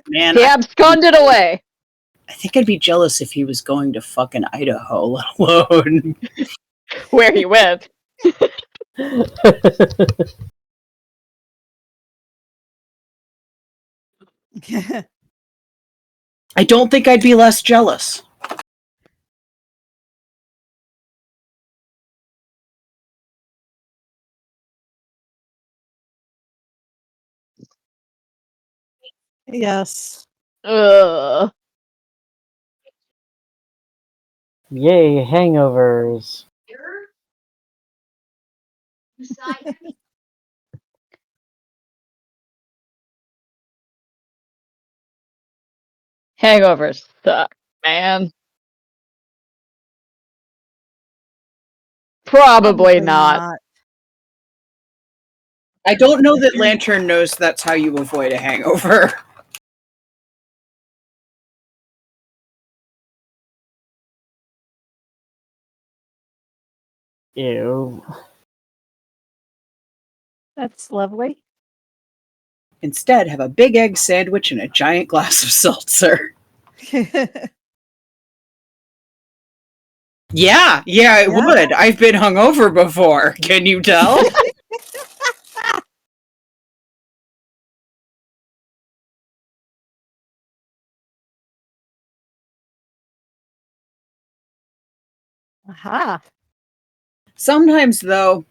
Man, He absconded away. I think I'd be jealous if he was going to fucking Idaho, let alone where he went. I don't think I'd be less jealous. Yes. Ugh. Yay, hangovers. Hangovers suck, man. Probably not. I don't know that Lantern knows that's how you avoid a hangover. Ew. That's lovely. Instead, have a big egg sandwich and a giant glass of seltzer. Yeah, it would. I've been hungover before. Can you tell? Aha. Sometimes, though,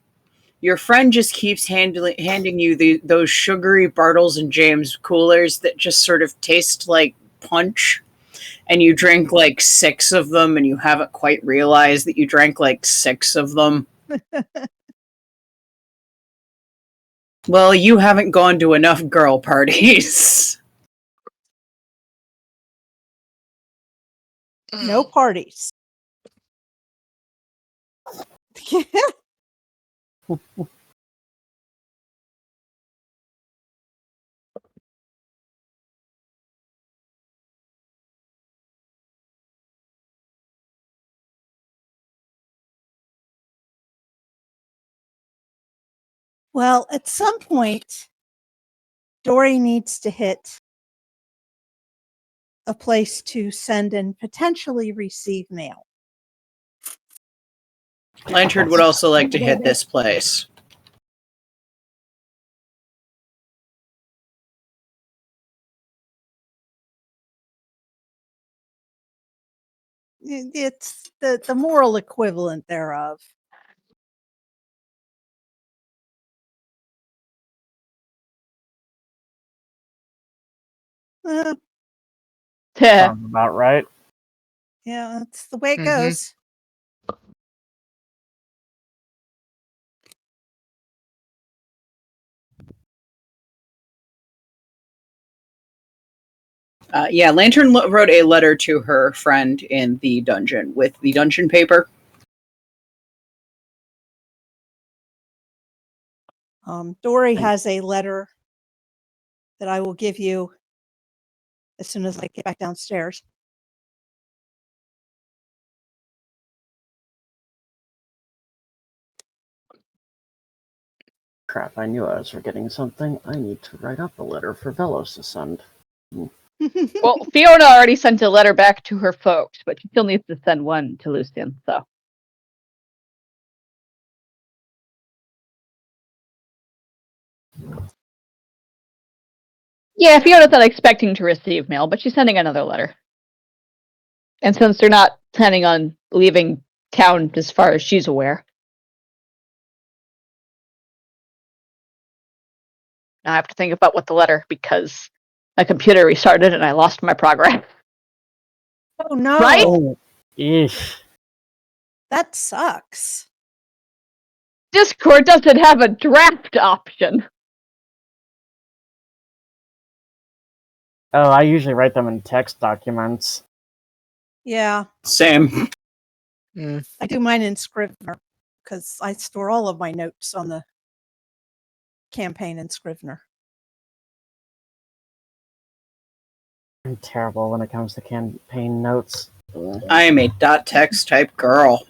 your friend just keeps handing you those sugary Bartles and James coolers that just sort of taste like punch, and you drink like 6 of them, and you haven't quite realized that you drank like 6 of them. Well, you haven't gone to enough girl parties. No parties. Well, at some point, Dori needs to hit a place to send and potentially receive mail. Lantern would also like to hit this place. It's the moral equivalent thereof. Sounds about right. Yeah, that's the way it goes. Lantern wrote a letter to her friend in the dungeon with the dungeon paper. Dori has a letter that I will give you as soon as I get back downstairs. Crap, I knew I was forgetting something. I need to write up a letter for Vellos to send. Well, Fiona already sent a letter back to her folks, but she still needs to send one to Lucian, so. Yeah, Fiona's not expecting to receive mail, but she's sending another letter. And since they're not planning on leaving town as far as she's aware. Now I have to think about what the letter, because my computer restarted and I lost my progress. Oh no! Right? Oh, eesh. That sucks. Discord doesn't have a draft option. Oh, I usually write them in text documents. Yeah. Same. I do mine in Scrivener because I store all of my notes on the campaign in Scrivener. I'm terrible when it comes to campaign notes. I am a .text type girl.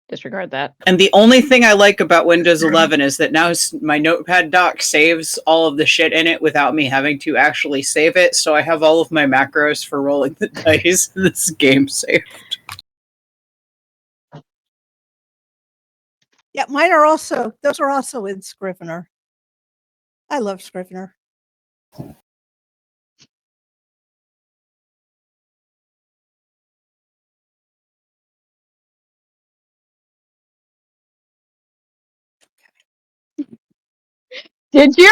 Disregard that. And the only thing I like about Windows 11 is that now my Notepad doc saves all of the shit in it without me having to actually save it, so I have all of my macros for rolling the dice in this game saved. Yeah, those are also in Scrivener. I love Scrivener. Did you?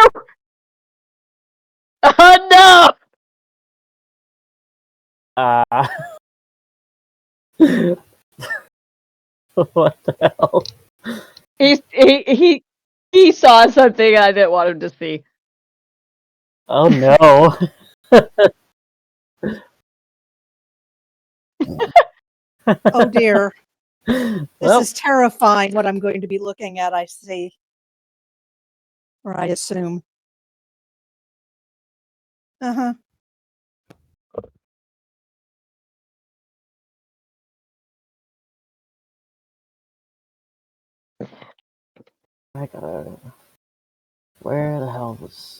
Oh no! What the hell? He saw something I didn't want him to see. Oh no. Oh dear. This Well, is terrifying what I'm going to be looking at, I see. Or I assume. Uh-huh. I gotta. Where the hell was.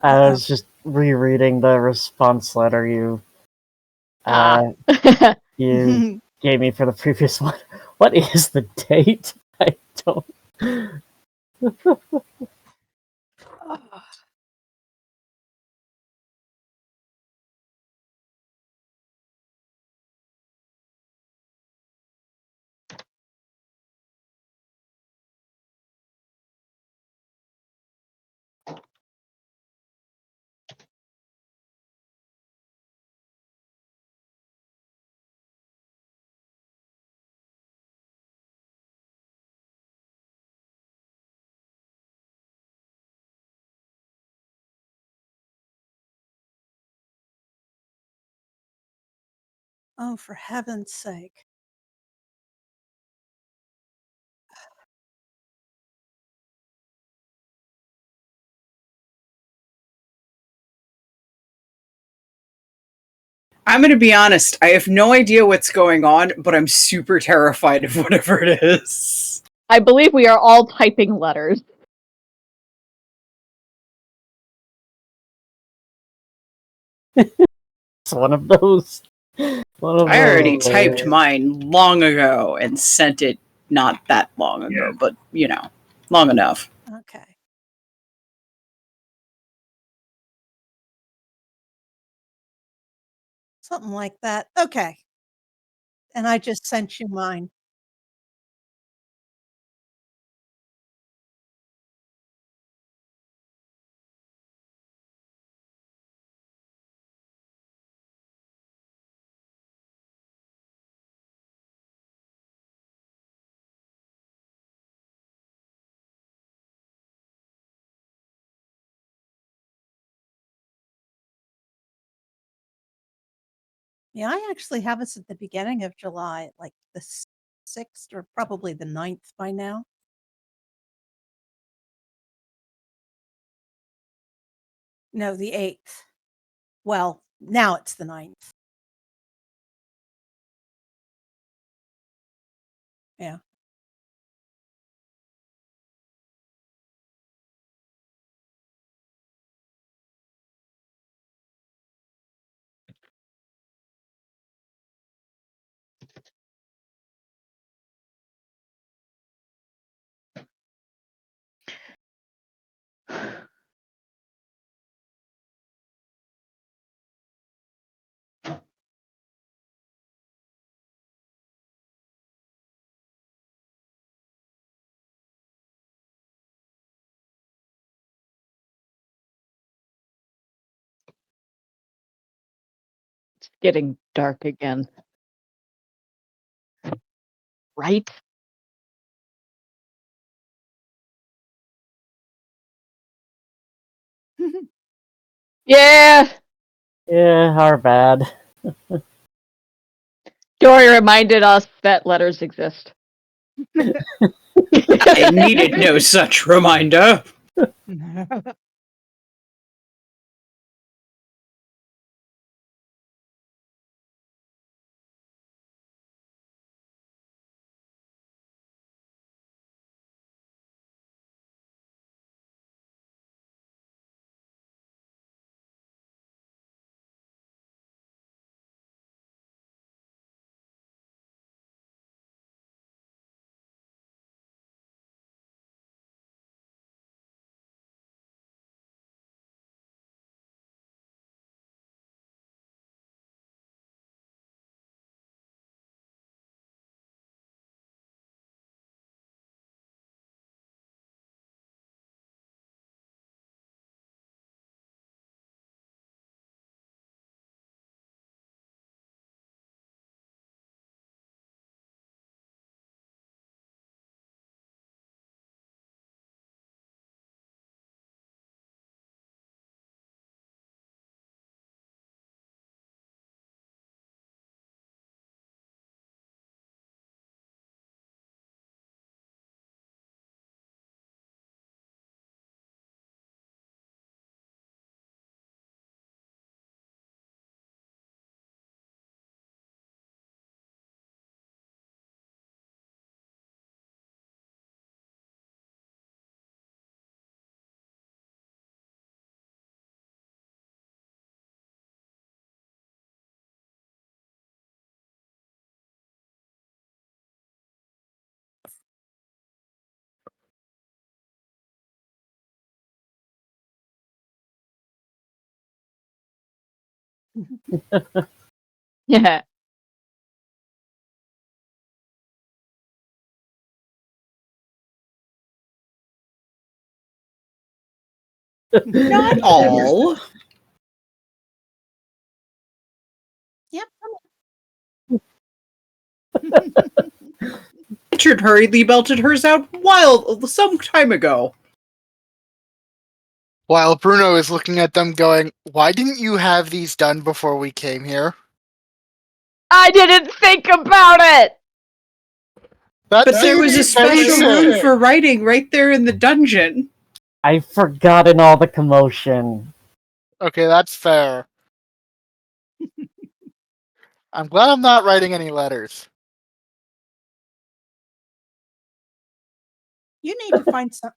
I was just rereading the response letter you you gave me for the previous one. What is the date? I don't. Oh, for heaven's sake. I'm going to be honest, I have no idea what's going on, but I'm super terrified of whatever it is. I believe we are all typing letters. It's one of those. I already typed mine long ago and sent it not that long ago, but, long enough. Okay. Something like that. Okay. And I just sent you mine. Yeah, I actually have us at the beginning of July, like the 6th or probably the 9th by now. No, the 8th. Well, now it's the 9th. Yeah. getting dark again. Right? Yeah. Yeah, our bad. Dori reminded us that letters exist. I needed no such reminder. Yeah. Not all. Yep. Richard hurriedly belted hers out some time ago. While Bruno is looking at them going, why didn't you have these done before we came here? I didn't think about it! But there was a special room for writing right there in the dungeon. I've forgotten all the commotion. Okay, that's fair. I'm glad I'm not writing any letters. You need to find some.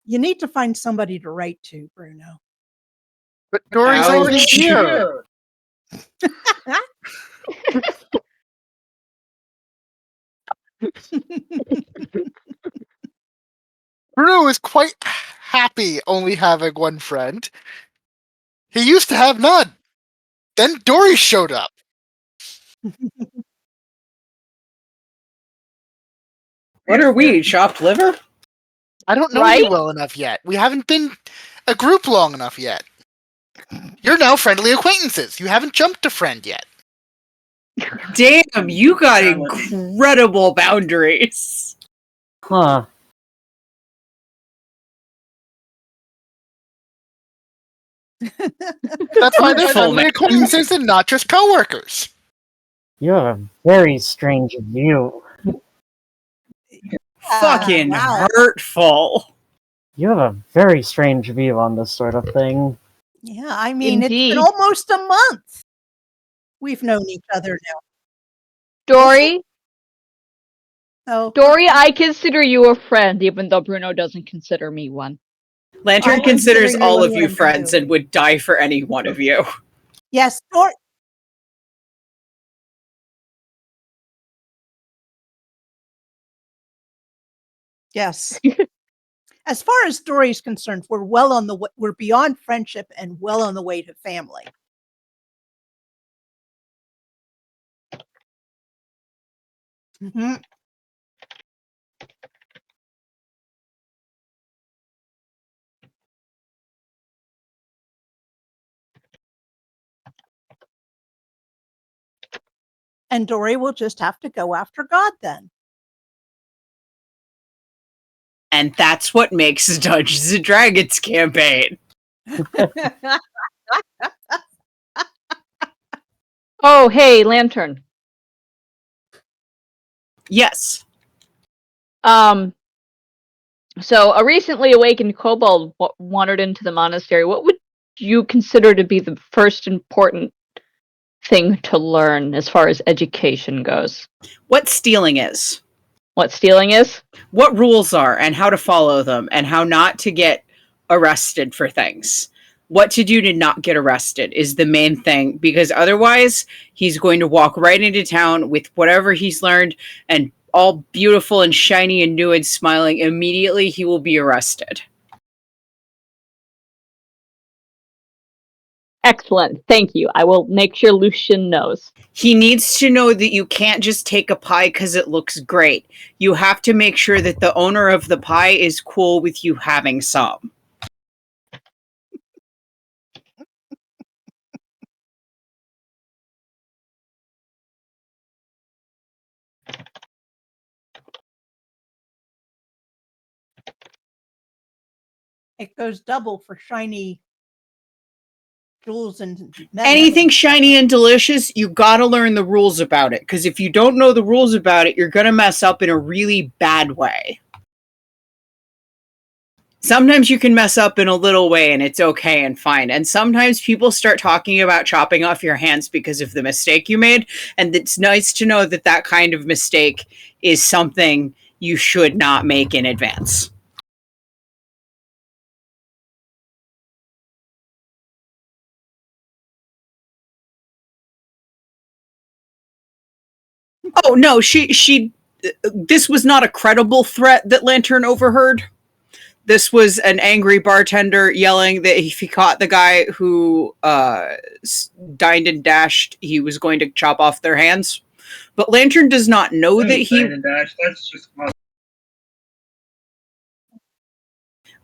You need to find somebody to write to, Bruno. But Dori's already Ouch. here. Bruno is quite happy only having one friend. He used to have none. Then Dori showed up. What are we, chopped liver? I don't know Right? you well enough yet. We haven't been a group long enough yet. You're now friendly acquaintances. You haven't jumped to friend yet. Damn, you got incredible boundaries. Huh. That's why they're friendly acquaintances and not just coworkers. You have a very strange view. Fucking wow. hurtful. You have a very strange view on this sort of thing. Yeah, I mean, it's Indeed. been almost a month. We've known each other now. Dori, So Dori, I consider you a friend, even though Bruno doesn't consider me one. Lantern I considers consider you all a of you friend, friends too. and would die for any one of you. yes, yes. As far as Dory is concerned, we're well on the way. We're beyond friendship and well on the way to family. Mhm. And Dori will just have to go after God then. And that's what makes a Dungeons and Dragons campaign. Oh, hey, Lantern. Yes. So a recently awakened kobold wandered into the monastery. What would you consider to be the first important thing to learn as far as education goes? What stealing is. What stealing is? What rules are and how to follow them and how not to get arrested for things. What to do to not get arrested is the main thing, because otherwise he's going to walk right into town with whatever he's learned and all beautiful and shiny and new and smiling. Immediately he will be arrested. Excellent. Thank you. I will make sure Lucian knows. He needs to know that you can't just take a pie because it looks great. You have to make sure that the owner of the pie is cool with you having some. It goes double for shiny jewels and metal. Anything shiny and delicious, you gotta learn the rules about it. Because if you don't know the rules about it, you're gonna mess up in a really bad way. Sometimes you can mess up in a little way and it's okay and fine. And sometimes people start talking about chopping off your hands because of the mistake you made. And it's nice to know that that kind of mistake is something you should not make in advance. Oh no, this was not a credible threat that Lantern overheard. This was an angry bartender yelling that if he caught the guy who dined and dashed, he was going to chop off their hands. But Lantern does not know that he... Dine and dash, that's just...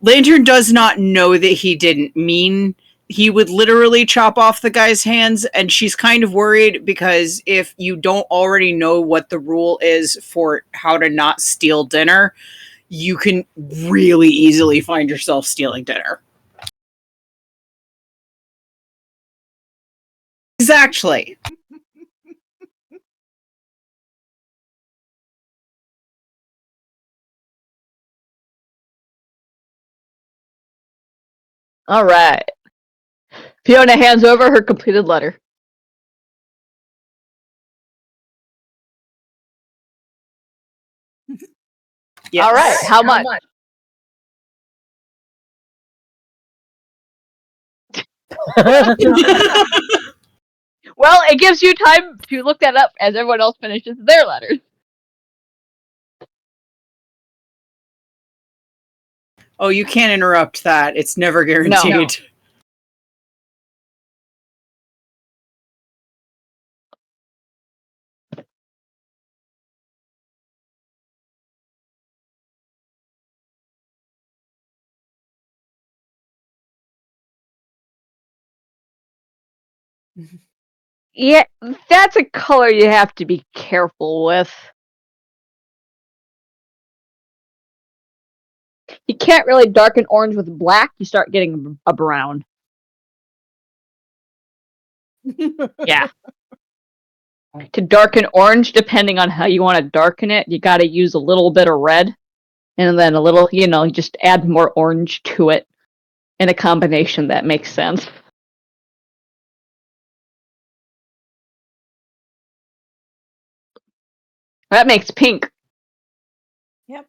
Lantern does not know that he didn't mean he would literally chop off the guy's hands, and she's kind of worried because if you don't already know what the rule is for how to not steal dinner, you can really easily find yourself stealing dinner. Exactly. All right. Fiona hands over her completed letter. Yes. All right. How much? Well, it gives you time to look that up as everyone else finishes their letters. Oh, you can't interrupt that. It's never guaranteed. No. Yeah, that's a color you have to be careful with. You can't really darken orange with black. You start getting a brown. Yeah. To darken orange, depending on how you want to darken it, you got to use a little bit of red. And then a little, just add more orange to it in a combination that makes sense. That makes pink. Yep.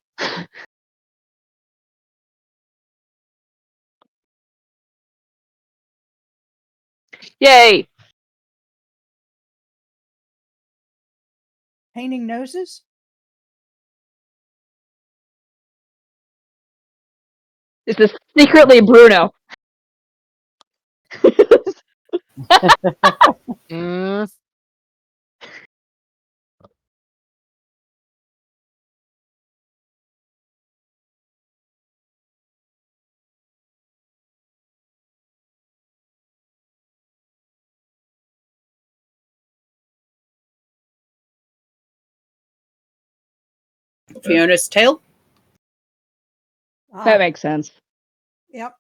Yay! Painting noses? This is secretly Bruno. Mm, Fiona's tail. Ah, That makes sense. yep.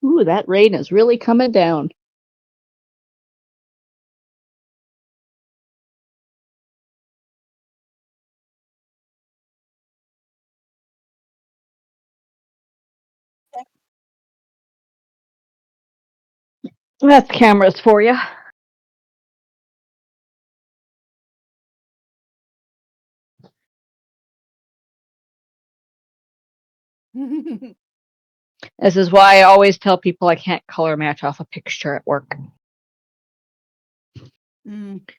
Ooh, that rain is really coming down. That's cameras for you. This is why I always tell people I can't color match off a picture at work. Mm.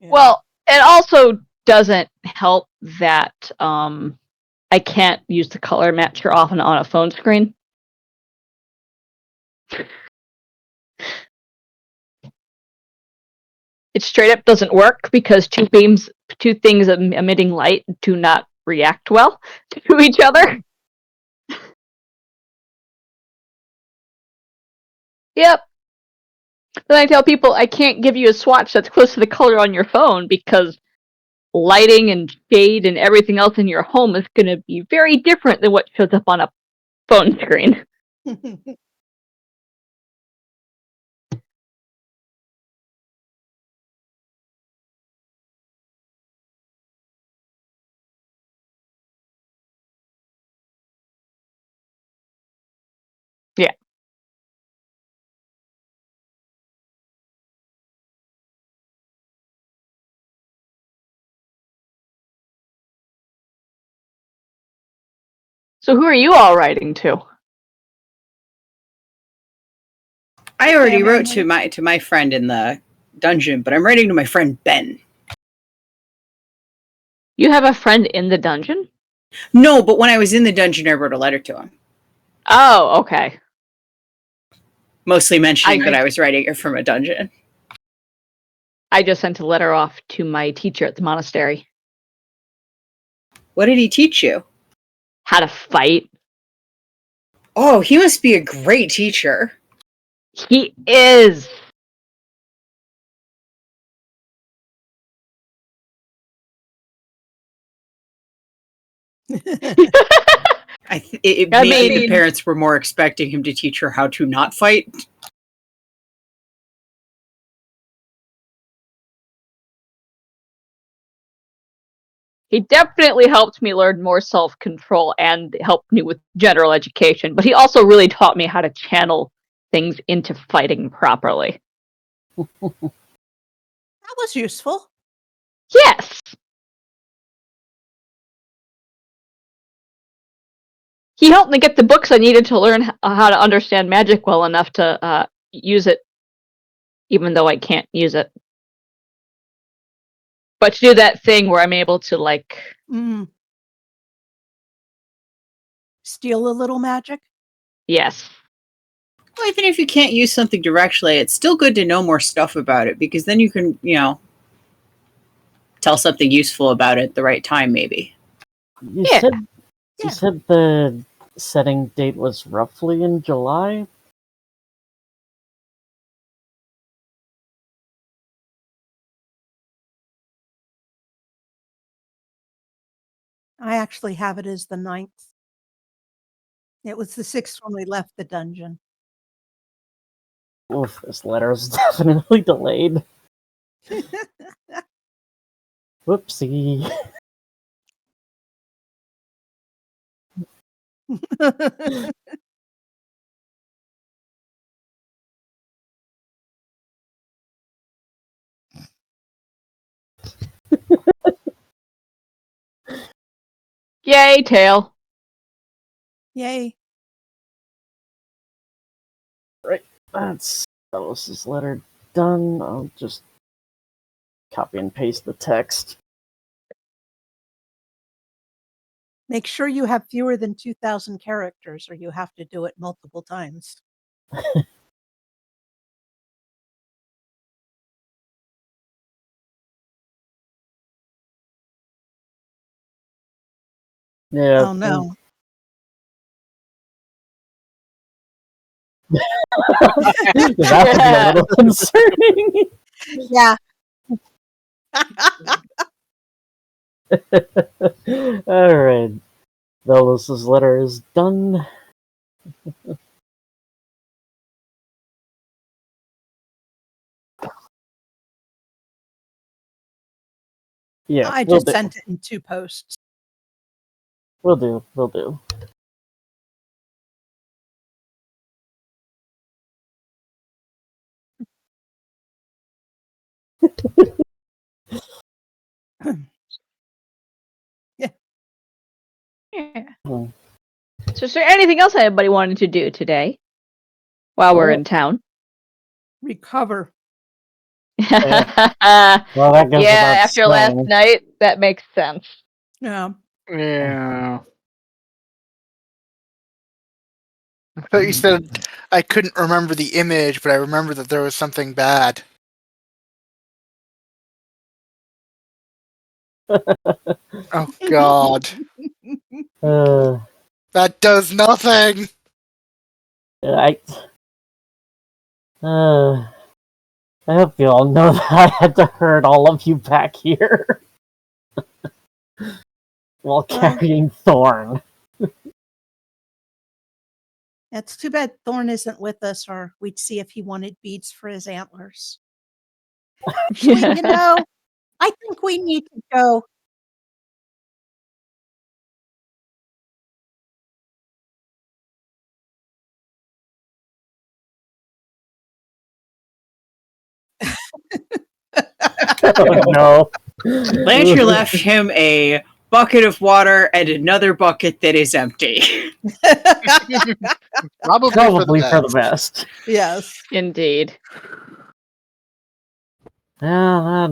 Yeah. Well, it also doesn't help that I can't use the color matcher often on a phone screen. It straight up doesn't work because two things emitting light do not react well to each other. Yep. Then I tell people I can't give you a swatch that's close to the color on your phone because lighting and shade and everything else in your home is going to be very different than what shows up on a phone screen. Yeah. So who are you all writing to? I already wrote Family. to my friend in the dungeon, but I'm writing to my friend Ben. You have a friend in the dungeon? No, but when I was in the dungeon, I wrote a letter to him, Oh, okay. mostly mentioning that I was writing it from a dungeon. I just sent a letter off to my teacher at the monastery. What did he teach you? How to fight. Oh, he must be a great teacher. He is. Maybe the parents were more expecting him to teach her how to not fight. He definitely helped me learn more self-control and helped me with general education, but he also really taught me how to channel things into fighting properly. That was useful. Yes. He helped me get the books I needed to learn how to understand magic well enough to use it, even though I can't use it. But to do that thing where I'm able to, like... Steal a little magic? Yes. Well, even if you can't use something directly, it's still good to know more stuff about it, because then you can, tell something useful about it at the right time, maybe. You said the setting date was roughly in July? I actually have it as the 9th. It was the 6th when we left the dungeon. Oof, this letter is definitely delayed. Whoopsie. Yay, tail. Yay. Right, that's Vellos' letter done. I'll just copy and paste the text. Make sure you have fewer than 2,000 characters or you have to do it multiple times. Yeah. Oh no. That would be a little concerning. Yeah. All right. Vellos' letter is done. Yeah, I we'll just do. sent it in 2 posts. We'll do. We'll do. Yeah. Yeah. Hmm. So, is there anything else anybody wanted to do today while we're Oh. in town? Recover. Yeah, Well, that goes without after last saying. night, that makes sense. Yeah. Yeah. I thought you said I couldn't remember the image, but I remember that there was something bad. Oh God, Uh, that does nothing. I. Uh, I hope you all know that I had to herd all of you back here while carrying Thorn. It's too bad Thorn isn't with us, or we'd see if he wanted beads for his antlers. Actually, I think we need to go. Oh no. Blanchard left him a bucket of water and another bucket that is empty. Probably For the best. Yes. Indeed. Yeah,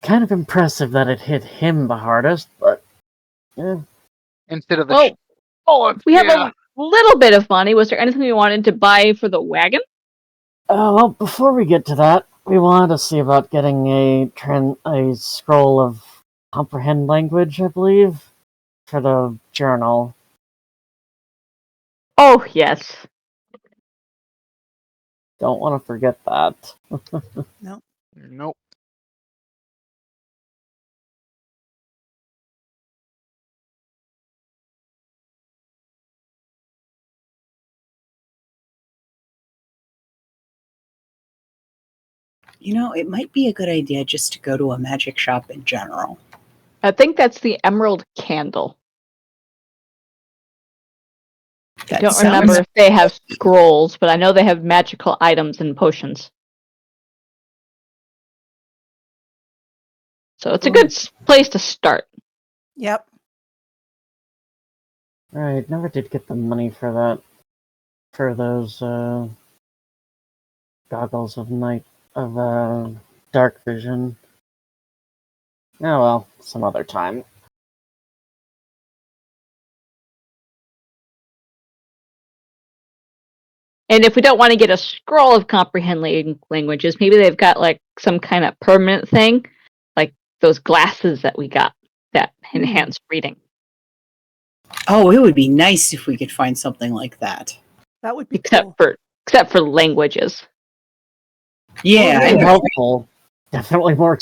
kind of impressive that it hit him the hardest, but yeah. Instead of the Well, oh, we have a little bit of money. Was there anything we wanted to buy for the wagon? Well, before we get to that, we wanted to see about getting a scroll of comprehend language, I believe, for the journal. Oh, yes. Don't want to forget that. Nope. It might be a good idea just to go to a magic shop in general. I think that's the emerald candle. I don't remember if they have scrolls, but I know they have magical items and potions. So it's a good place to start. Yep. Right, never did get the money for that. For those goggles of dark vision. Oh well, some other time. And if we don't want to get a scroll of comprehend languages, maybe they've got like some kind of permanent thing, like those glasses that we got that enhance reading. Oh, it would be nice if we could find something like that. That would be Except for languages. Yeah, Well, helpful. Definitely more.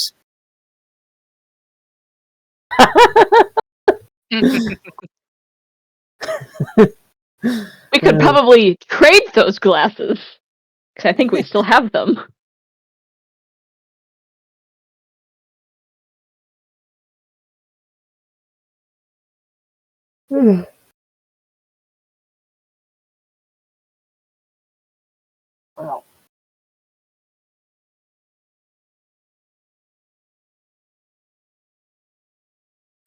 We could probably trade those glasses, because I think we still have them. Well,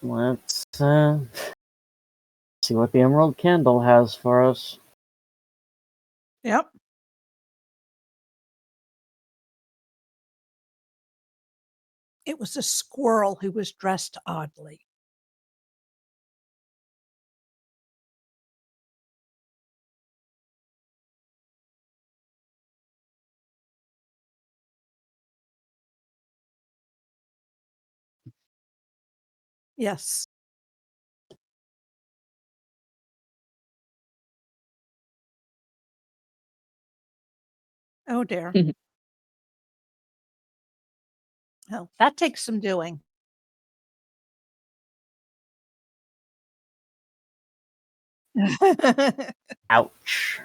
let's see what the Emerald Candle has for us. Yep. It was a squirrel who was dressed oddly. Yes. Oh dear. Oh, that takes some doing. Ouch.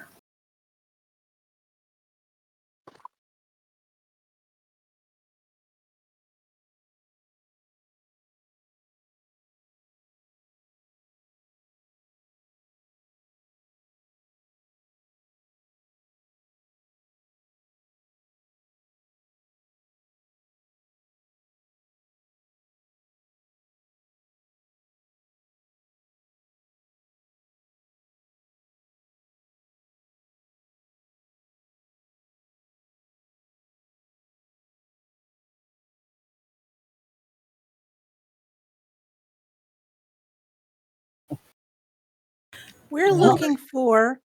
We're looking for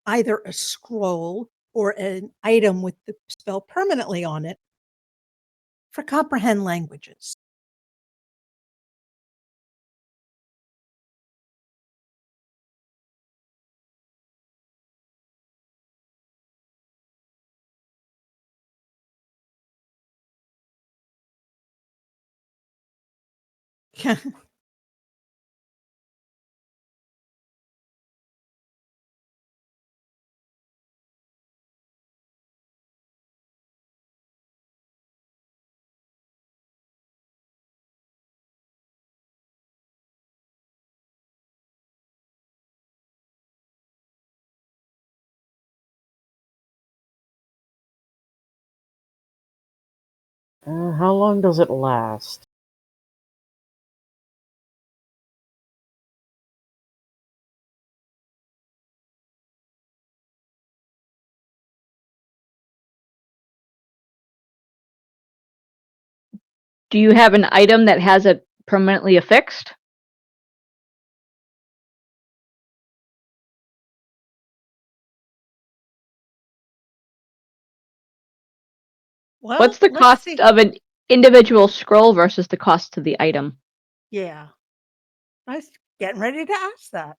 either a scroll or an item with the spell permanently on it for comprehend languages. How long does it last? Do you have an item that has it permanently affixed? Well, What's the let's cost see. of an individual scroll versus the cost to the item? Yeah. I was getting ready to ask that.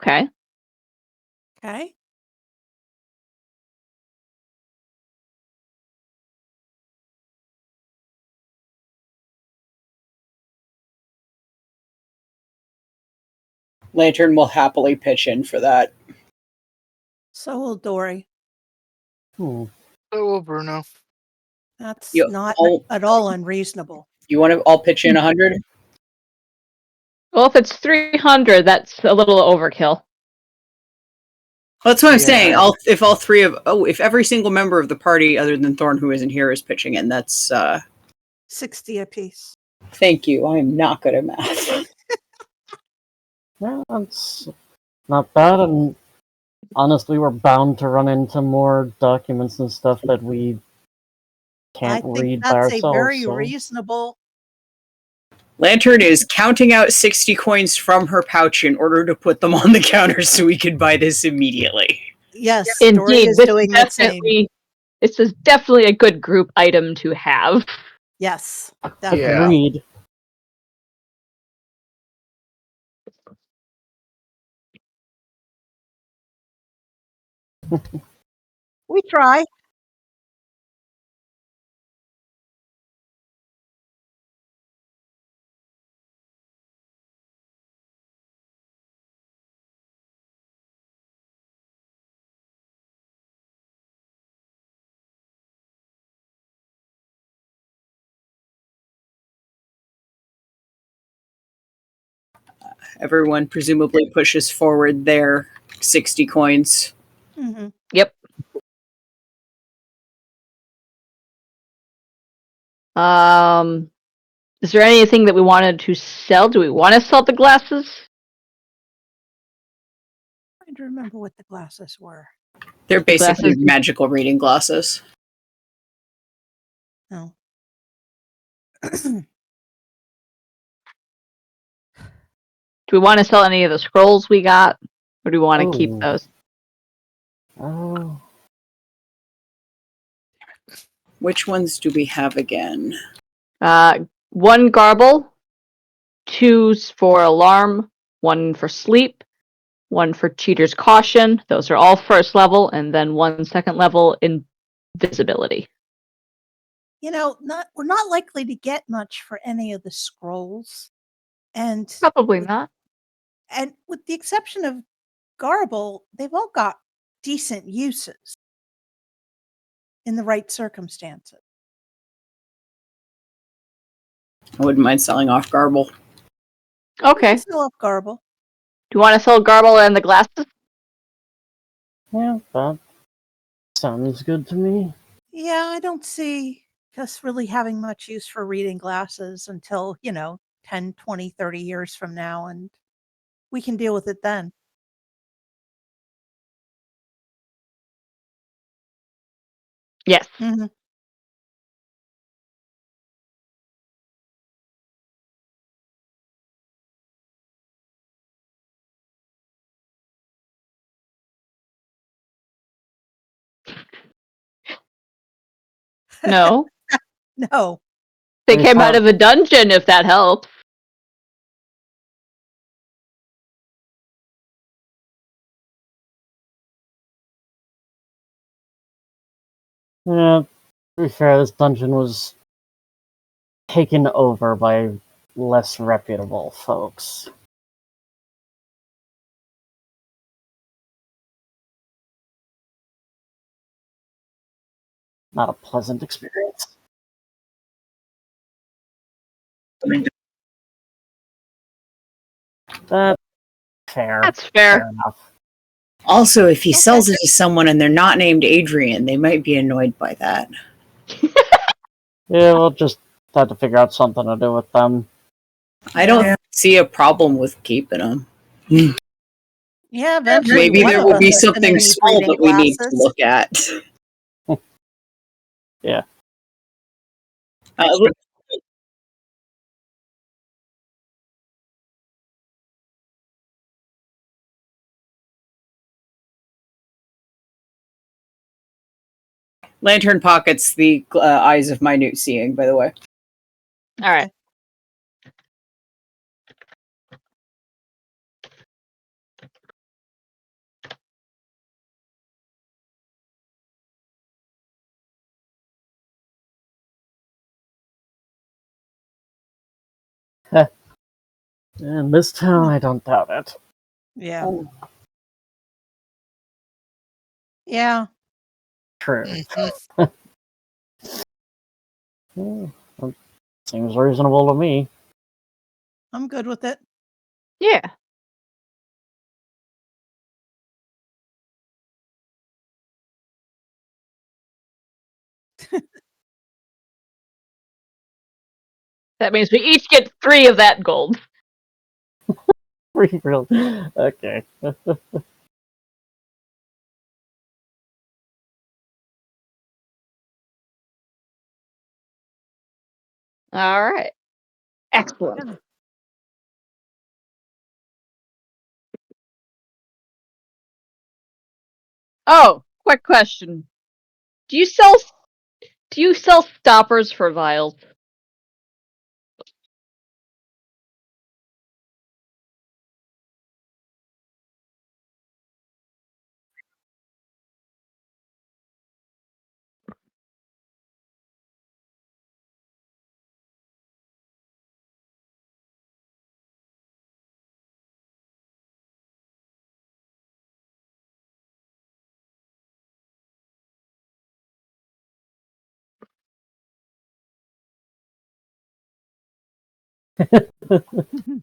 Okay. Okay. Lantern will happily pitch in for that. So will Dori. Hmm. So will Bruno. That's You not all, at all unreasonable. you want to all pitch in 100? Well, if it's 300, that's a little overkill. That's what I'm saying. Yeah. If every single member of the party other than Thorn who isn't here is pitching in, that's 60 apiece. thank you. I am not good at math. Yeah, that's not bad, and honestly, we're bound to run into more documents and stuff that we I can't think read by that's a ourselves. very So. reasonable. Lantern is counting out 60 coins from her pouch in order to put them on the counter so we could buy this immediately. Yes, Dori Indeed, is this doing is the same. this is definitely a good group item to have. Yes, Yeah. definitely. Agreed. We try. everyone presumably pushes forward their 60 coins. Mm-hmm. Yep. Is there anything that we wanted to sell? Do we want to sell the glasses? I don't remember what the glasses were. They're basically Glasses. magical reading glasses. No. Do we want to sell any of the scrolls we got? Or do we want to keep Oh. those? Oh. Which ones do we have again? 1 garble, 2 for alarm, 1 for sleep, 1 for cheater's caution. Those are all first level, and then 1 second level invisibility. You know, we're not likely to get much for any of the scrolls. And Probably not. And with the exception of Garble, they've all got decent uses in the right circumstances. I wouldn't mind selling off Garble. Okay. Still up Garble. Do you want to sell garble and the glasses? Yeah, that sounds good to me. Yeah, I don't see us really having much use for reading glasses until, 10, 20, 30 years from now, and we can deal with it then. Yes. Mm-hmm. No. No. They came out of a dungeon, if that helps. Yeah, to be fair, this dungeon was taken over by less reputable folks. Not a pleasant experience. That's fair. That's fair. Fair enough. Also, if he Okay. sells it to someone and they're not named Adrian, they might be annoyed by that. Yeah, we'll just have to figure out something to do with them. I don't see a problem with keeping them. Yeah, eventually. Maybe one there of will us be is gonna something need small reading that we need to glasses. look at. Yeah. Lantern pockets the eyes of minute seeing, by the way. All right. In this town, I don't doubt it. Yeah. Yeah. True. Mhm. Well, seems reasonable to me. I'm good with it. Yeah. That means we each get 3 of that gold. Real. Okay. All right. Excellent. Yeah. Oh, quick question. Do you sell stoppers for vials?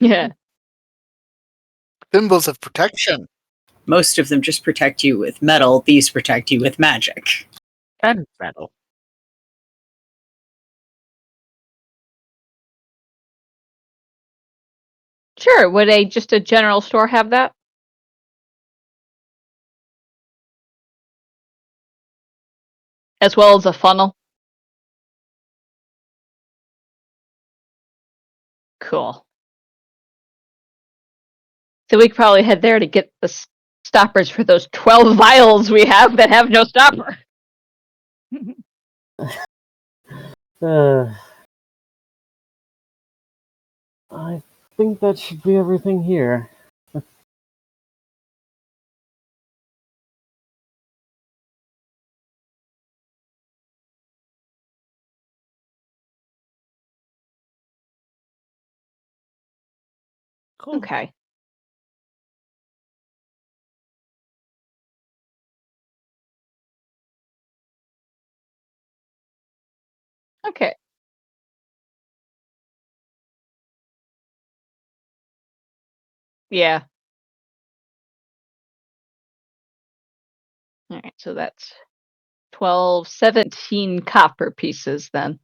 Yeah. Symbols of protection. Most of them just protect you with metal. These protect you with magic. And metal. Sure. Would just a general store have that? As well as a funnel? Cool. So we could probably head there to get the stoppers for those 12 vials we have that have no stopper. I think that should be everything here. Cool. Okay. Okay. Yeah. All right, so that's 12, 17 copper pieces then.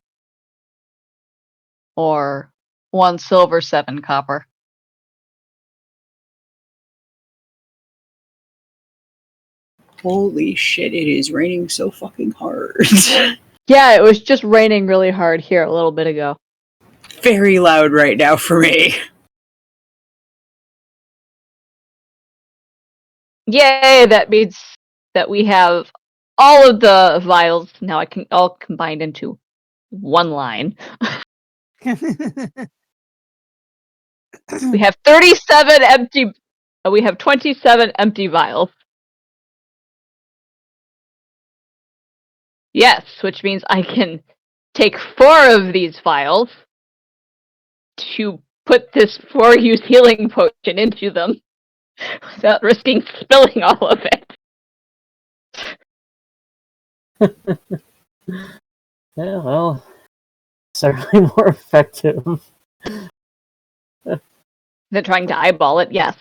Or 1 silver, 7 copper. Holy shit, it is raining so fucking hard. Yeah, it was just raining really hard here a little bit ago. Very loud right now for me. Yay, that means that we have all of the vials now all combined into one line. We have 37 empty. We have 27 empty vials. Yes, which means I can take 4 of these vials to put this 4-use healing potion into them without risking spilling all of it. Yeah, well, certainly more effective. Than trying to eyeball it, yes.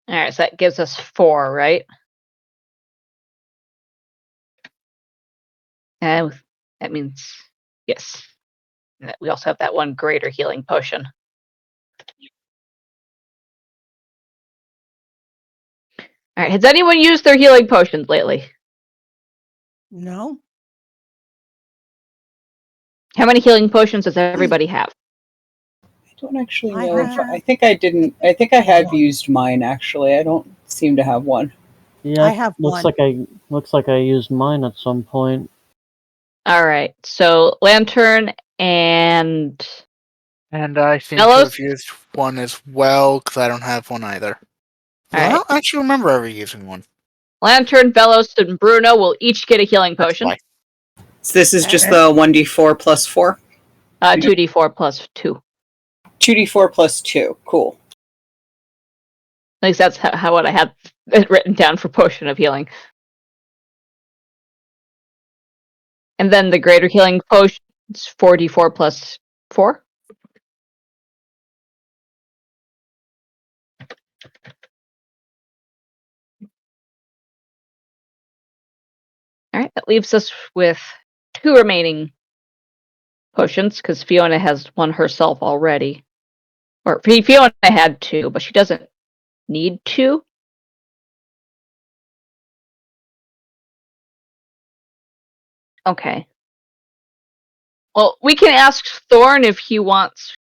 Alright, so that gives us 4, right? And that means, yes. And we also have that 1 greater healing potion. Alright, has anyone used their healing potions lately? No. How many healing potions does everybody have? I don't actually I know. have- I think I didn't. I think I have used mine, actually. I don't seem to have one. Yeah, I have looks one. like I used mine at some point. Alright, so Lantern and And I think Vellos? I've used one as well, because I don't have one either. I Alright. don't actually remember ever using one. Lantern, Vellos, and Bruno will each get a healing That's potion. why. So this is just the 1d4 plus 4? 2d4 plus 2. 2d4 plus 2. Cool. At least that's how what I had it written down for potion of healing. And then the greater healing potion is 4d4 plus 4. Alright, that leaves us with 2 remaining potions, because Fiona has one herself already. Or Fiona had 2, but she doesn't need 2. Okay. Well, we can ask Thorn if he wants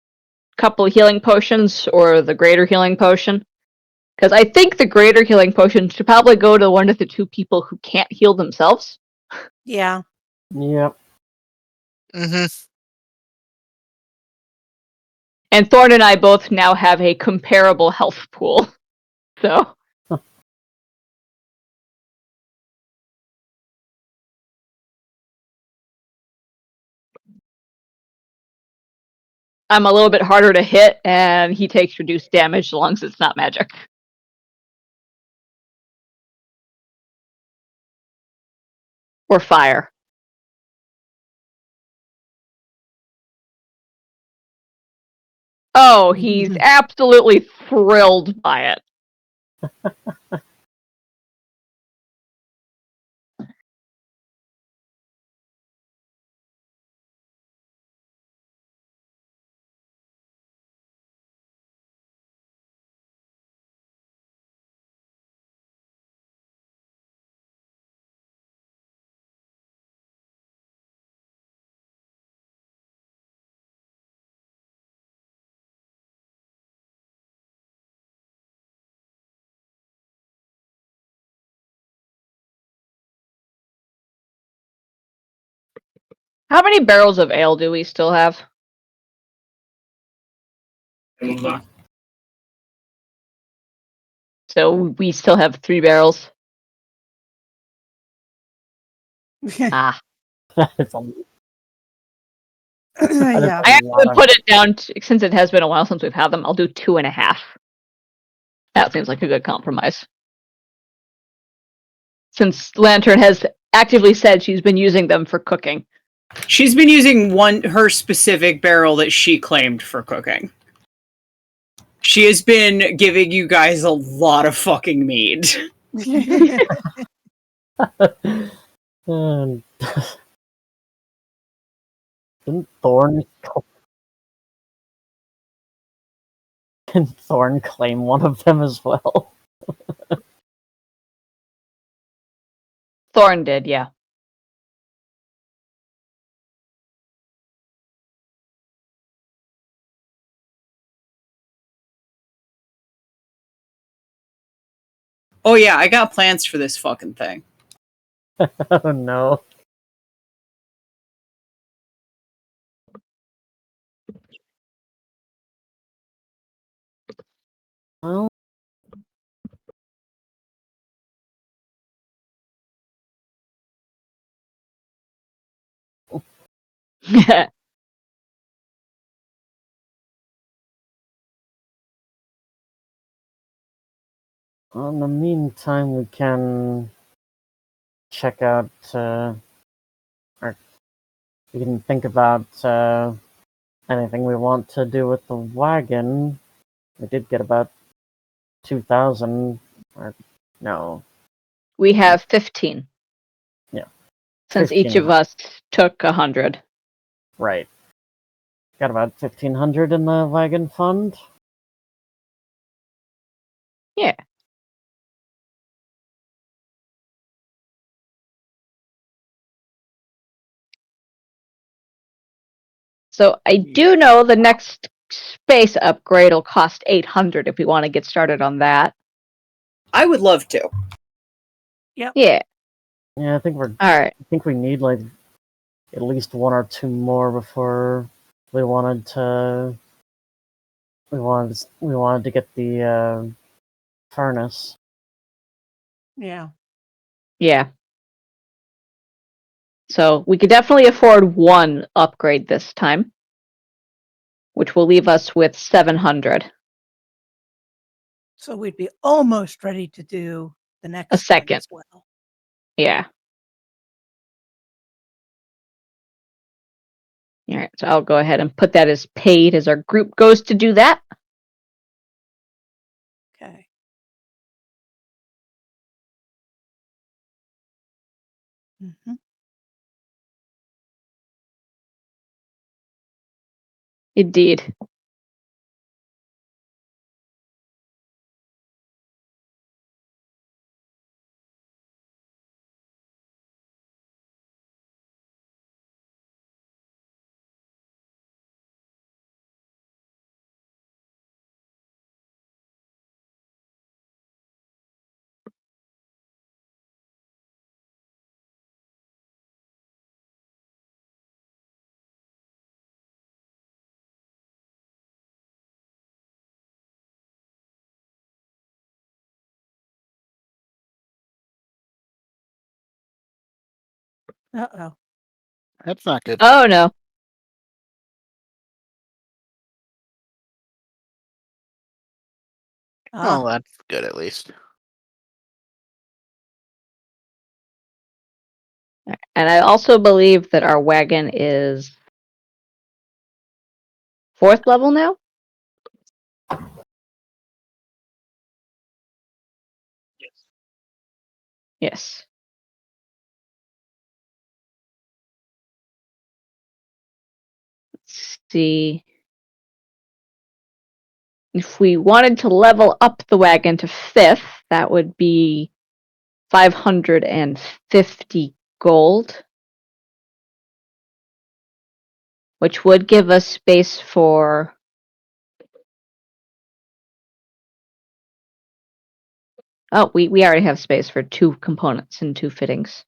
a couple of healing potions or the greater healing potion. Because I think the greater healing potion should probably go to one of the two people who can't heal themselves. Yeah. Yep. Mm-hmm. And Thorn and I both now have a comparable health pool. So. I'm a little bit harder to hit, and he takes reduced damage as long as it's not magic. Or fire. Oh, he's absolutely thrilled by it. How many barrels of ale do we still have? So we still have 3 barrels. Ah. It's a, Yeah. I actually put it down, since it has been a while since we've had them, I'll do 2.5. That seems like a good compromise. Since Lantern has actively said she's been using them for cooking. She's been using her specific barrel that she claimed for cooking. She has been giving you guys a lot of fucking meat. and didn't Thorn claim one of them as well? Thorn did, yeah. Oh yeah, I got plans for this fucking thing. Oh no. Well, in the meantime, we can check out, or we can think about anything we want to do with the wagon. We did get about 2,000, or no. We have 15. Yeah. Since 15. each of us took 100. Right. Got about 1,500 in the wagon fund. Yeah. So I do know the next space upgrade will cost 800 if we want to get started on that. I would love to. Yeah. Yeah, I think All right. I think we need like at least 1 or 2 more before we wanted to. We wanted to get the furnace. Yeah. Yeah. So we could definitely afford 1 upgrade this time, which will leave us with 700. So we'd be almost ready to do the next one second. as well. Yeah. All right. So I'll go ahead and put that as paid as our group goes to do that. Okay. Mm-hmm. Indeed. Uh-oh. That's not good. Oh no. Ah, Oh, that's good at least. And I also believe that our wagon is 4th level now? Yes. Let's see. If we wanted to level up the wagon to 5th, that would be 550 gold. Which would give us space for... Oh, we already have space for 2 components and 2 fittings.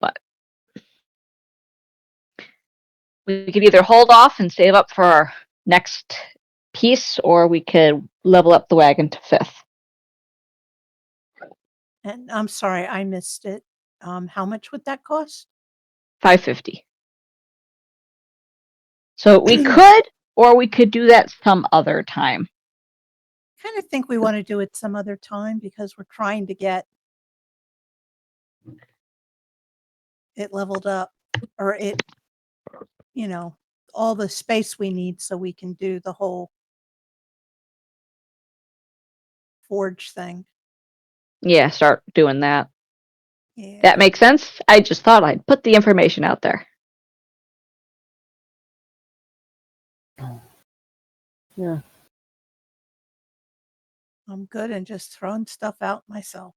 But we could either hold off and save up for our next piece, or we could level up the wagon to 5th. and I'm sorry, I missed it. How much would that cost? 550. So we could, or we could do that some other time. Kind of think we want to do it some other time because we're trying to get it leveled up, or it, all the space we need so we can do the whole forge thing. Yeah, start doing that. Yeah. That makes sense? I just thought I'd put the information out there. Yeah. I'm good and just throwing stuff out myself.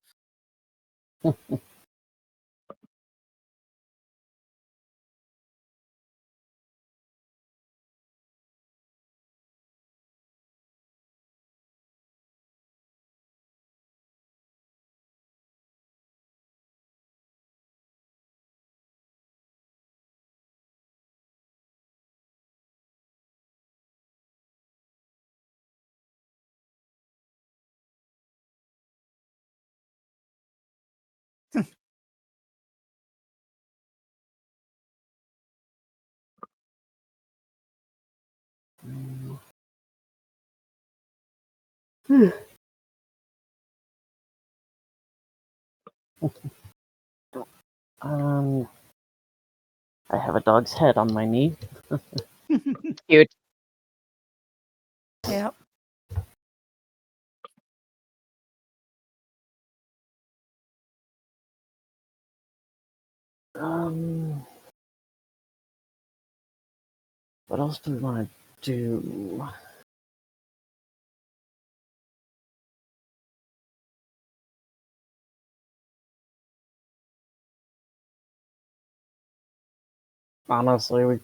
Um, I have a dog's head on my knee. Cute. Yep. What else do we want to do? Honestly, we.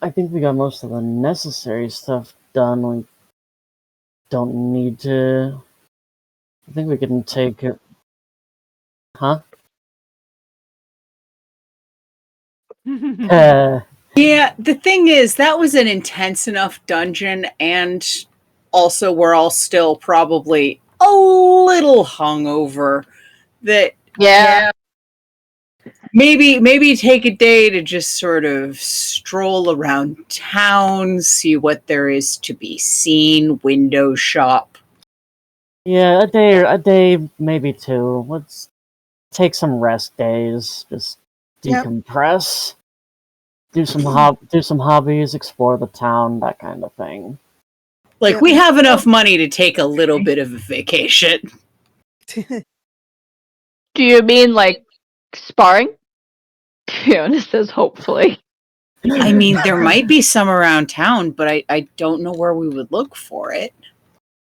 I think we got most of the necessary stuff done. We don't need to. I think we can take it. Huh? Yeah, the thing is, that was an intense enough dungeon, and also we're all still probably a little hungover that Yeah. maybe take a day to just sort of stroll around town, see what there is to be seen, window shop. Yeah, a day, maybe 2. Let's take some rest days. Just Yep. decompress. Do some hobbies, explore the town, that kind of thing. Like, Yeah. we have enough money to take a little bit of a vacation. Do you mean like sparring? Fiona says hopefully. I mean, there might be some around town, but I don't know where we would look for it.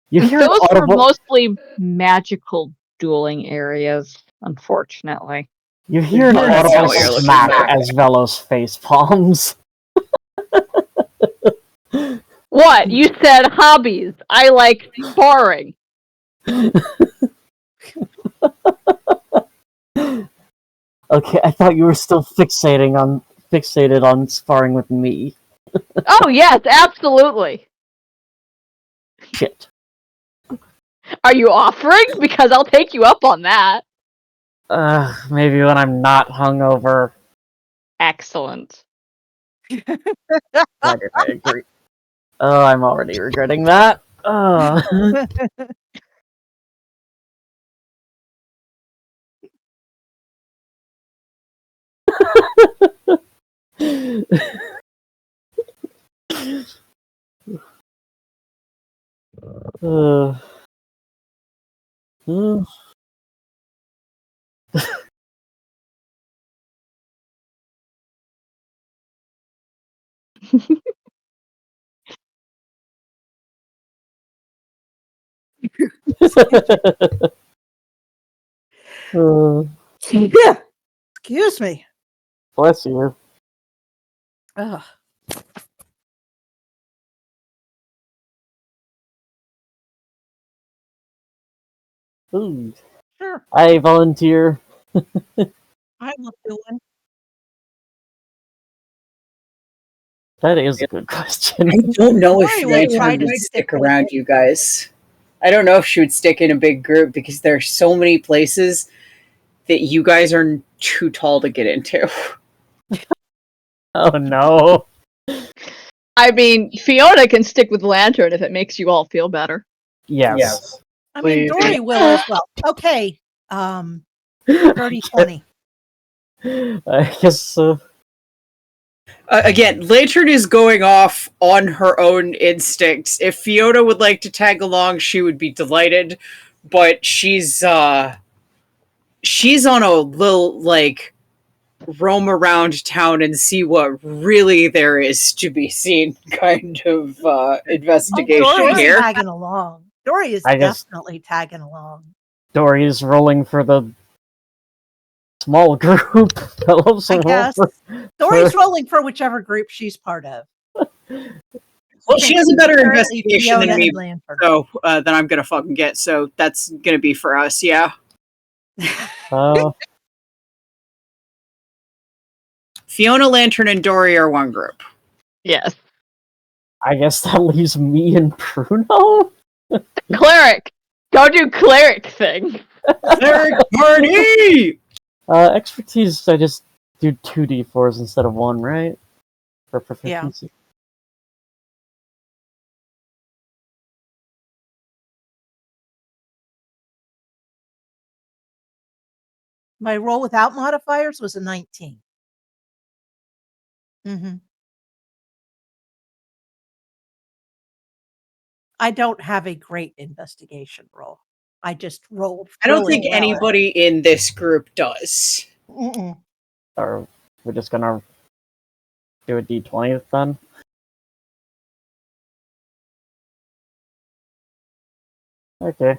You hear an Those are audible. mostly magical dueling areas, unfortunately. You hear an Oh, that's audible not what you're looking smack for. as Vellos face palms. What? You said hobbies. I like sparring. Okay, I thought you were still fixated on sparring with me. Oh yes, absolutely. Shit. Are you offering? Because I'll take you up on that. Maybe when I'm not hungover. Excellent. I agree. Oh, I'm already regretting that. uh, uh, uh, Excuse me. bless you. Ugh. Ooh, Sure. I volunteer. I will do one. That is a good question. I don't know if Dori will try Lantern to would stick stick with around you guys. I don't know if she would stick in a big group because there are so many places that you guys are too tall to get into. Oh no. I mean, Fiona can stick with Lantern if it makes you all feel better. Yes. I mean, Please. Dori will as well. Okay. Dirty 20. I guess. Again, Lantern is going off on her own instincts. If Fiona would like to tag along, she would be delighted. But she's on a little like roam around town and see what really there is to be seen kind of investigation Dori's here. tagging along. Dori is I guess- definitely tagging along. Dory's rolling for the small group. Phillips I will roll guess. for. Dori's rolling for whichever group she's part of. Well, she has a better Apparently investigation Fiona than me, and Lantern. so then I'm gonna fucking get. So that's gonna be for us, yeah. Fiona, Lantern, and Dori are one group. Yes. I guess that leaves me and Bruno. Cleric! Go do cleric thing. Cleric party! Expertise. I just do 2d4s instead of 1, right? For proficiency. My roll without modifiers was a 19. Mm-hmm. I don't have a great investigation roll. I just rolled. I don't really think well. anybody in this group does. Mm-mm. Or we're just gonna do a d20 then. Okay.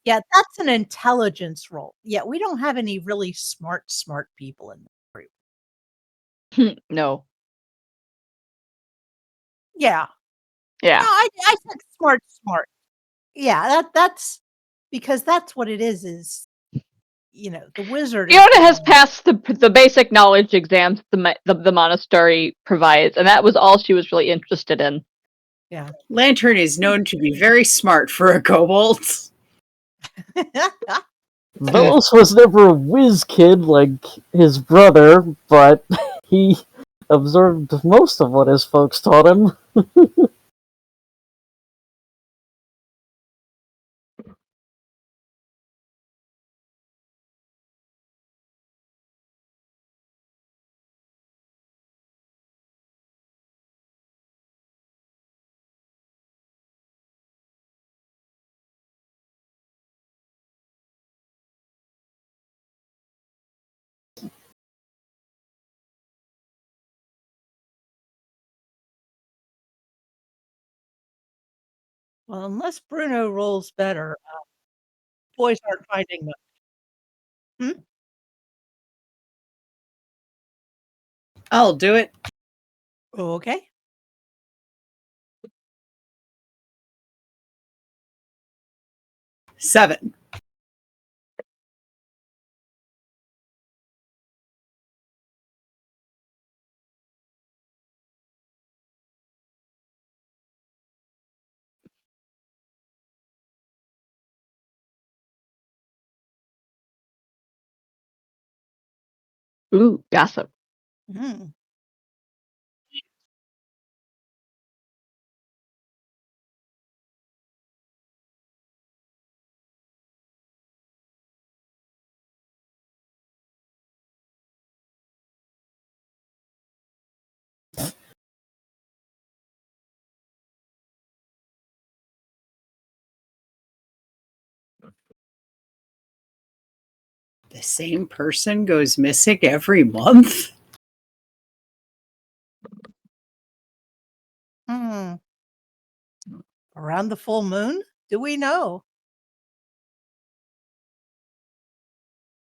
Yeah, that's an intelligence roll. Yeah, we don't have any really smart people in the group. No. Yeah. Yeah. No, I said smart. Yeah, that's because that's what it is the wizard. Fiona has passed the basic knowledge exams the monastery provides, and that was all she was really interested in. Yeah. Lantern is known to be very smart for a kobold. Vellos was never a whiz kid like his brother, but he absorbed most of what his folks taught him. Well, unless Bruno rolls better, boys aren't finding much. Hmm? I'll do it. Okay. Seven. Ooh, gossip. Mm. The same person goes missing every month? Hmm. Around the full moon? Do we know?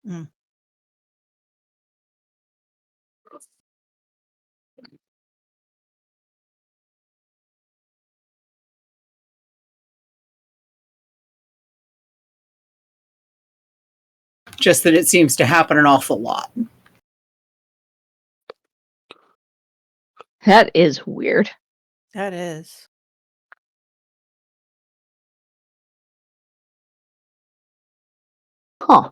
Mm. Just that it seems to happen an awful lot. That is weird. That is. Huh.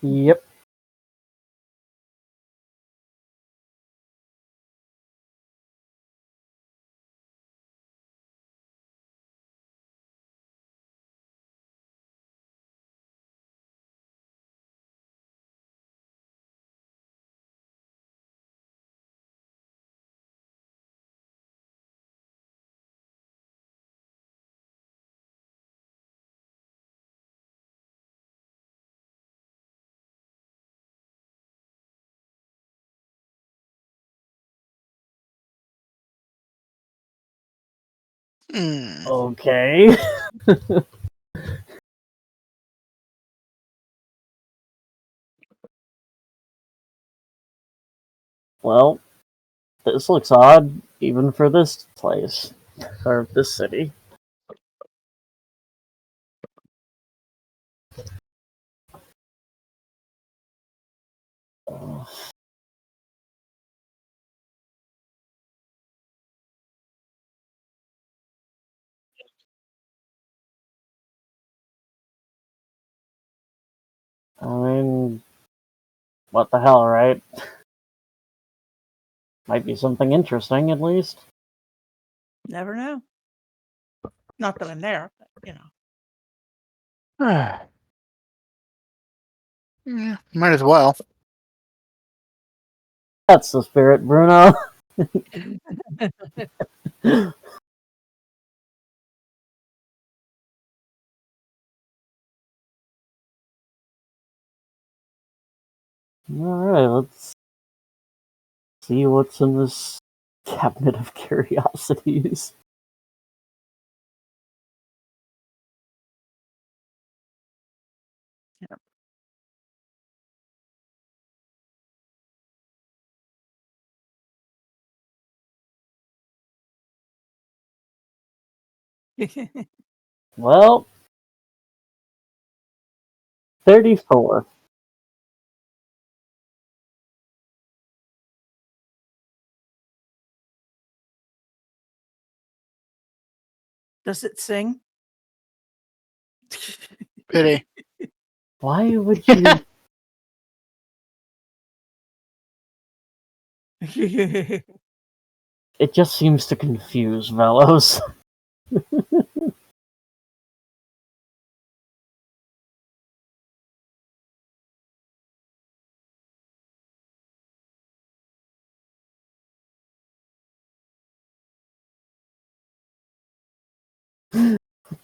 Yep. Hmm. Okay. Well, this looks odd, even for this place. Or this city. I mean, what the hell, right? Might be something interesting, at least. Never know. Not that I'm there, but Yeah, might as well. That's the spirit, Bruno. Alright, let's see what's in this cabinet of curiosities. Well, 34. Does it sing? Pity. Why would you? It just seems to confuse Vellos.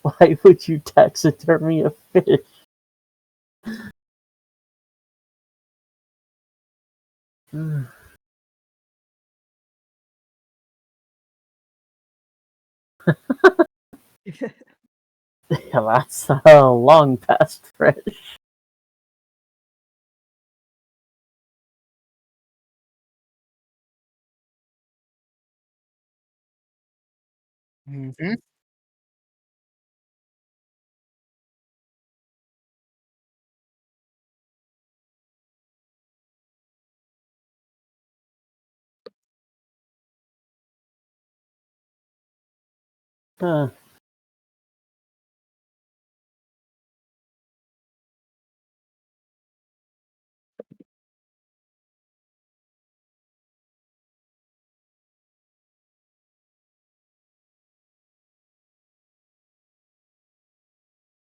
Why would you taxidermy a fish? Yeah, that's long past fresh. Mm-hmm. Huh.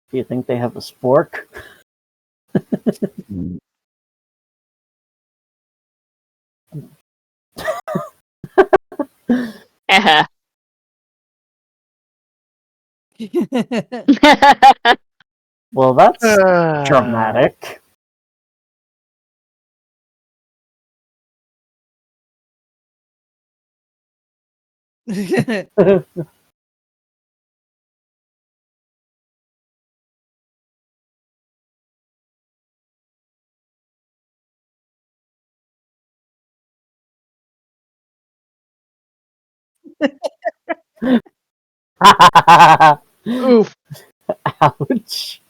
Do you think they have a spork? Well, that's dramatic. Oof. Ouch.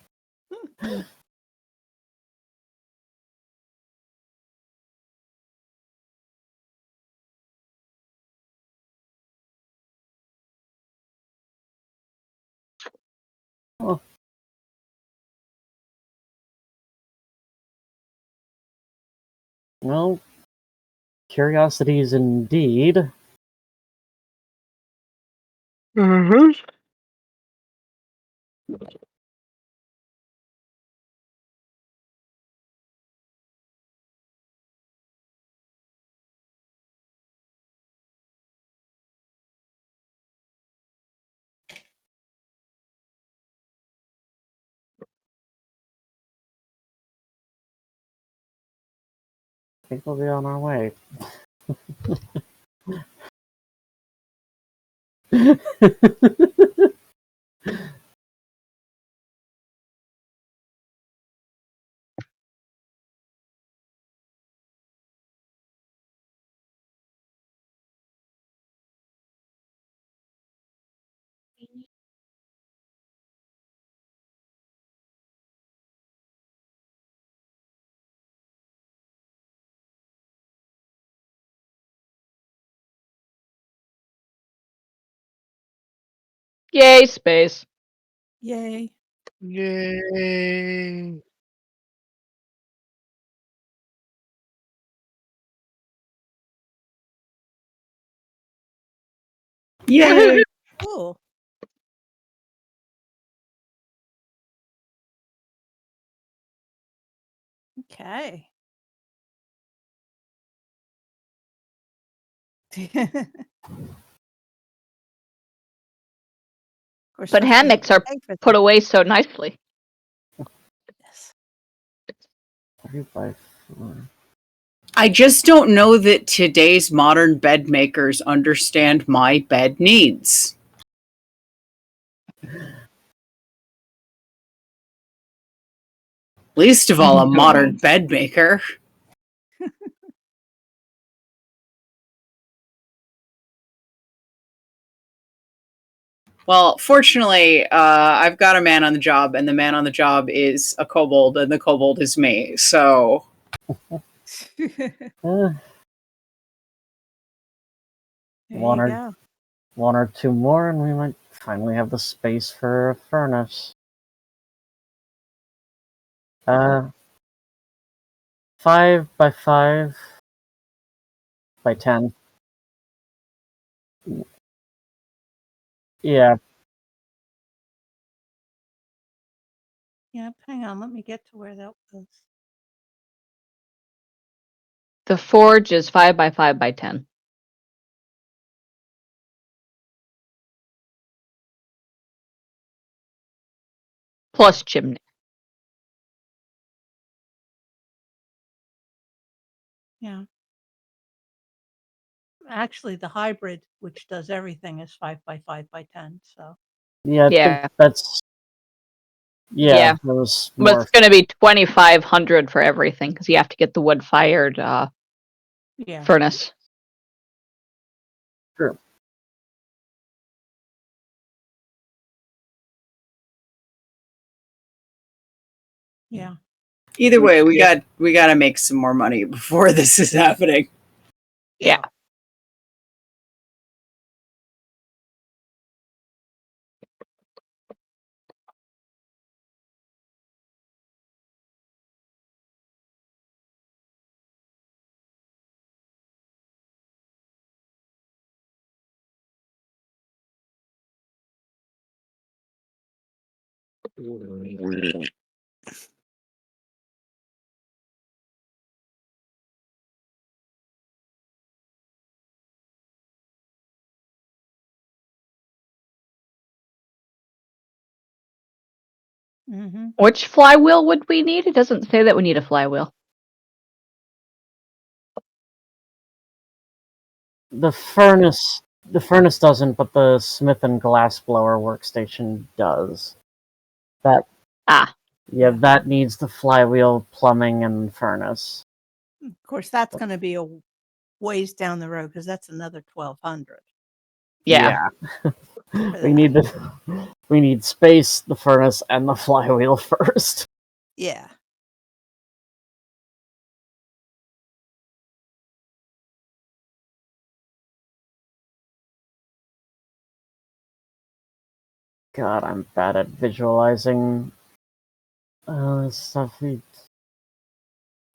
Oh. Well, curiosities indeed. Mm-hmm. I think we'll be on our way. Yay, space. Yay. Yay. Yay! Cool. Okay. Of course, But don't forget hammocks to are pay for put them. away so nicely. Yes. 3 by 4. I just don't know that today's modern bed makers understand my bed needs. Least of all, a modern bed maker. Well, fortunately, I've got a man on the job, and the man on the job is a kobold, and the kobold is me. So, There One you or go. 1 or 2 more, and we might finally have the space for a furnace. 5 by 5 by 10. Yeah, Yeah, hang on. Let me get to where that was. The forge is 5 by 5 by 10. Plus chimney. Yeah. Actually, the hybrid, which does everything, is 5 by 5 by 10. So, yeah, I think Yeah. that's. Yeah, Yeah. it was But more. it's going to be 2,500 for everything because you have to get the wood-fired yeah. furnace. True. Yeah. either way, we got to make some more money before this is happening. Yeah. Mm-hmm. Which flywheel would we need? It doesn't say that we need a flywheel. The furnace doesn't, but the smith and glassblower workstation does. That that needs the flywheel, plumbing, and furnace. Of course, that's going to be a ways down the road because that's another 1,200. Yeah. we need space, the furnace, and the flywheel first. Yeah. God, I'm bad at visualizing stuff.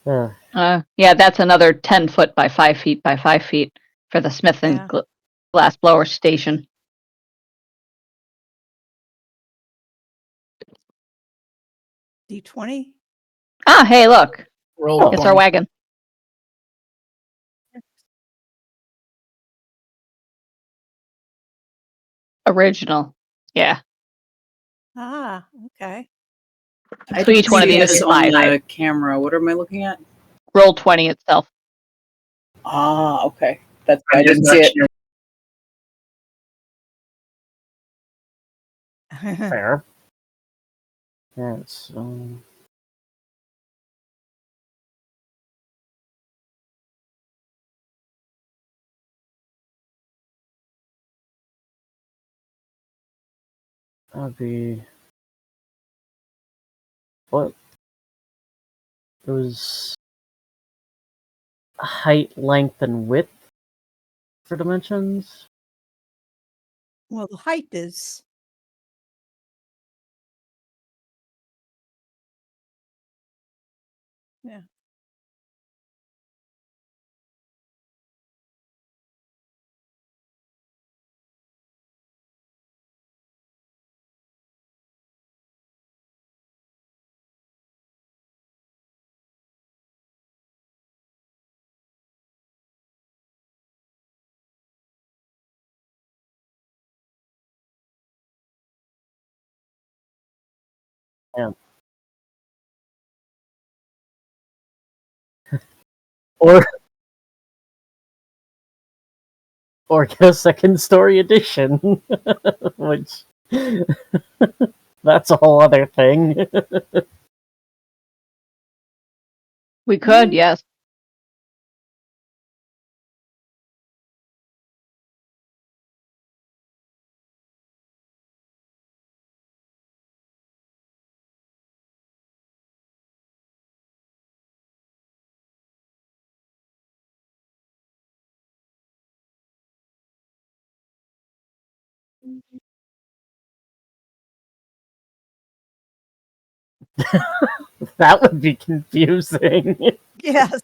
Yeah, that's another 10 foot by 5 feet by 5 feet for the smith and glass blower station. D20? Ah, hey, look. Roll It's our wagon. Original. Yeah. Ah, okay. I So each don't one of see these this is on 5. the camera. What am I looking at? Roll 20 itself. Ah, okay. That's why I didn't see it. Fair. Yeah, it's that'd be what? It was height, length, and width for dimensions. Well, the height is. Yeah. Yeah. Or get a second story edition, which that's a whole other thing. We could, yes. That would be confusing. Yes.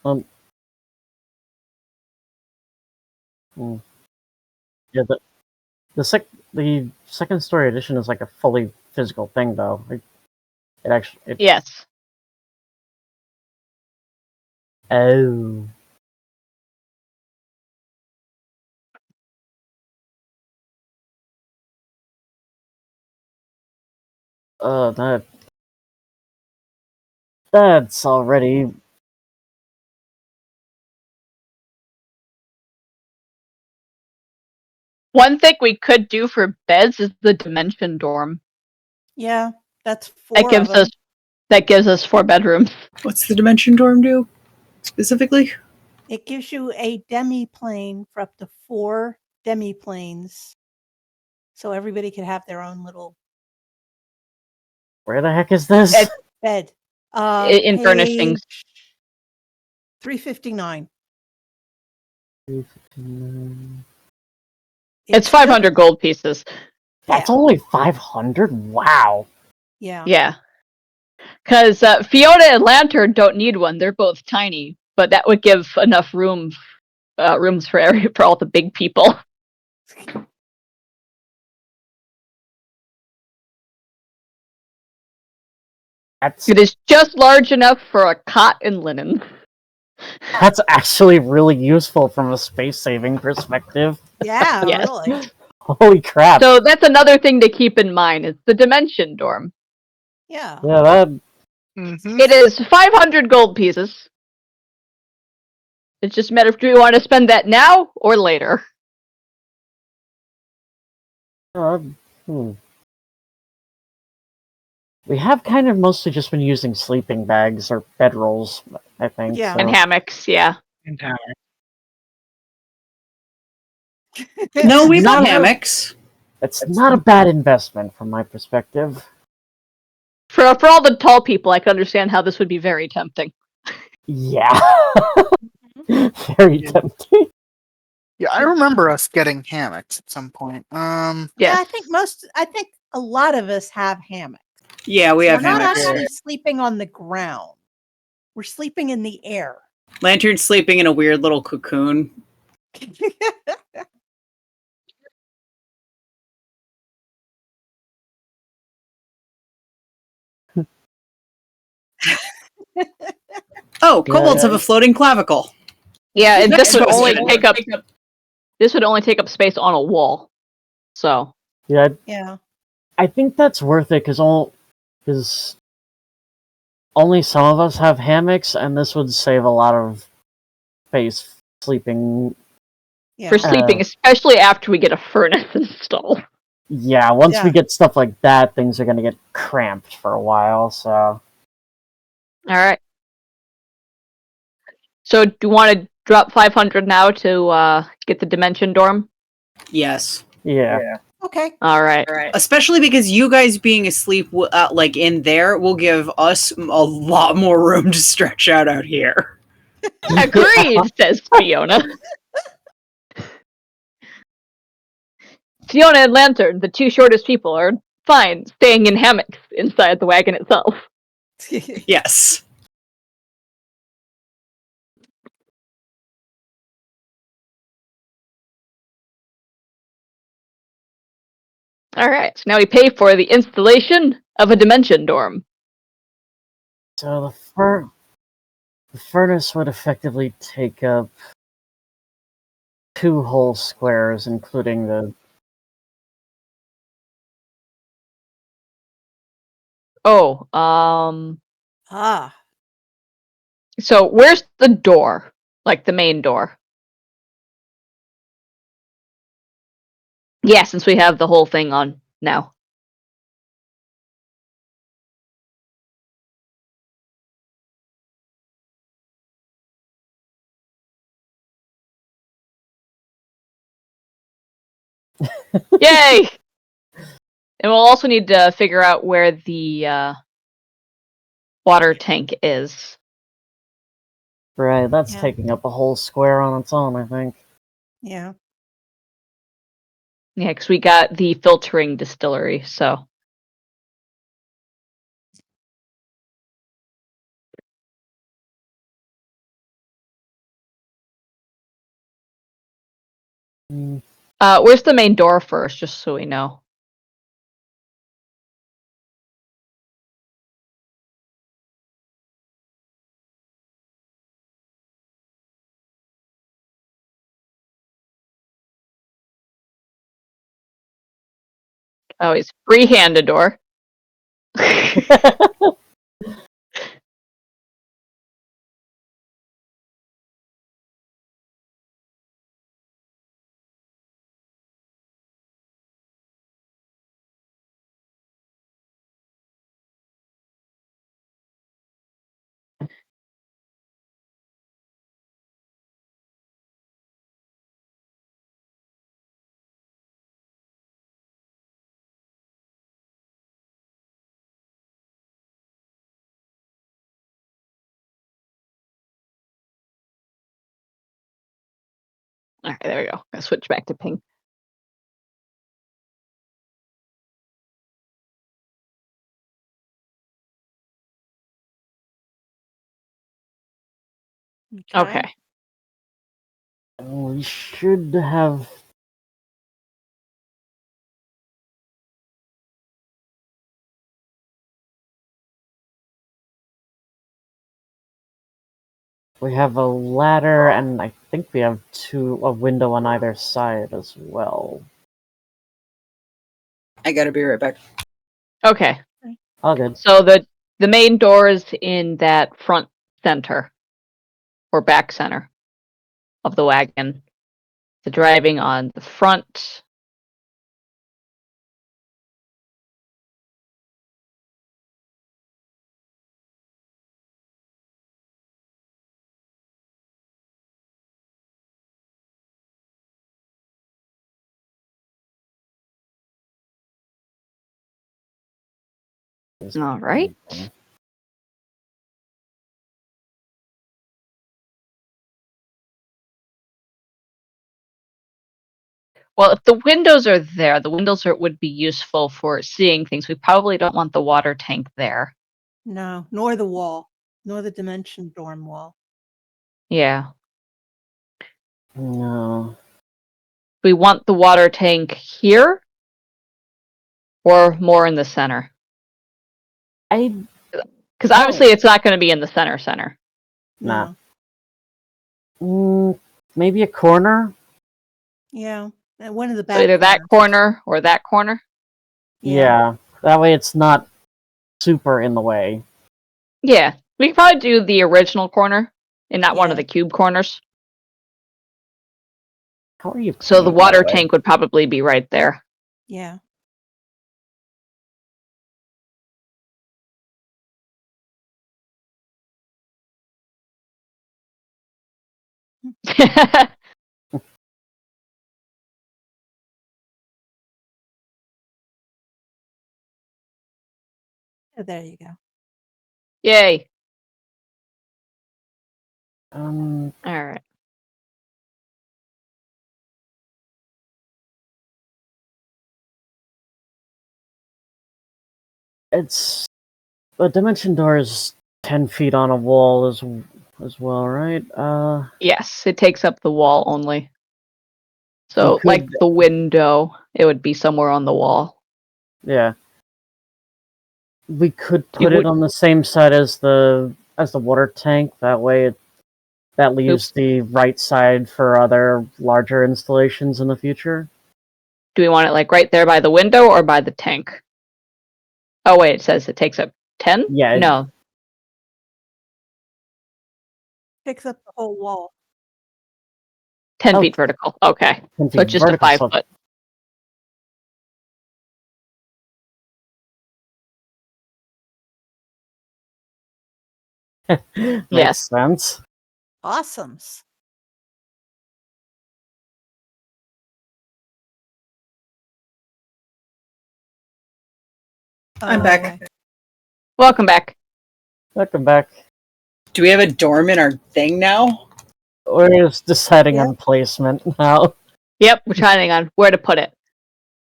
um, yeah, the second story edition is like a fully physical thing, though. Yes. Oh. That's already. One thing we could do for beds is the dimension dorm. Yeah, that's 4 That gives us 4 bedrooms. What's the dimension dorm do specifically? It gives you a demi-plane for up to 4 demi-planes. So everybody could have their own little Where the heck is this? bed. In furnishings. 359. It's 500 gold pieces. That's only 500? Wow. Yeah. Yeah. Because Fiona and Lantern don't need one. They're both tiny, but that would give enough rooms for all the big people. It is just large enough for a cot and linen. That's actually really useful from a space-saving perspective. Yeah, Yes. really. Holy crap. So that's another thing to keep in mind is the dimension dorm. Yeah. Yeah, that... It is 500 gold pieces. It's just a matter of do you want to spend that now or later? We have kind of mostly just been using sleeping bags or bedrolls, I think. Yeah. So. And hammocks, yeah. No, we've Not got a- hammocks. It's not a bad investment from my perspective. For all the tall people, I can understand how this would be very tempting. Yeah. Very tempting. Yeah, I remember us getting hammocks at some point. Yeah, Yes. I think a lot of us have hammocks. Yeah, we We're have not hammocks. actually sleeping on the ground. We're sleeping in the air. Lantern's sleeping in a weird little cocoon. Oh, kobolds have a floating clavicle. Yeah, and this would only Exposition. take up space on a wall. So Yeah, Yeah. I think that's worth it because only some of us have hammocks, and this would save a lot of space sleeping. Yeah. for sleeping, especially after we get a furnace installed. Yeah, once Yeah. we get stuff like that, things are going to get cramped for a while, so... All right. So do you want to drop 500 now to get the dimension dorm? Yes. Yeah. Okay. All right. Especially because you guys being asleep, like in there, will give us a lot more room to stretch out here. Agreed, says Fiona. Fiona and Lantern, the two shortest people, are fine staying in hammocks inside the wagon itself. Yes. All right, so now we pay for the installation of a dimension dorm. So the furnace would effectively take up 2 whole squares, including the... Oh, so where's the door? Like the main door? Yeah, since we have the whole thing on now. Yay! And we'll also need to figure out where the water tank is. Right, that's Yeah. taking up a whole square on its own, I think. Yeah. Yeah, because we got the filtering distillery, so. Where's the main door first, just so we know? Oh, he's freehand a door. All right, there we go. I'll switch back to pink. Okay. We should have. We have a ladder, and I think we have a window on either side as well. I gotta be right back. Okay. All good. So the main door is in that front center or back center of the wagon. The driving on the front. All right. Well, if the windows are there, would be useful for seeing things. We probably don't want the water tank there. No, nor the wall, nor the dimension dorm wall. Yeah. No. We want the water tank here or more in the center? Because obviously it's not going to be in the center. No. Maybe a corner? Yeah. One of the back. So either that corners. corner or that corner? Yeah. That way it's not super in the way. Yeah. We could probably do the original corner and not one of the cube corners. How are you? So the water tank would probably be right there. Yeah. There you go. Yay. All right. It's the dimension door is 10 feet on a wall as well, right? Yes, it takes up the wall only. So like the window, it would be somewhere on the wall. Yeah. We could put it on the same side as the water tank. That way that leaves the right side for other larger installations in the future. Do we want it like right there by the window or by the tank? Oh wait, it says it takes up 10? Yeah. No. Takes up the whole wall. 10 feet vertical. Okay. So it's just a 5 foot. Makes sense. Awesomes. I'm back. Welcome back. Welcome back. Do we have a dorm in our thing now? We're just deciding on placement now. Yep, we're trying on where to put it.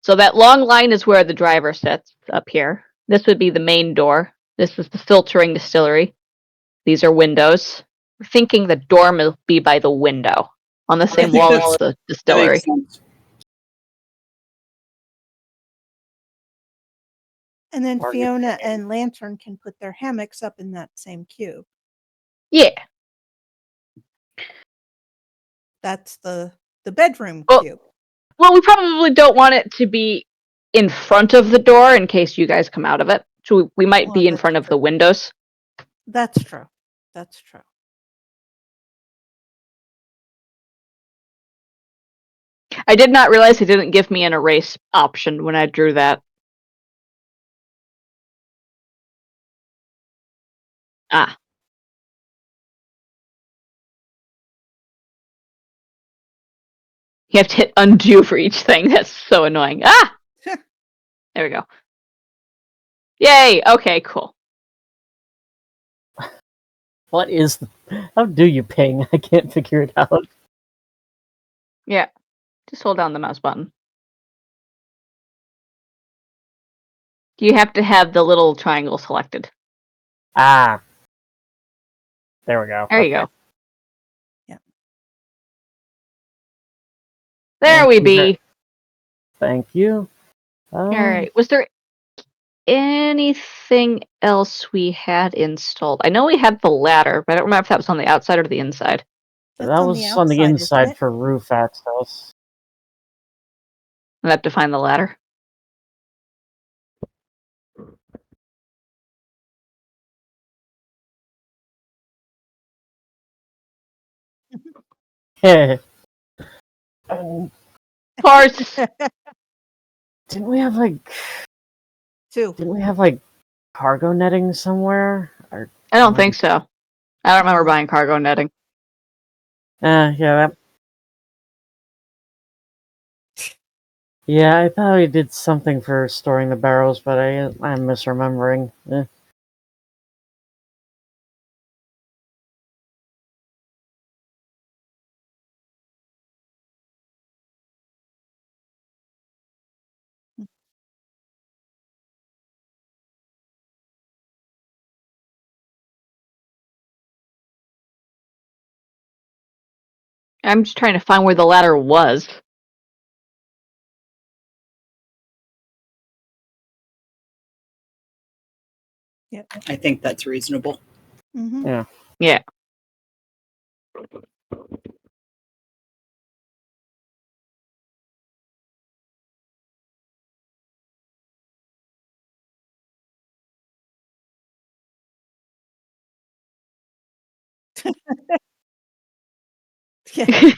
So that long line is where the driver sits up here. This would be the main door. This is the filtering distillery. These are windows. We're thinking the dorm will be by the window on the same wall as the distillery. And then Fiona and Lantern can put their hammocks up in that same cube. Yeah. That's the bedroom cube. Well, we probably don't want it to be in front of the door in case you guys come out of it. So we might be in front of the windows. That's true. That's true. I did not realize it didn't give me an erase option when I drew that. Ah. You have to hit undo for each thing. That's so annoying. Ah! There we go. Yay! Okay, cool. What is... How do you ping? I can't figure it out. Yeah. Just hold down the mouse button. You have to have the little triangle selected. Ah. There we go. There you go. There we be. Thank you. All right. Was there anything else we had installed? I know we had the ladder, but I don't remember if that was on the outside or the inside. That's that was on the outside, isn't inside it? for roof access. I have to find the ladder. Of course. Didn't we have like 2? Didn't we have like cargo netting somewhere? Or I don't think so. I don't remember buying cargo netting. yeah, that. Yeah, I thought we did something for storing the barrels, but I'm misremembering. I'm just trying to find where the ladder was. Yep. I think that's reasonable. Mm-hmm. Yeah. Yeah. Yeah.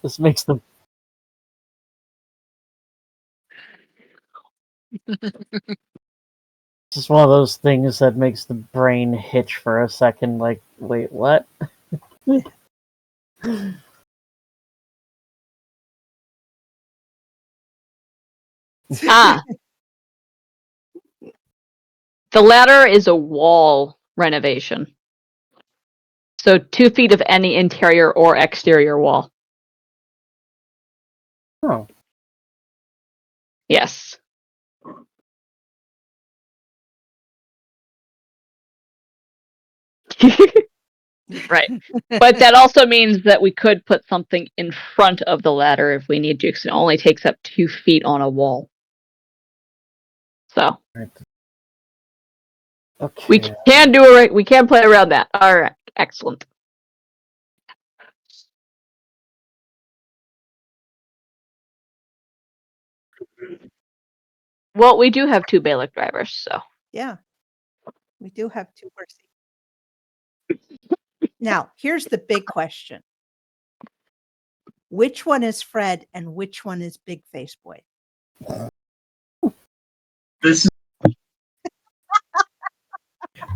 This makes them. It's just one of those things that makes the brain hitch for a second. Like, wait, what? Ah. The ladder is a wall renovation. So 2 feet of any interior or exterior wall. Oh. Yes. Right. But that also means that we could put something in front of the ladder if we need to, because it only takes up 2 feet on a wall. So Okay. we can do it. We can play around that. All right. Excellent. Well, we do have 2 Bailick drivers, so. Yeah. We do have 2 horses. Now, here's the big question. Which one is Fred and which one is Big Face Boy? This is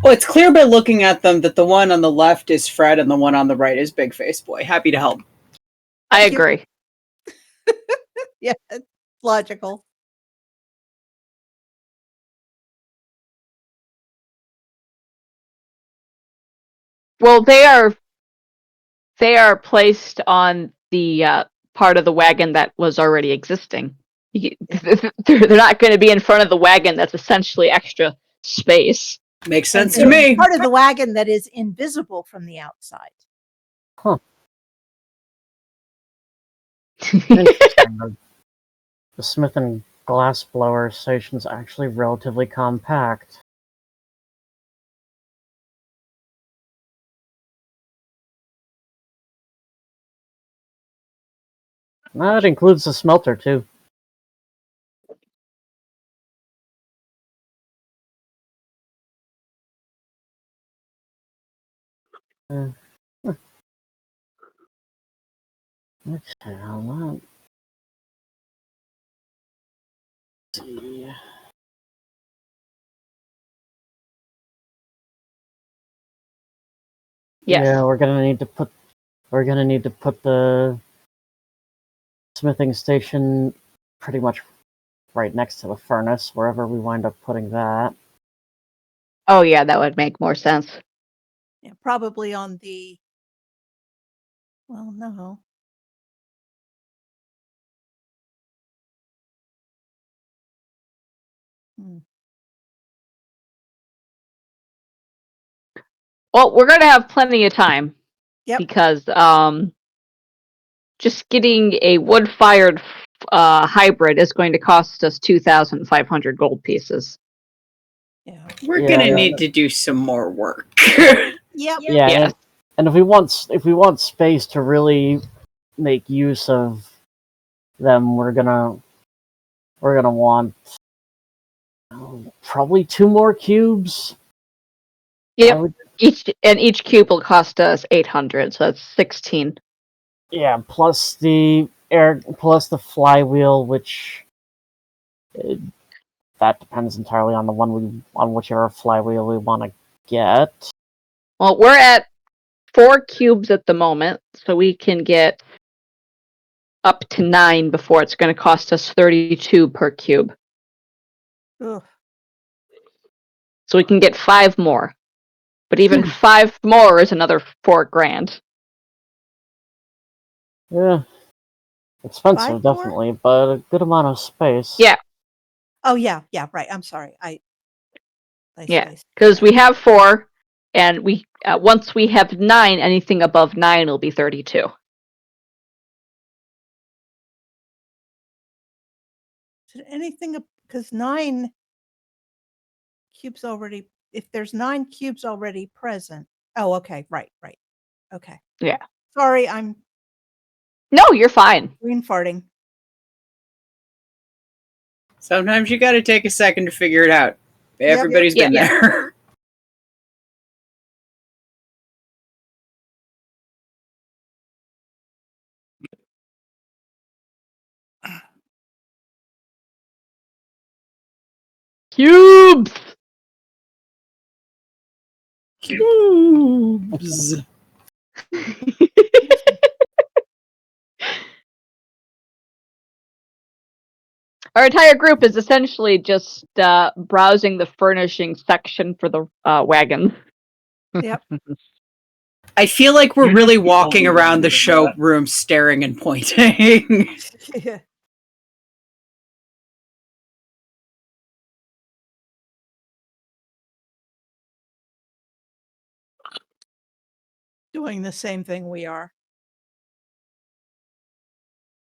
well, it's clear by looking at them that the one on the left is Fred and the one on the right is Big Face Boy. Happy to help. I agree. Yeah, it's logical. Well, they are placed on the part of the wagon that was already existing. They're not going to be in front of the wagon that's essentially extra space. Makes sense And to me. Part of the wagon that is invisible from the outside. Huh. Interesting. The Smith and Glassblower station is actually relatively compact. That includes the smelter, too. Okay, hold on. Let's see. Yes. Yeah, we're gonna need to put the smithing station pretty much right next to the furnace, wherever we wind up putting that. Oh, yeah, that would make more sense. Yeah, probably on the. Well, no. Well, we're going to have plenty of time. Yep. Because just getting a wood-fired hybrid is going to cost us 2,500 gold pieces. Yeah. We're gonna need to do some more work. Yep. Yeah. And if we want space to really make use of them, we're gonna want probably 2 more cubes. Yep. Each cube will cost us 800, so that's 16. Yeah, plus the flywheel, which that depends entirely on on whichever flywheel we want to get. Well, we're at 4 cubes at the moment, so we can get up to 9 before it's going to cost us 32 per cube. Ugh. So we can get 5 more. But even 5 more is another 4 grand. Yeah. Expensive, 5 more? definitely, but a good amount of space. Yeah. Oh yeah, right. I'm sorry. Yeah, because we have 4, and we once we have 9, anything above 9 will be 32. Anything because 9 cubes already. If there's 9 cubes already present. Oh, okay. Right. Okay. Yeah. Sorry, I'm No, you're fine. green farting. Sometimes you gotta take a second to figure it out. Everybody's been there. Cubes! Cubes. Our entire group is essentially just browsing the furnishing section for the wagon. Yep. I feel like we're really walking around the showroom staring and pointing. Yeah. Doing the same thing we are.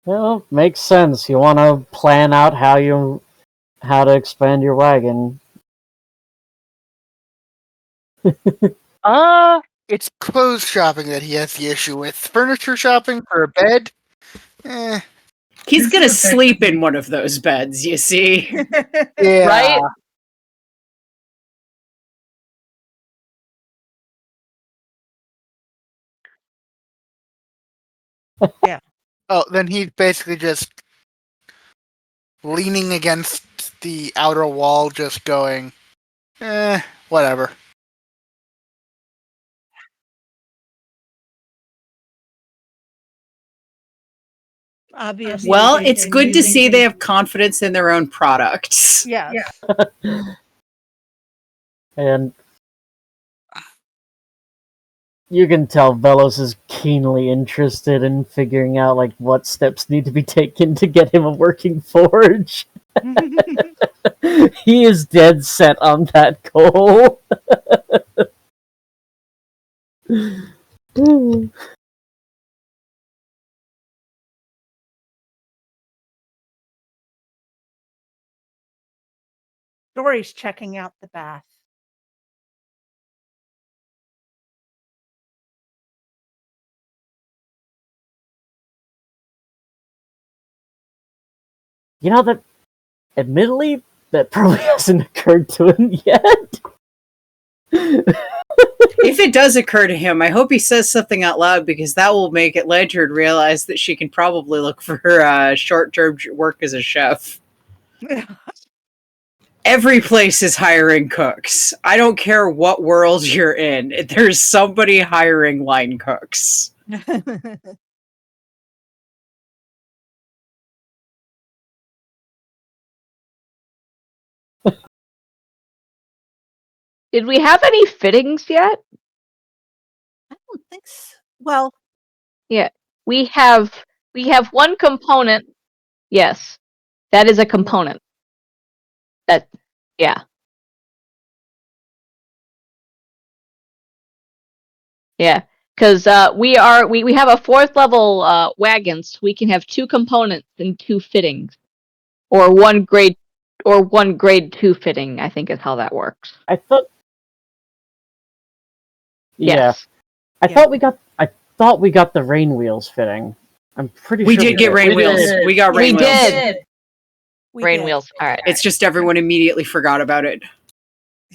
Well, makes sense. You want to plan out how to expand your wagon. It's clothes shopping that he has the issue with. Furniture shopping for a bed? He's gonna sleep in one of those beds, you see. Yeah. Right? Yeah. Oh, then he's basically just leaning against the outer wall, just going, whatever. Obviously. Well, it's good to see they have confidence in their own products. Yeah. And you can tell Vellos is keenly interested in figuring out like what steps need to be taken to get him a working forge. He is dead set on that goal. Dori's checking out the bath. You know that, admittedly, that probably hasn't occurred to him yet. If it does occur to him, I hope he says something out loud because that will make Lantern realize that she can probably look for short-term work as a chef. Every place is hiring cooks. I don't care what world you're in. There's somebody hiring line cooks. Did we have any fittings yet? I don't think so. Well, yeah, we have one component. Yes, that is a component. Yeah. Because we have a 4th level wagon, so we can have 2 components and 2 fittings, or one grade 2 fitting. I think is how that works. I thought. Yeah, Yes. I thought we got the rain wheels fitting. I'm pretty We sure did get rain We wheels. did. We got We rain wheels. did. Rain wheels. All right. It's just everyone immediately forgot about it.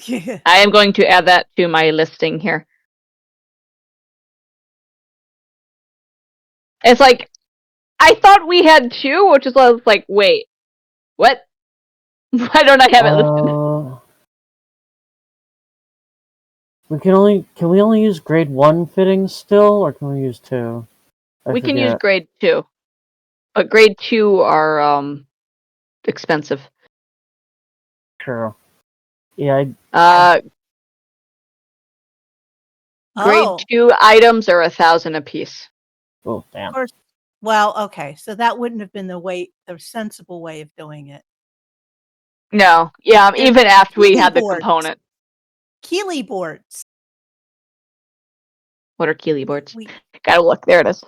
Yeah. I am going to add that to my listing here. It's like, I thought we had 2, which is why I was like, wait, what? Why don't I have it listed? Can we only use grade 1 fittings still, or can we use 2? We can use grade 2, but grade 2 are expensive. True. Yeah. Grade 2 items are 1,000 apiece. Oh, damn. Of course. Well, okay, so that wouldn't have been the sensible way of doing it. No, yeah, There's even after we had the boards. component. Keeley boards. What are Keeley boards? Gotta look. There it is.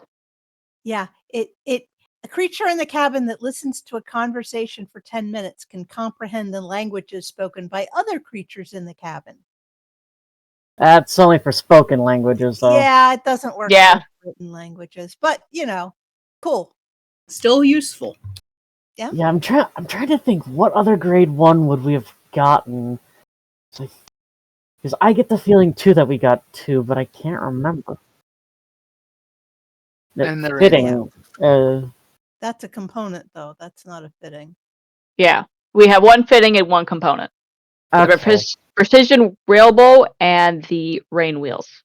Yeah, a creature in the cabin that listens to a conversation for 10 minutes can comprehend the languages spoken by other creatures in the cabin. That's only for spoken languages, though. Yeah, it doesn't work for written languages, but cool. Still useful. Yeah. Yeah, I'm trying to think what other grade 1 would we have gotten. Because I get the feeling too that we got 2, but I can't remember. And the fitting. That's a component, though. That's not a fitting. Yeah, we have 1 fitting and 1 component. Okay. The precision railbow and the rain wheels.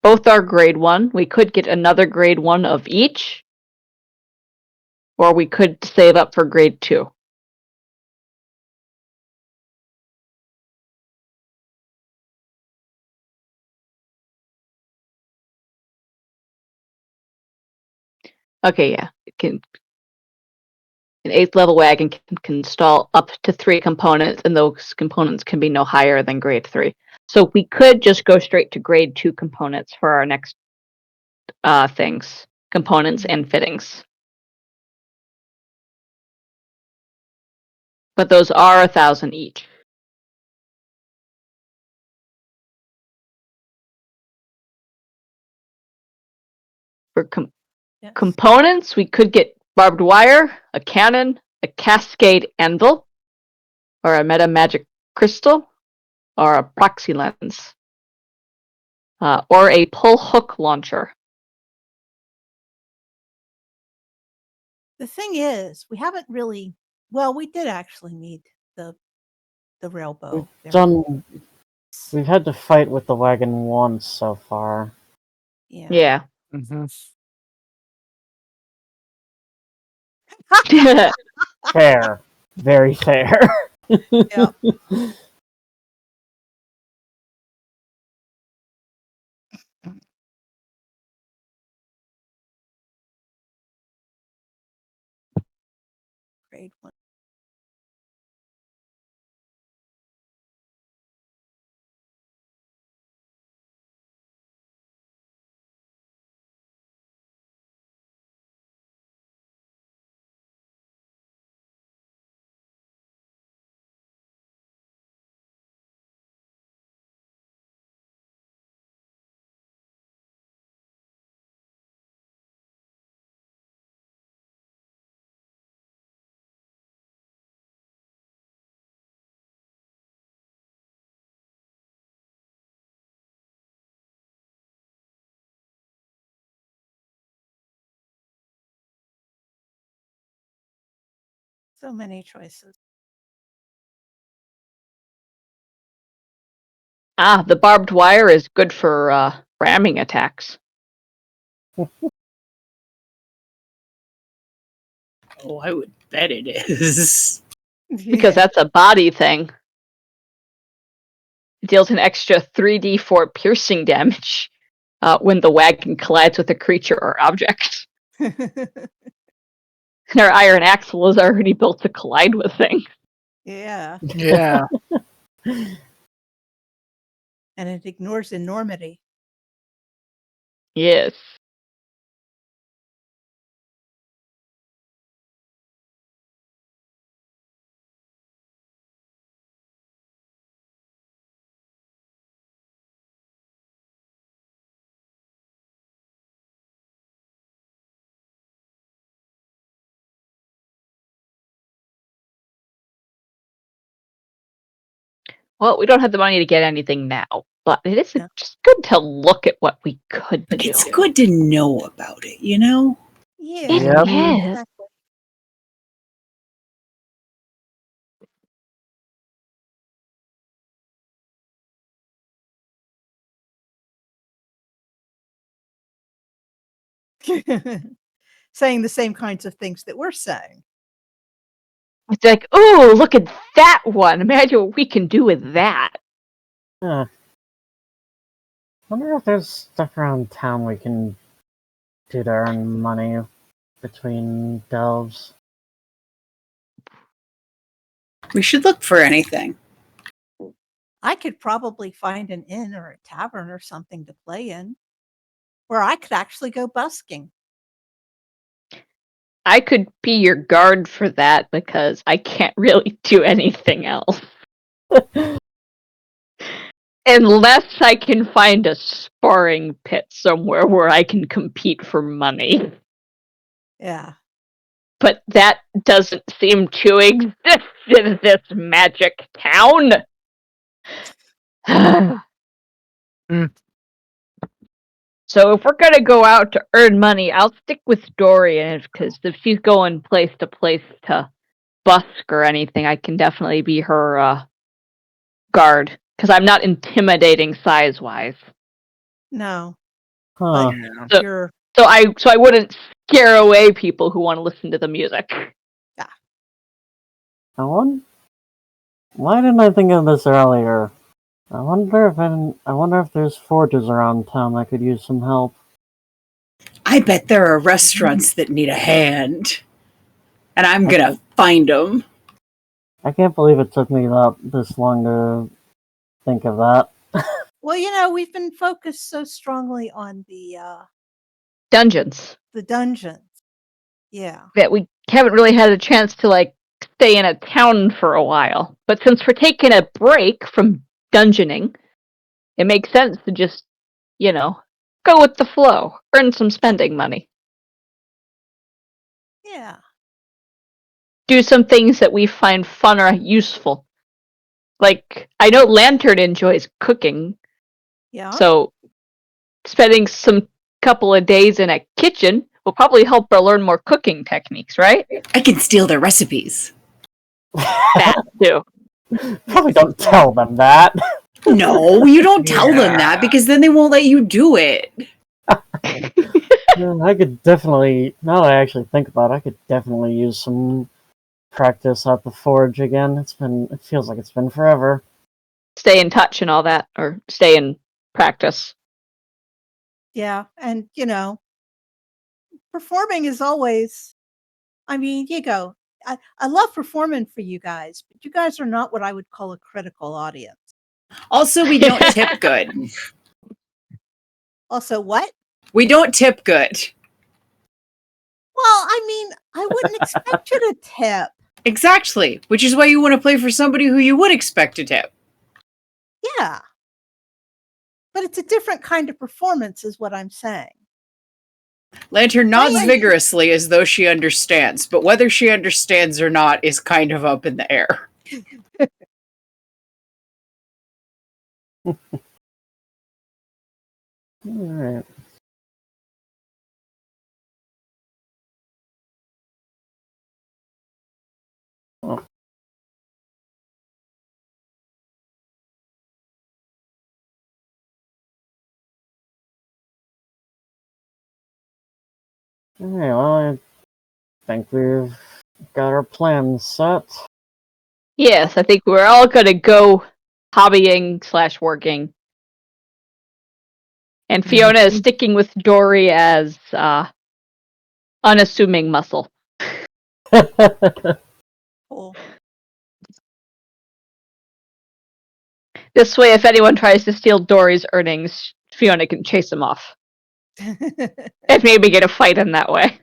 Both are grade 1. We could get another grade 1 of each, or we could save up for grade 2. Okay, yeah. An 8th level wagon can install up to 3 components, and those components can be no higher than grade 3. So we could just go straight to grade 2 components for our next things, components and fittings. But those are 1,000 each. For components, we could get barbed wire, a cannon, a cascade anvil, or a meta magic crystal, or a proxy lens, or a pull hook launcher. The thing is, we haven't really. Well, we did actually need the railbow. We've had to fight with the wagon once so far. Yeah. Mm-hmm. Fair. Very fair. Yep. Grade 1. So many choices. The barbed wire is good for ramming attacks. Oh, I would bet it is. Because that's a body thing. It deals an extra 3d4 piercing damage when the wagon collides with a creature or object. Our iron axle is already built to collide with things. Yeah. Yeah. And it ignores enormity. Yes. Well, we don't have the money to get anything now, but it is just good to look at what we could do. It's good to know about it, you know? Yeah. Yep. Yes. Exactly. Saying the same kinds of things that we're saying. It's like, ooh, look at that one. Imagine what we can do with that. Yeah. Wonder if there's stuff around town we can do to earn money between delves. We should look for anything. I could probably find an inn or a tavern or something to play in where I could actually go busking. I could be your guard for that because I can't really do anything else. Unless I can find a sparring pit somewhere where I can compete for money. Yeah. But that doesn't seem to exist in this magic town. So if we're gonna go out to earn money, I'll stick with Dori, because if she's going place to place to busk or anything, I can definitely be her guard. Because I'm not intimidating size-wise. No. Huh. But you're So I wouldn't scare away people who want to listen to the music. Why didn't I think of this earlier? I wonder if there's forges around town that could use some help. I bet there are restaurants that need a hand. And I'm gonna find them. I can't believe it took me this long to think of that. well, we've been focused so strongly on the Dungeons. dungeons. Yeah. That we haven't really had a chance to stay in a town for a while. But since we're taking a break from dungeoning, it makes sense to just, go with the flow, earn some spending money. Yeah. Do some things that we find fun or useful. Like, I know Lantern enjoys cooking. Yeah. So, spending some couple of days in a kitchen will probably help her learn more cooking techniques, right? I can steal their recipes. That too. Probably don't tell them that. No, you don't tell them that because then they won't let you do it. I could definitely, now that I actually think about it, I could definitely use some practice at the forge again. It feels like it's been forever. Stay in touch and all that, or stay in practice. Yeah. And, performing is always, I love performing for you guys, but you guys are not what I would call a critical audience. Also, we don't tip good. Also, what? We don't tip good. Well, I wouldn't expect you to tip. Exactly. Which is why you want to play for somebody who you would expect to tip. Yeah. But it's a different kind of performance, is what I'm saying. Lantern nods vigorously as though she understands, but whether she understands or not is kind of up in the air. Alright. Oh. Alright, well, I think we've got our plans set. Yes, I think we're all gonna go hobbying/working. And Fiona is sticking with Dori as unassuming muscle. Cool. This way, if anyone tries to steal Dori's earnings, Fiona can chase them off. And maybe get a fight in that way.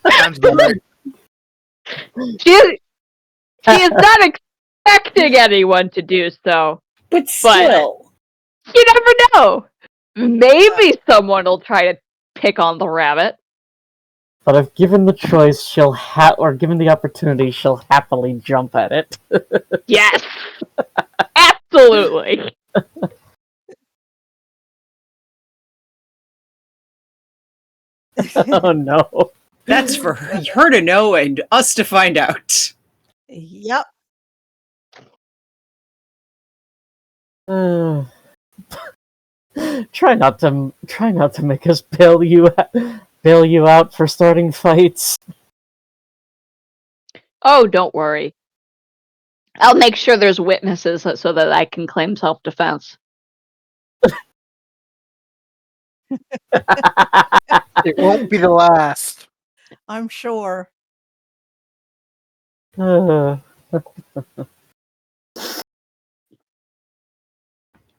Sounds about right. She is not expecting anyone to do so. But still. You never know. Maybe someone will try to pick on the rabbit. But if given the choice, or given the opportunity, she'll happily jump at it. Yes! Absolutely! Oh no. That's for her to know and us to find out. Yep. Try not to make us bail you out for starting fights. Oh, don't worry. I'll make sure there's witnesses so that I can claim self-defense. It won't be the last. I'm sure.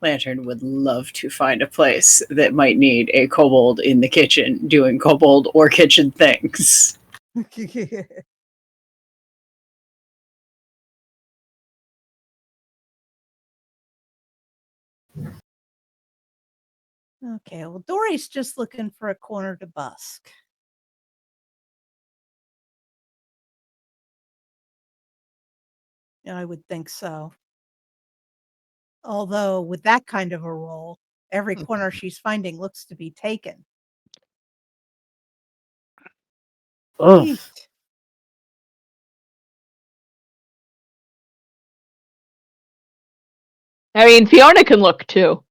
Lantern would love to find a place that might need a kobold in the kitchen doing kobold or kitchen things. Okay, well, Dori's just looking for a corner to busk. I would think so. Although, with that kind of a roll, every corner she's finding looks to be taken. Ugh. I mean, Fiona can look too.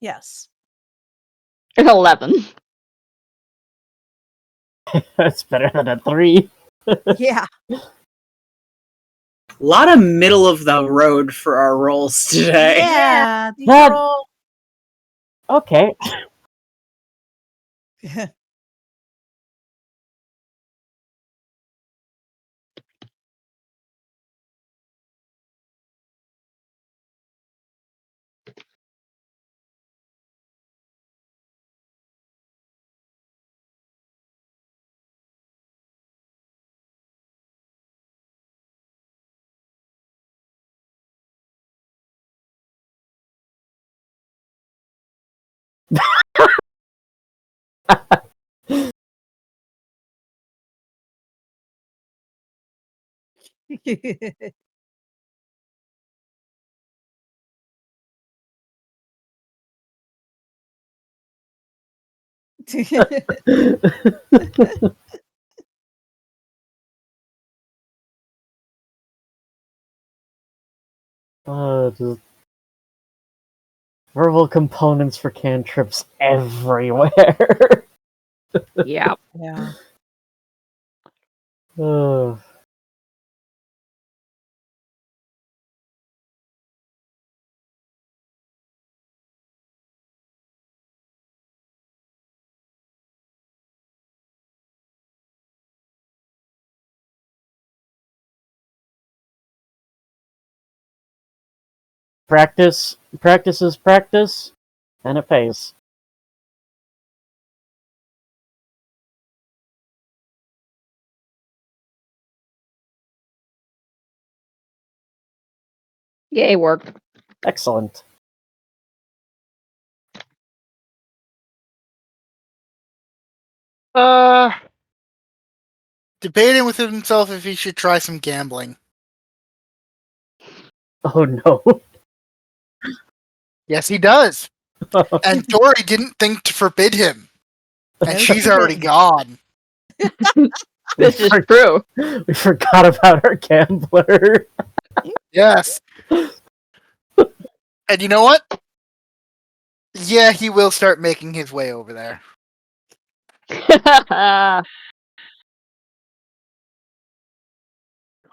Yes. It's 11. That's better than a 3. Yeah. A lot of middle of the road for our rolls today. Yeah. These are all... Okay. Just verbal components for cantrips everywhere. Yeah. Yeah. Ugh. Practice is practice, and it pays. Yay, worked. Excellent. Debating with himself if he should try some gambling. Oh no. Yes, he does. And Dori didn't think to forbid him. And she's already gone. This is true. We forgot about our gambler. Yes. And you know what? Yeah, he will start making his way over there.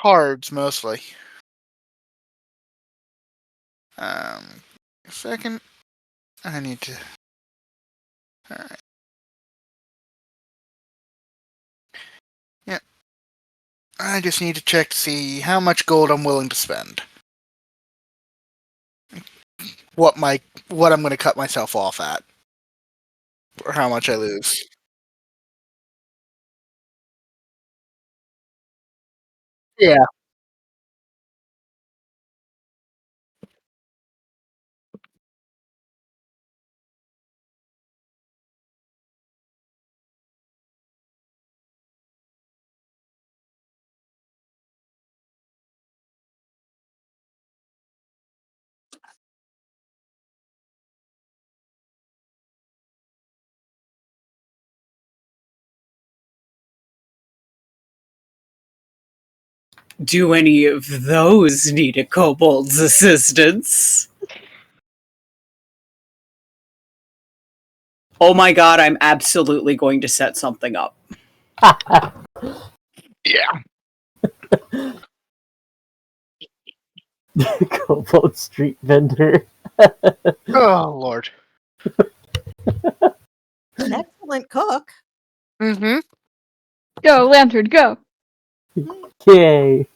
Cards, mostly. A second. I need to... Alright. Yeah. I just need to check to see how much gold I'm willing to spend. what I'm going to cut myself off at, or how much I lose. Yeah. Do any of those need a kobold's assistance? Oh my god, I'm absolutely going to set something up. Yeah. Kobold street vendor. Oh, Lord. An excellent cook. Mm-hmm. Go, Lantern, go. Yay.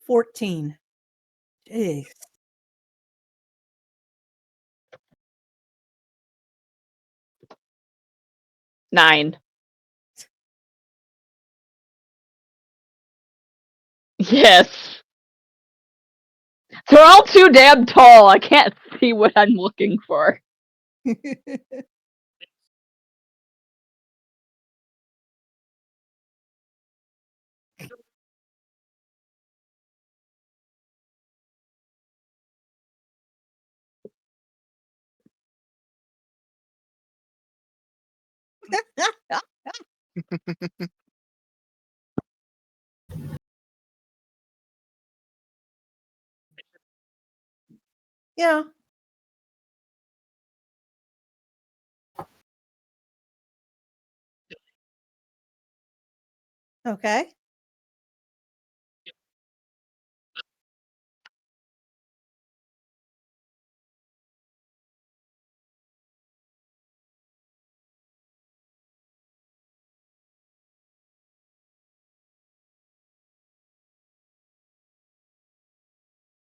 14. Jeez. Nine. Yes. They're all too damn tall. I can't see what I'm looking for. Yeah. Okay.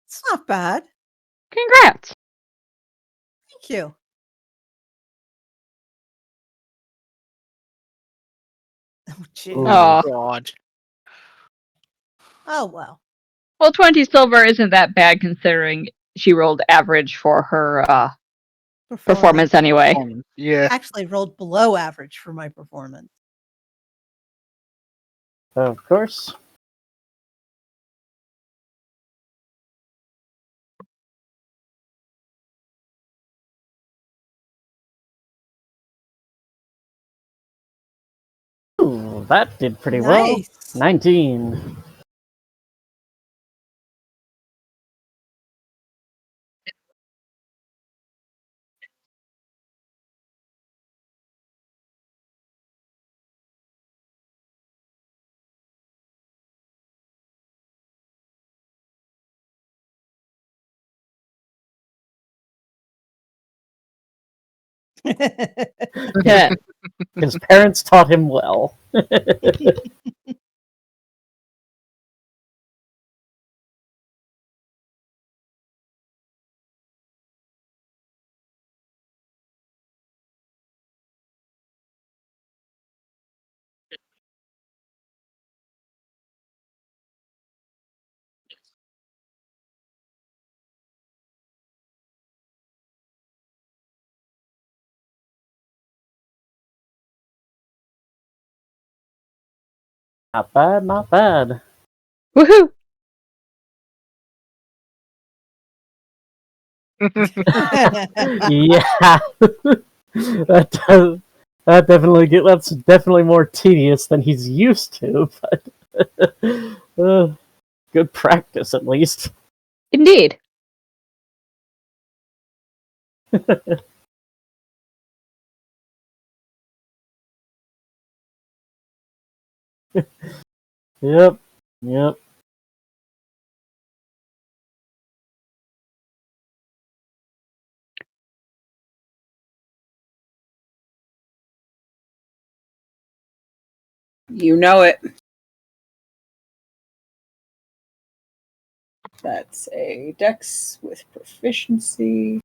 It's not bad. Congrats. Thank you. Oh, gee. Ooh. Aw. God. Oh, well. Well, 20 silver isn't that bad considering she rolled average for her performance anyway. Yeah. Actually rolled below average for my performance. Of course. Ooh, that did pretty well. Nice. 19. Yeah. His parents taught him well. Not bad, not bad. Woohoo. Yeah. That's definitely more tedious than he's used to, but good practice at least. Indeed. Yep. Yep. You know it. That's a dex with proficiency.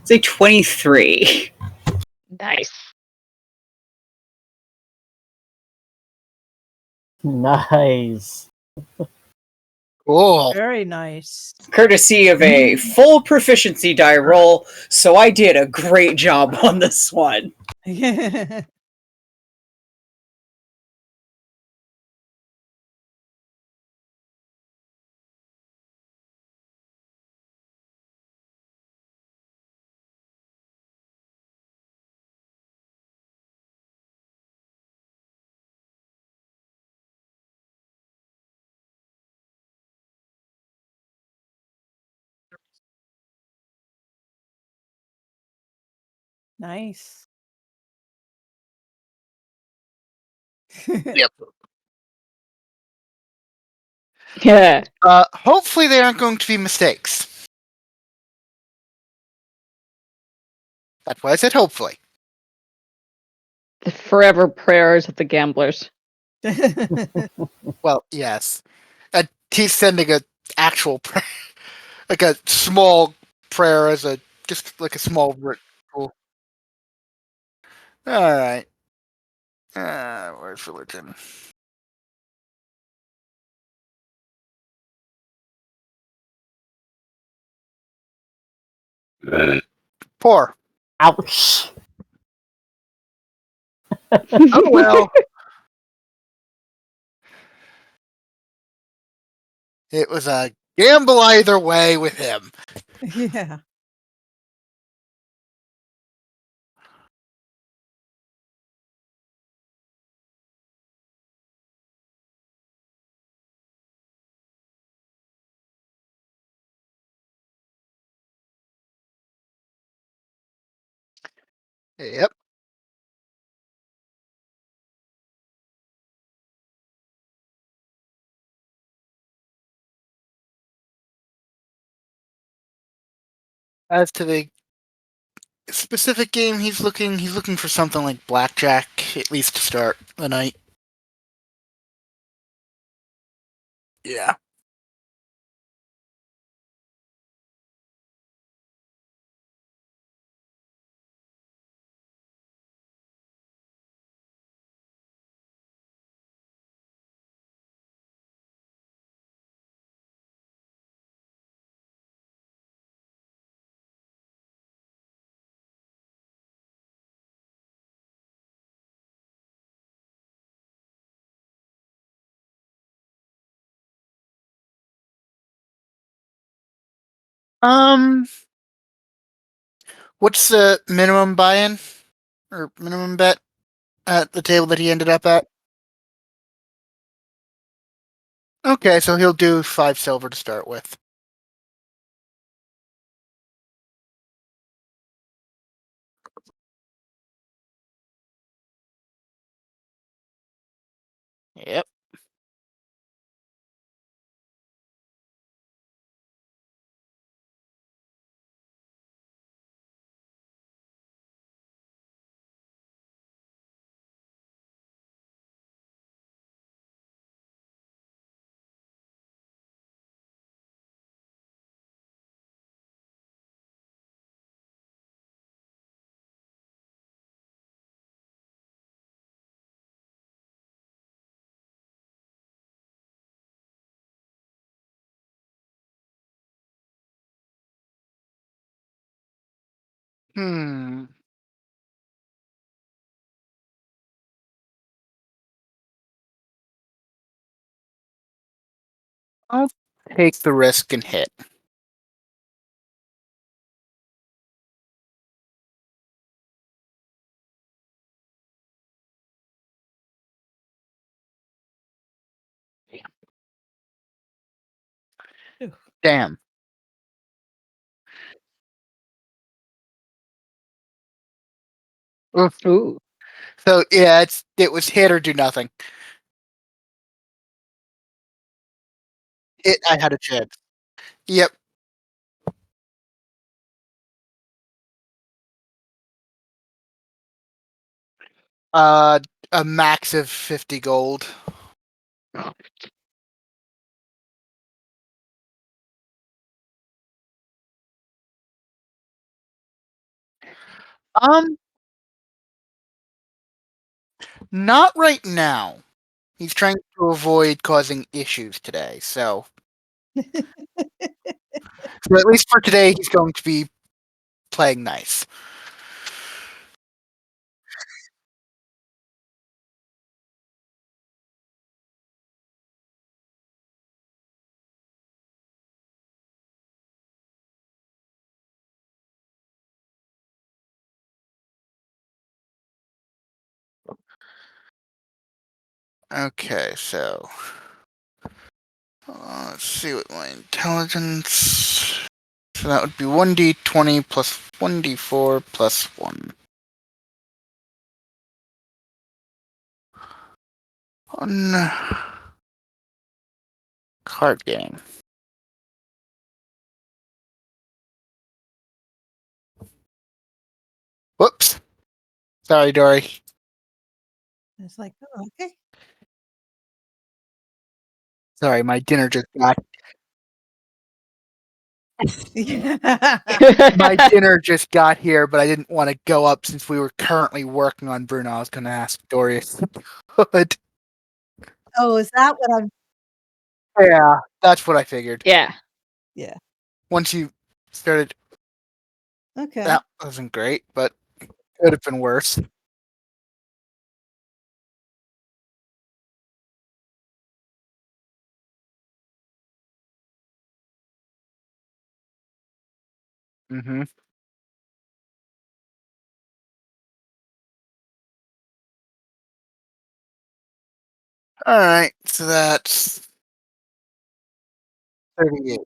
It's a 23. Nice. Nice. Cool. Very nice. Courtesy of a full proficiency die roll, so I did a great job on this one. Nice. Yep. Yeah. Hopefully they aren't going to be mistakes. That's why I said hopefully. The forever prayers of the gamblers. Well, yes. And he's sending a actual prayer, like a small prayer as a just like a small ritual. All right. Where's religion? Poor. Ouch. Oh well. It was a gamble either way with him. Yeah. Yep. As to the specific game he's looking for something like blackjack, at least to start the night. Yeah. What's the minimum buy-in or minimum bet at the table that he ended up at? Okay, so he'll do 5 silver to start with. Yep. Hmm. I'll take the risk and hit. Damn. Oof. Ooh. So yeah, it was hit or do nothing. I had a chance. Yep. A max of 50 gold. Not right now. He's trying to avoid causing issues today, so at least for today, he's going to be playing nice. Okay, so let's see what my intelligence. So that would be 1d20 plus 1d4 plus 1. On card game. Whoops. Sorry, Dori. It's like, oh, okay. Sorry, my dinner just got my dinner just got here, but I didn't want to go up since we were currently working on Bruno. I was going to ask Dori if he could. Oh, is that what I'm? Yeah, that's what I figured. Yeah. Yeah. Once you started, Okay. that wasn't great, but it could have been worse. Mm-hmm. All right, so that's 38.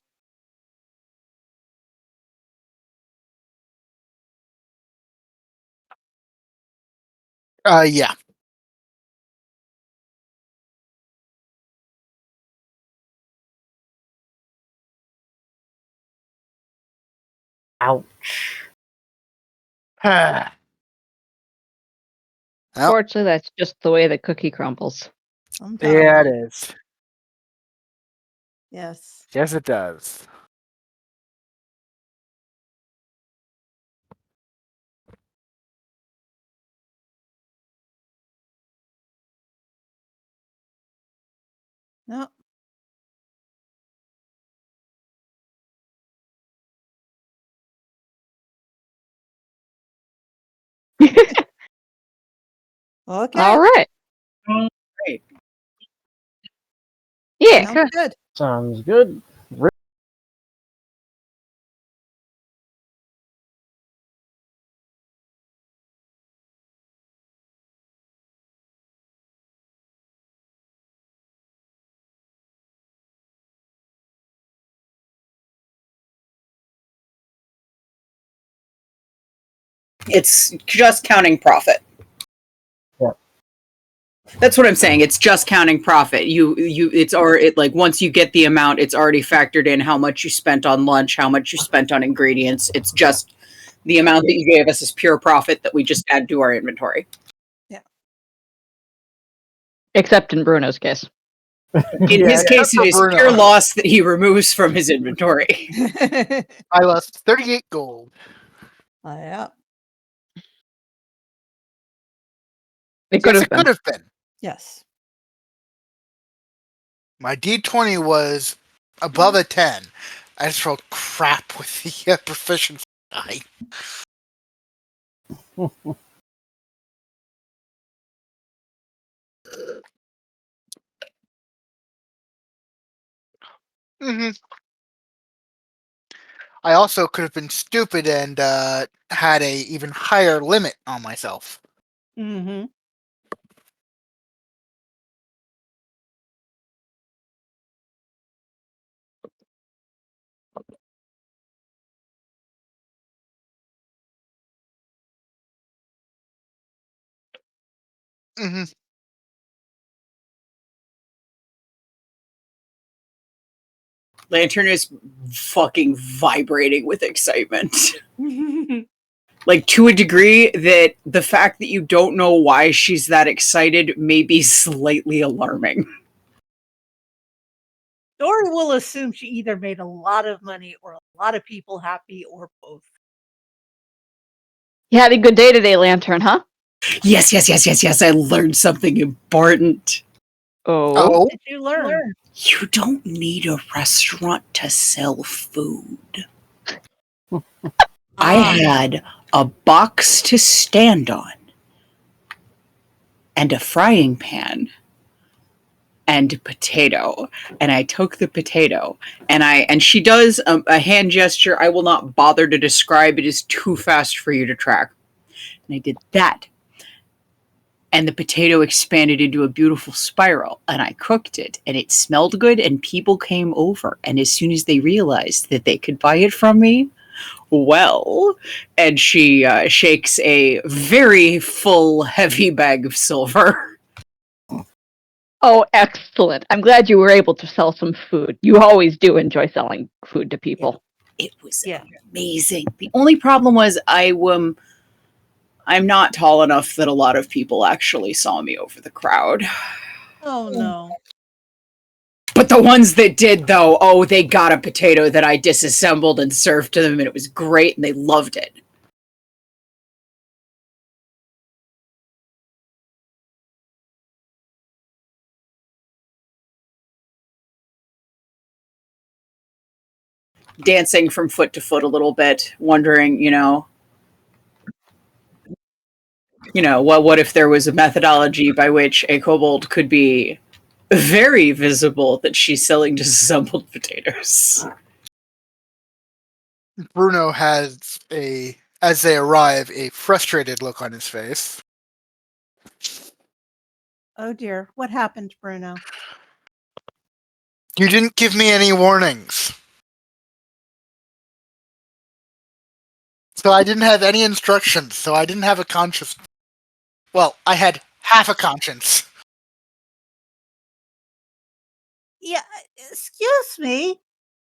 Yeah. Ouch. Well, Fortunately, that's just the way the cookie crumbles. Sometimes. yeah, it is. Yes. Yes, it does. No. Okay. All right. Great. Yeah. Sounds good. Sounds good. It's just counting profit. Yeah. That's what I'm saying. It's just counting profit. It's like once you get the amount, it's already factored in how much you spent on lunch, how much you spent on ingredients. It's just the amount that you gave us is pure profit that we just add to our inventory. Except in Bruno's case. In his case, it for is Bruno. pure loss that he removes from his inventory. I lost 38 gold. Yeah. It could Yes, have it been. could have been. Yes. My D20 was above a 10. I just rolled crap with the proficiency die. Mm-hmm. I also could have been stupid and had a even higher limit on myself. Mm-hmm. Mm-hmm. Lantern is fucking vibrating with excitement. Like, to a degree that the fact that you don't know why she's that excited may be slightly alarming. Dori will assume she either made a lot of money or a lot of people happy or both. You had a good day today, Lantern, huh? Yes. I learned something important. Oh. What did you learn? You don't need a restaurant to sell food. I had a box to stand on, and a frying pan, and a potato. And I took the potato, and she does a hand gesture I will not bother to describe. It is too fast for you to track. And I did that. And the potato expanded into a beautiful spiral, and I cooked it, and it smelled good, and people came over. And as soon as they realized that they could buy it from me, well, and she shakes a very full, heavy bag of silver. Oh, excellent. I'm glad you were able to sell some food. You always do enjoy selling food to people. It was amazing. The only problem was I'm not tall enough that a lot of people actually saw me over the crowd. Oh, no. But the ones that did, though, they got a potato that I disassembled and served to them, and it was great, and they loved it. Dancing from foot to foot a little bit, wondering, what if there was a methodology by which a kobold could be very visible that she's selling disassembled potatoes. Bruno has as they arrive, a frustrated look on his face. Oh dear. What happened, Bruno? You didn't give me any warnings. So I didn't have any instructions, so I didn't have a conscience. Well, I had half a conscience. Yeah, excuse me.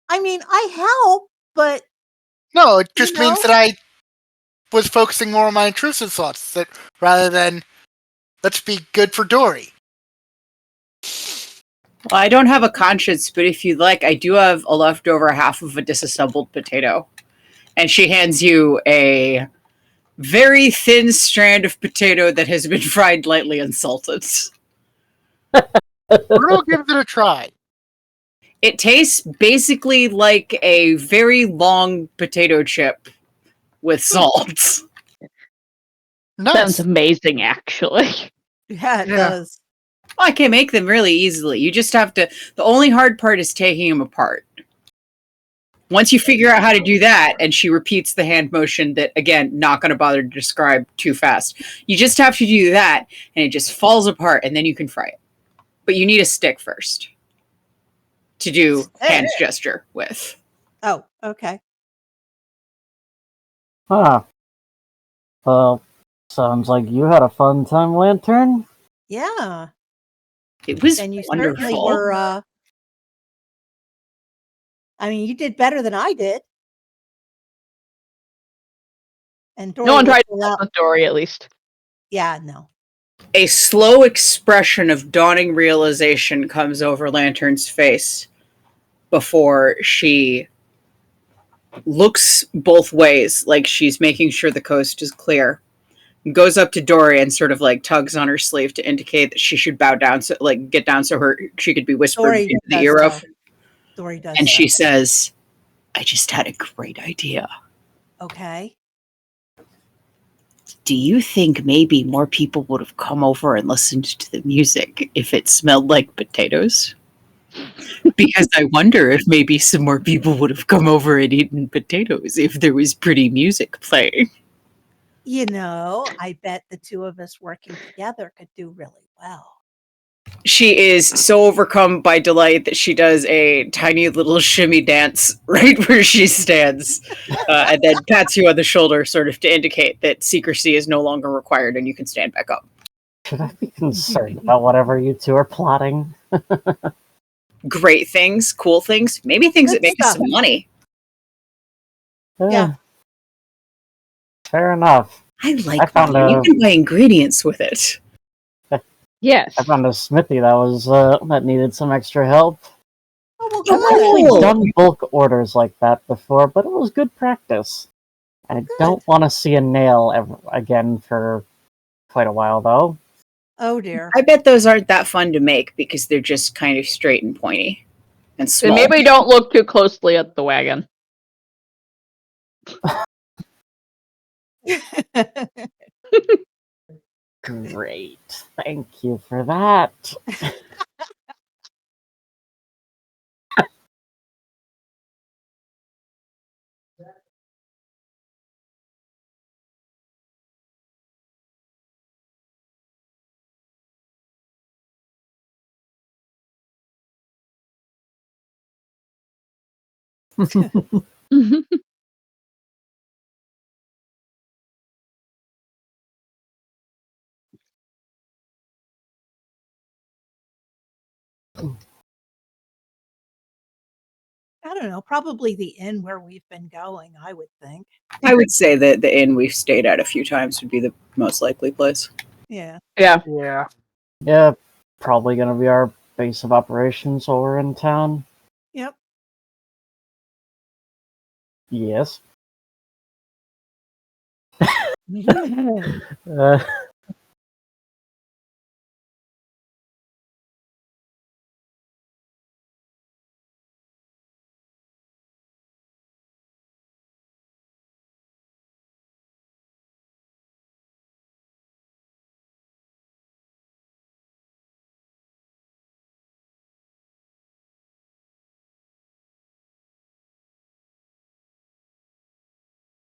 I mean, I help, but... No, it just means that I was focusing more on my intrusive thoughts, that rather than, let's be good for Dori. Well, I don't have a conscience, but if you'd like, I do have a leftover half of a disassembled potato. And she hands you a very thin strand of potato that has been fried lightly and salted. Bruno gives it a try. It tastes basically like a very long potato chip with salt. Nice. Sounds amazing, actually. Yeah, it does. I can make them really easily. You just have to... The only hard part is taking them apart. Once you figure out how to do that, and she repeats the hand motion that, again, not going to bother to describe too fast. You just have to do that, and it just falls apart, and then you can fry it. But you need a stick first to do hand gesture with. Oh, okay. Well, sounds like you had a fun time, Lantern. Yeah. It was and you wonderful. certainly were... I mean, you did better than I did. And Dori No one tried to help with Dori, at least. Yeah, no. A slow expression of dawning realization comes over Lantern's face before she looks both ways, like she's making sure the coast is clear. Goes up to Dori and sort of like tugs on her sleeve to indicate that she should bow down, so like get down so she could be whispered into the ear of. Dori does. And she says, "I just had a great idea." Okay. Do you think maybe more people would have come over and listened to the music if it smelled like potatoes? Because I wonder if maybe some more people would have come over and eaten potatoes if there was pretty music playing. I bet the two of us working together could do really well. She is so overcome by delight that she does a tiny little shimmy dance right where she stands, and then pats you on the shoulder sort of to indicate that secrecy is no longer required and you can stand back up. Should I be concerned about whatever you two are plotting? great things, cool things, maybe things Good that make us stuff. some money. Yeah. Fair enough. I I like found money. You a- can buy ingredients with it. Yes. I found a smithy that needed some extra help. Oh, well, I've good. actually Cool. done bulk orders like that before, but it was good practice. I Good. don't want to see a nail ever again for quite a while, though. Oh, dear. I bet those aren't that fun to make because they're just kind of straight and pointy and So small. maybe don't look too closely at the wagon. Great. Thank you for that. I don't know. Probably the inn where we've been going, I would think. I would say that the inn we've stayed at a few times would be the most likely place. Yeah. Yeah. Yeah. Yeah, probably going to be our base of operations while we're in town. Yep. Yes. Mhm. Uh,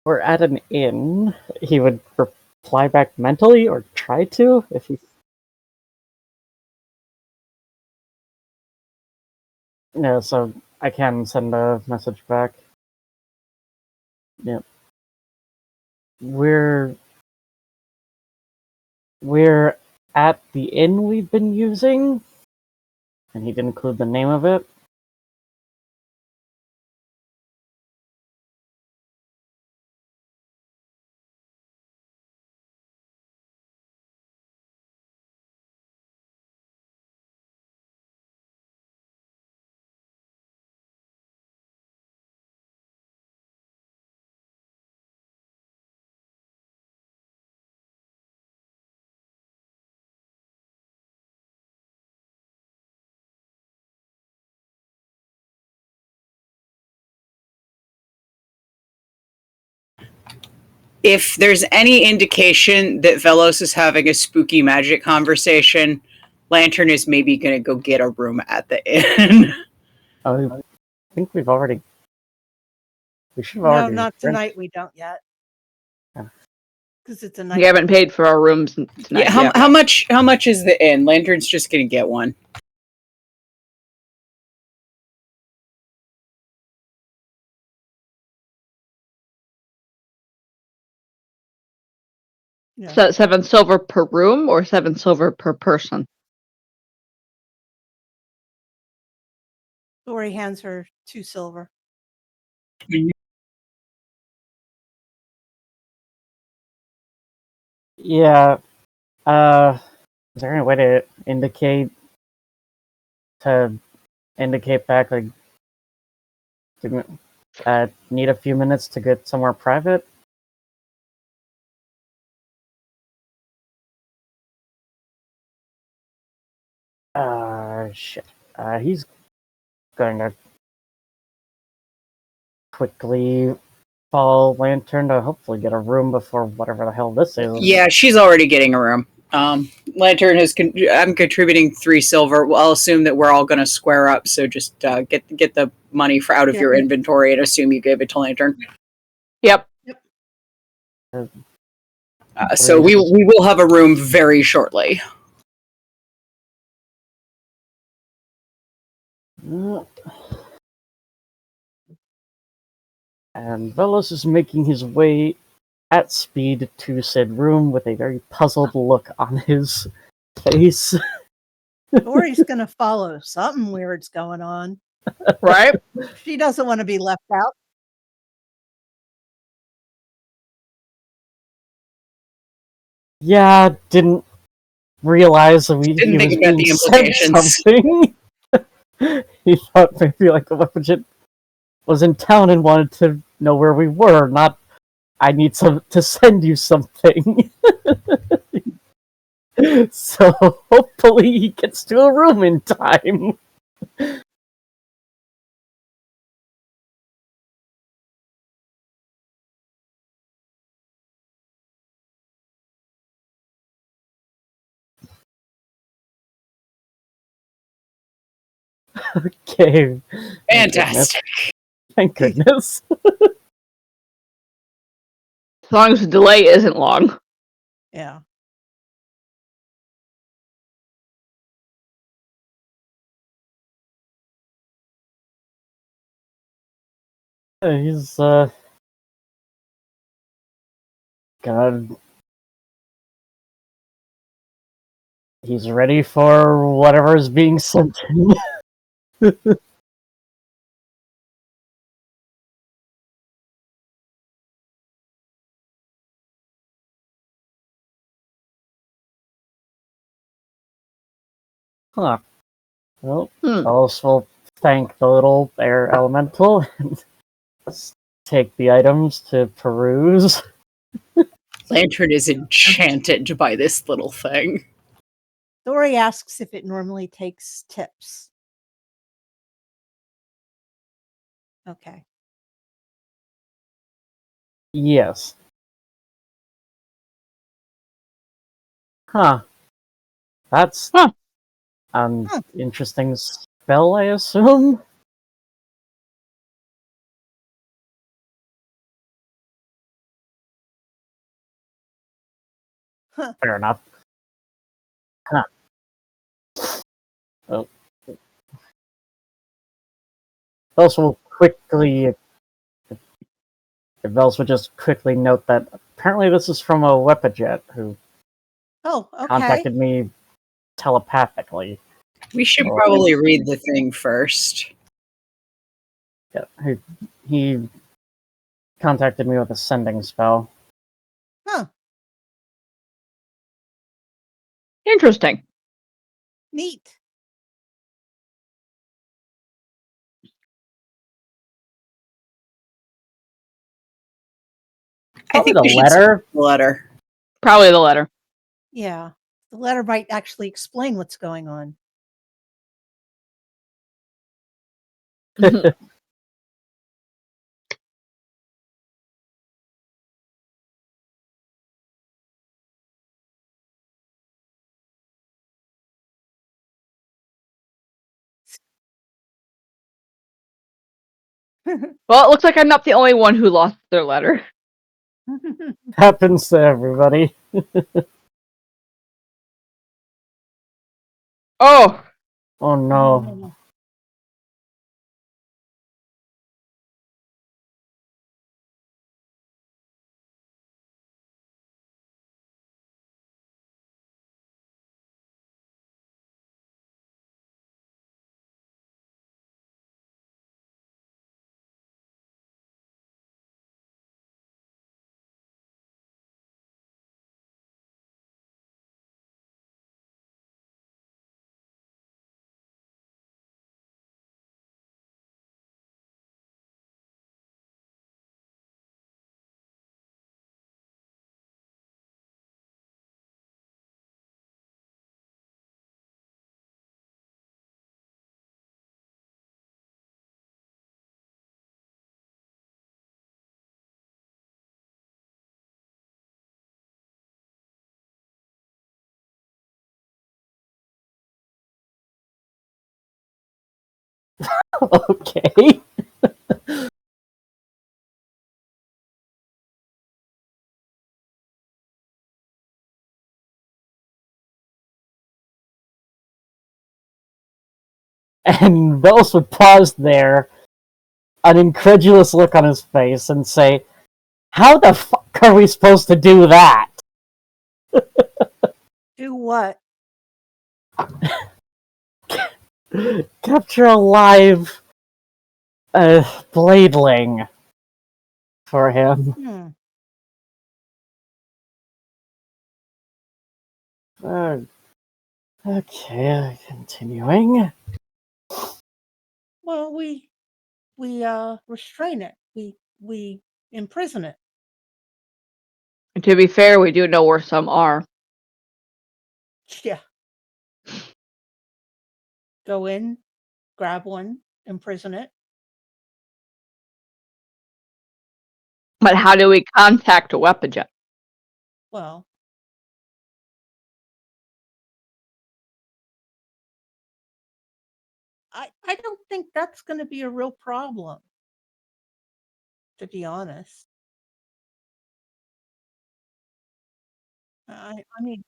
we're at an inn. He would reply back mentally, or try to, if he... Yeah, so I can send a message back. Yep. We're at the inn we've been using, and he didn't include the name of it. If there's any indication that Vellos is having a spooky magic conversation, Lantern is maybe going to go get a room at the inn. I think we should have No, already... not tonight. We don't yet. Yeah. Because it's a We night. haven't paid for our rooms tonight. Yeah, yet. how much is the inn? Lantern's just going to get one. Yeah. So 7 silver per room or 7 silver per person? Dori hands her 2 silver. Yeah. Is there any way to indicate back, like, need a few minutes to get somewhere private? Shit. He's going to quickly follow Lantern to hopefully get a room before whatever the hell this is. Yeah, she's already getting a room. Lantern has. I'm contributing 3 silver. Well, I'll assume that we're all going to square up. So just get the money out of your inventory and assume you gave it to Lantern. Yep. So we will have a room very shortly. And Vellos is making his way at speed to said room with a very puzzled look on his face. Dori's going to follow. Something weird's going on. Right? She doesn't want to be left out. Yeah, didn't realize that Didn't he think was about being the sent implications. something. He thought maybe like the weapon agent was in town and wanted to know where we were, not I need to send you something. So hopefully he gets to a room in time. Okay. Fantastic. Thank goodness. As long as the delay isn't long. Yeah. He's gonna. He's ready for whatever is being sent to him. Huh. Well, Vellos will thank the little air elemental and take the items to peruse. Lantern is enchanted by this little thing. Dori asks if it normally takes tips. Okay. Yes. Huh. That's an interesting spell, I assume? Fair enough. Huh. Well, Vellos will quickly... Vellos would just quickly note that apparently this is from a Wepajet who contacted me telepathically. We should probably read the thing first. Yeah, he contacted me with a sending spell. Huh. Interesting. Neat. Probably the letter. The letter. Probably the letter. Yeah. The letter might actually explain what's going on. Well, it looks like I'm not the only one who lost their letter. Happens to everybody. Oh! Oh no. Okay. And Vellos would pause there, an incredulous look on his face, and say, "How the fuck are we supposed to do that?" Do what? capture a live bladeling for him. Okay, continuing. Well, we restrain it. We imprison it. And to be fair, we do know where some are. Yeah. Go in, grab one, imprison it. But how do we contact a weapon jet? Well, I don't think that's going to be a real problem, to be honest. I mean,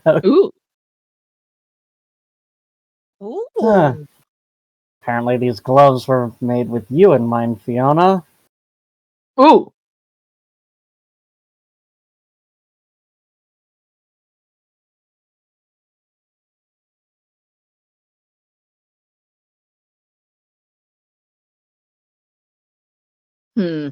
Ooh. ooh. Apparently these gloves were made with you in mind, Fiona. Ooh. Hmm.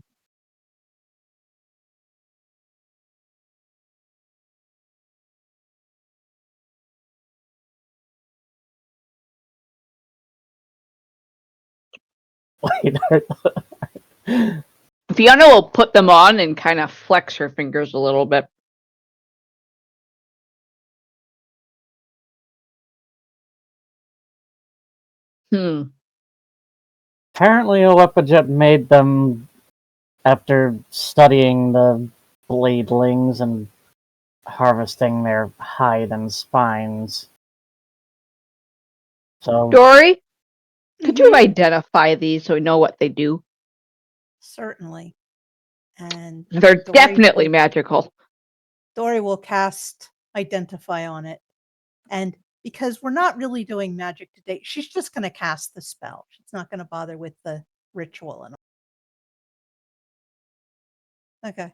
Wait, Fiona will put them on and kind of flex her fingers a little bit. apparently a weapon jet made them after studying the bladelings and harvesting their hide and spines. So, Dori, could you identify these so we know what they do? Certainly. And They're Dori definitely will, magical. Dori will cast Identify on it. And because we're not really doing magic today, she's just going to cast the spell. She's not going to bother with the ritual and all. Okay.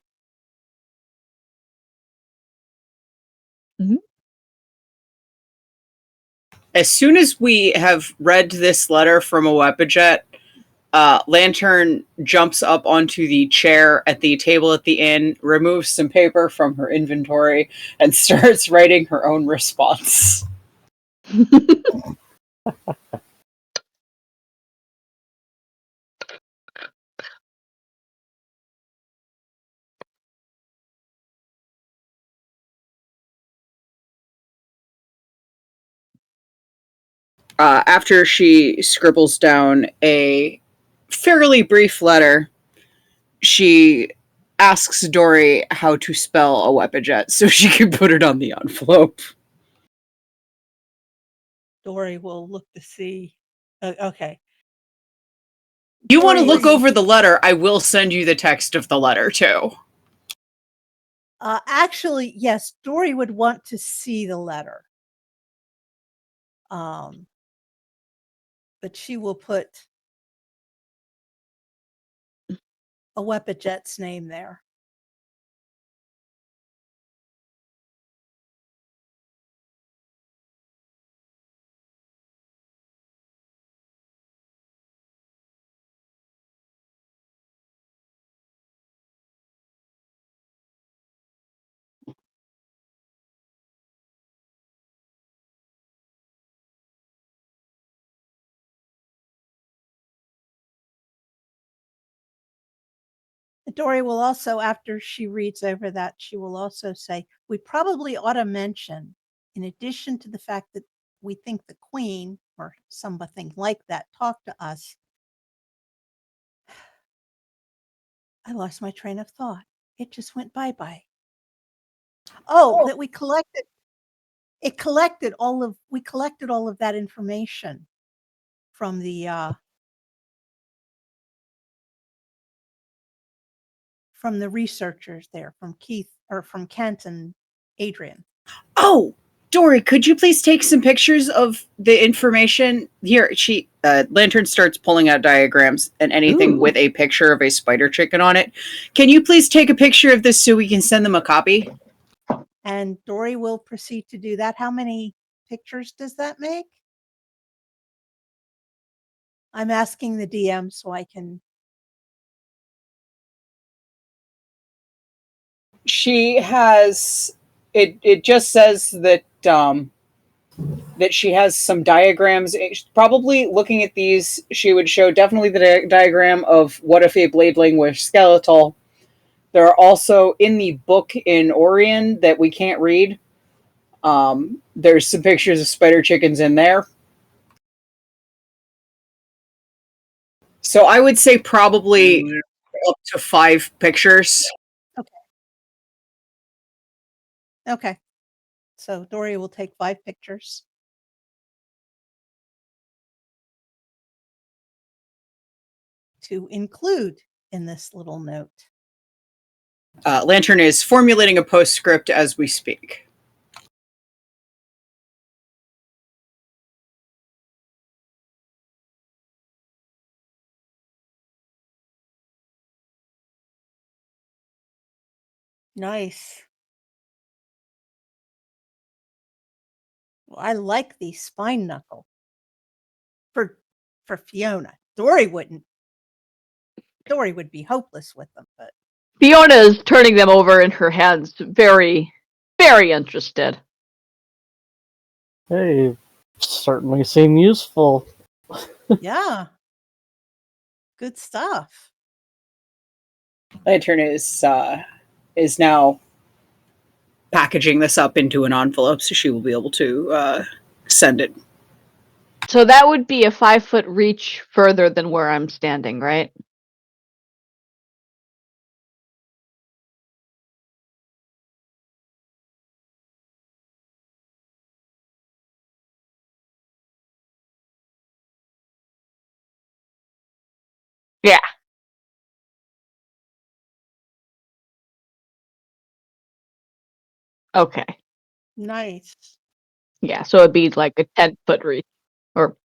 As soon as we have read this letter from a weapon jet, Lantern jumps up onto the chair at the table at the inn, removes some paper from her inventory, and starts writing her own response. After she scribbles down a fairly brief letter, she asks Dori how to spell a weapon jet so she can put it on the envelope. Dori will look to see. Okay. You want to look over the letter? I will send you the text of the letter too. Actually, yes, Dori would want to see the letter. But she will put a weapon jet's name there. Dori will also, after she reads over that, she will also say, we probably ought to mention, in addition to the fact that we think the queen or something like that talked to us. I lost my train of thought. It just went bye-bye. Oh, that we collected. we collected all of that information from the researchers there, from Kent and Adrian. Oh, Dori, could you please take some pictures of the information? Here, Lantern starts pulling out diagrams and anything with a picture of a spider chicken on it. Can you please take a picture of this so we can send them a copy? And Dori will proceed to do that. How many pictures does that make? I'm asking the DM so I can. She has it just says that that she has some diagrams. Probably looking at these, she would show definitely the diagram of what if a bladeling was skeletal. There are also in the book in Orion that we can't read. There's some pictures of spider chickens in there. So I would say probably up to 5 pictures. Okay. So Dori will take 5 pictures. To include in this little note. Lantern is formulating a postscript as we speak. Nice. Well, I like the spine knuckle for Fiona. Dori wouldn't. Dori would be hopeless with them, but Fiona is turning them over in her hands, very, very interested. They certainly seem useful. yeah. Good stuff. Lantern is now packaging this up into an envelope so she will be able to send it. So that would be a 5-foot reach further than where I'm standing, right? Yeah. Okay. Nice. Yeah, so it'd be like a 10-foot reach, or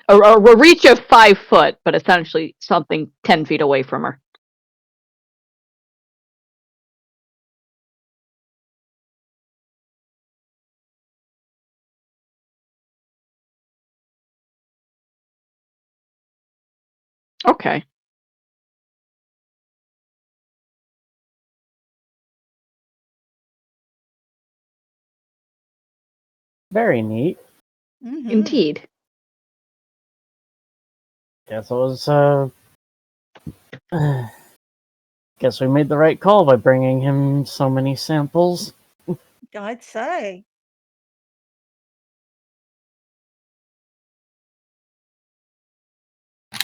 a reach of 5 foot, but essentially something 10 feet away from her. Okay. Very neat. Mm-hmm. Indeed. Guess it was, guess we made the right call by bringing him so many samples. I'd say.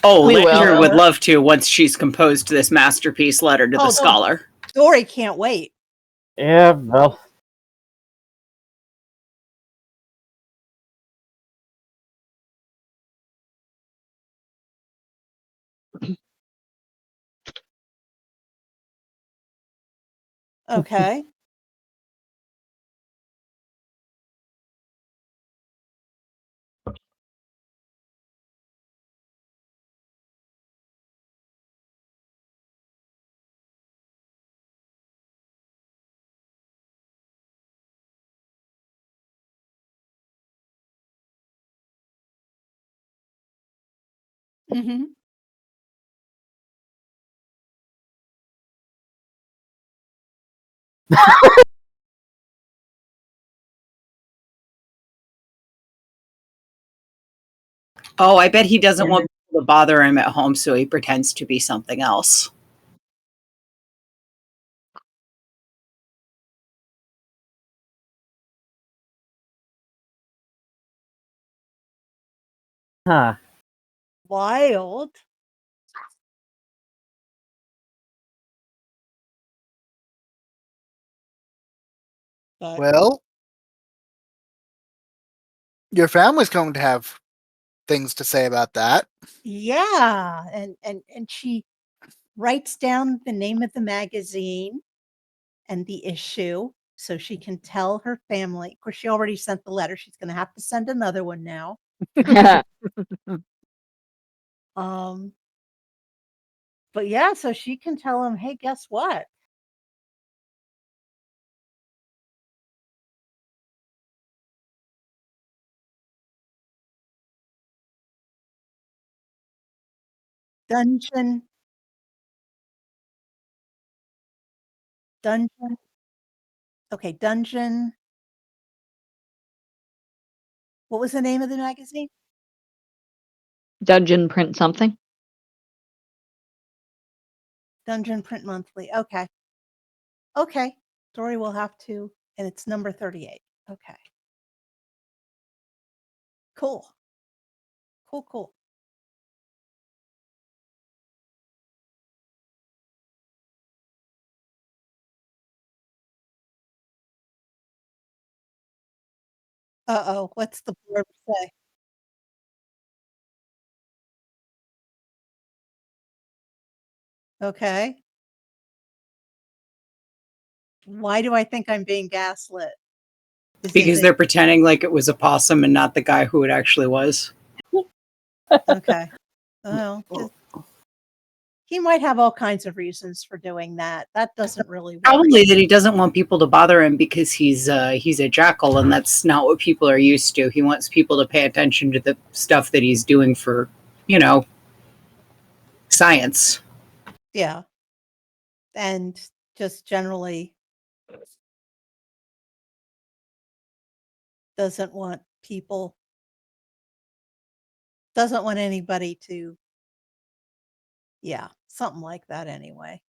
Oh, We Lantern will. would love to once she's composed this masterpiece letter to the scholar. Dori can't wait. Yeah, well. Okay. Mm-hmm. Oh, I bet he doesn't want people to bother him at home, so he pretends to be something else. Huh. Wild. But Well, Your family's going to have things to say about that. Yeah, and she writes down the name of the magazine and the issue so she can tell her family. Of course, she already sent the letter. She's going to have to send another one now. But yeah, so she can tell them, hey, guess what? Dungeon. Okay, Dungeon. What was the name of the magazine? Dungeon Print something. Dungeon Print Monthly. Okay. Okay. Dori will have to, and it's number 38. Okay. Cool. Cool. Uh-oh, what's the blurb say? Okay. Why do I think I'm being gaslit? Because they're pretending like it was a possum and not the guy who it actually was. Okay. Well, he might have all kinds of reasons for doing that. That doesn't really work. Probably that he doesn't want people to bother him because he's a jackal, and that's not what people are used to. He wants people to pay attention to the stuff that he's doing for, science. Yeah. And just generally doesn't want anybody to, yeah, something like that anyway.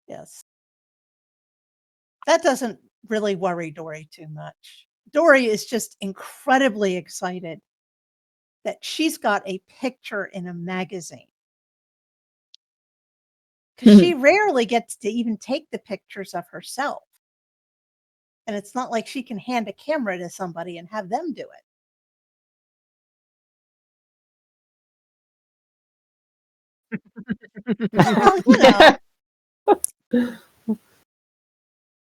Yes. That doesn't really worry Dori too much. Dori is just incredibly excited that she's got a picture in a magazine. Because she rarely gets to even take the pictures of herself. And it's not like she can hand a camera to somebody and have them do it. Well,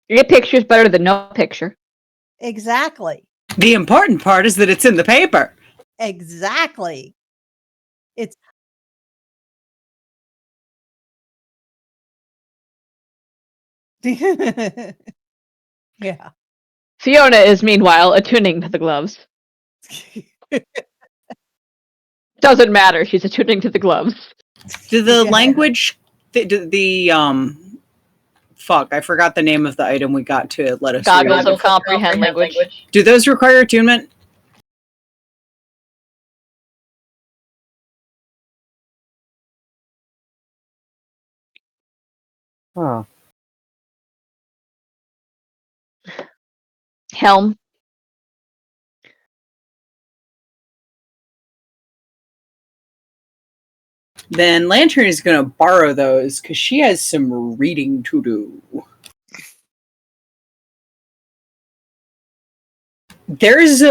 Your picture's better than no picture. Exactly. The important part is that it's in the paper. Exactly. It's yeah. Fiona is meanwhile attuning to the gloves. Doesn't matter. She's attuning to the gloves. Do the language, fuck, I forgot the name of the item we got to let us Goggles of comprehend language. Do those require attunement? Huh. Helm. Then Lantern is going to borrow those because she has some reading to do. There is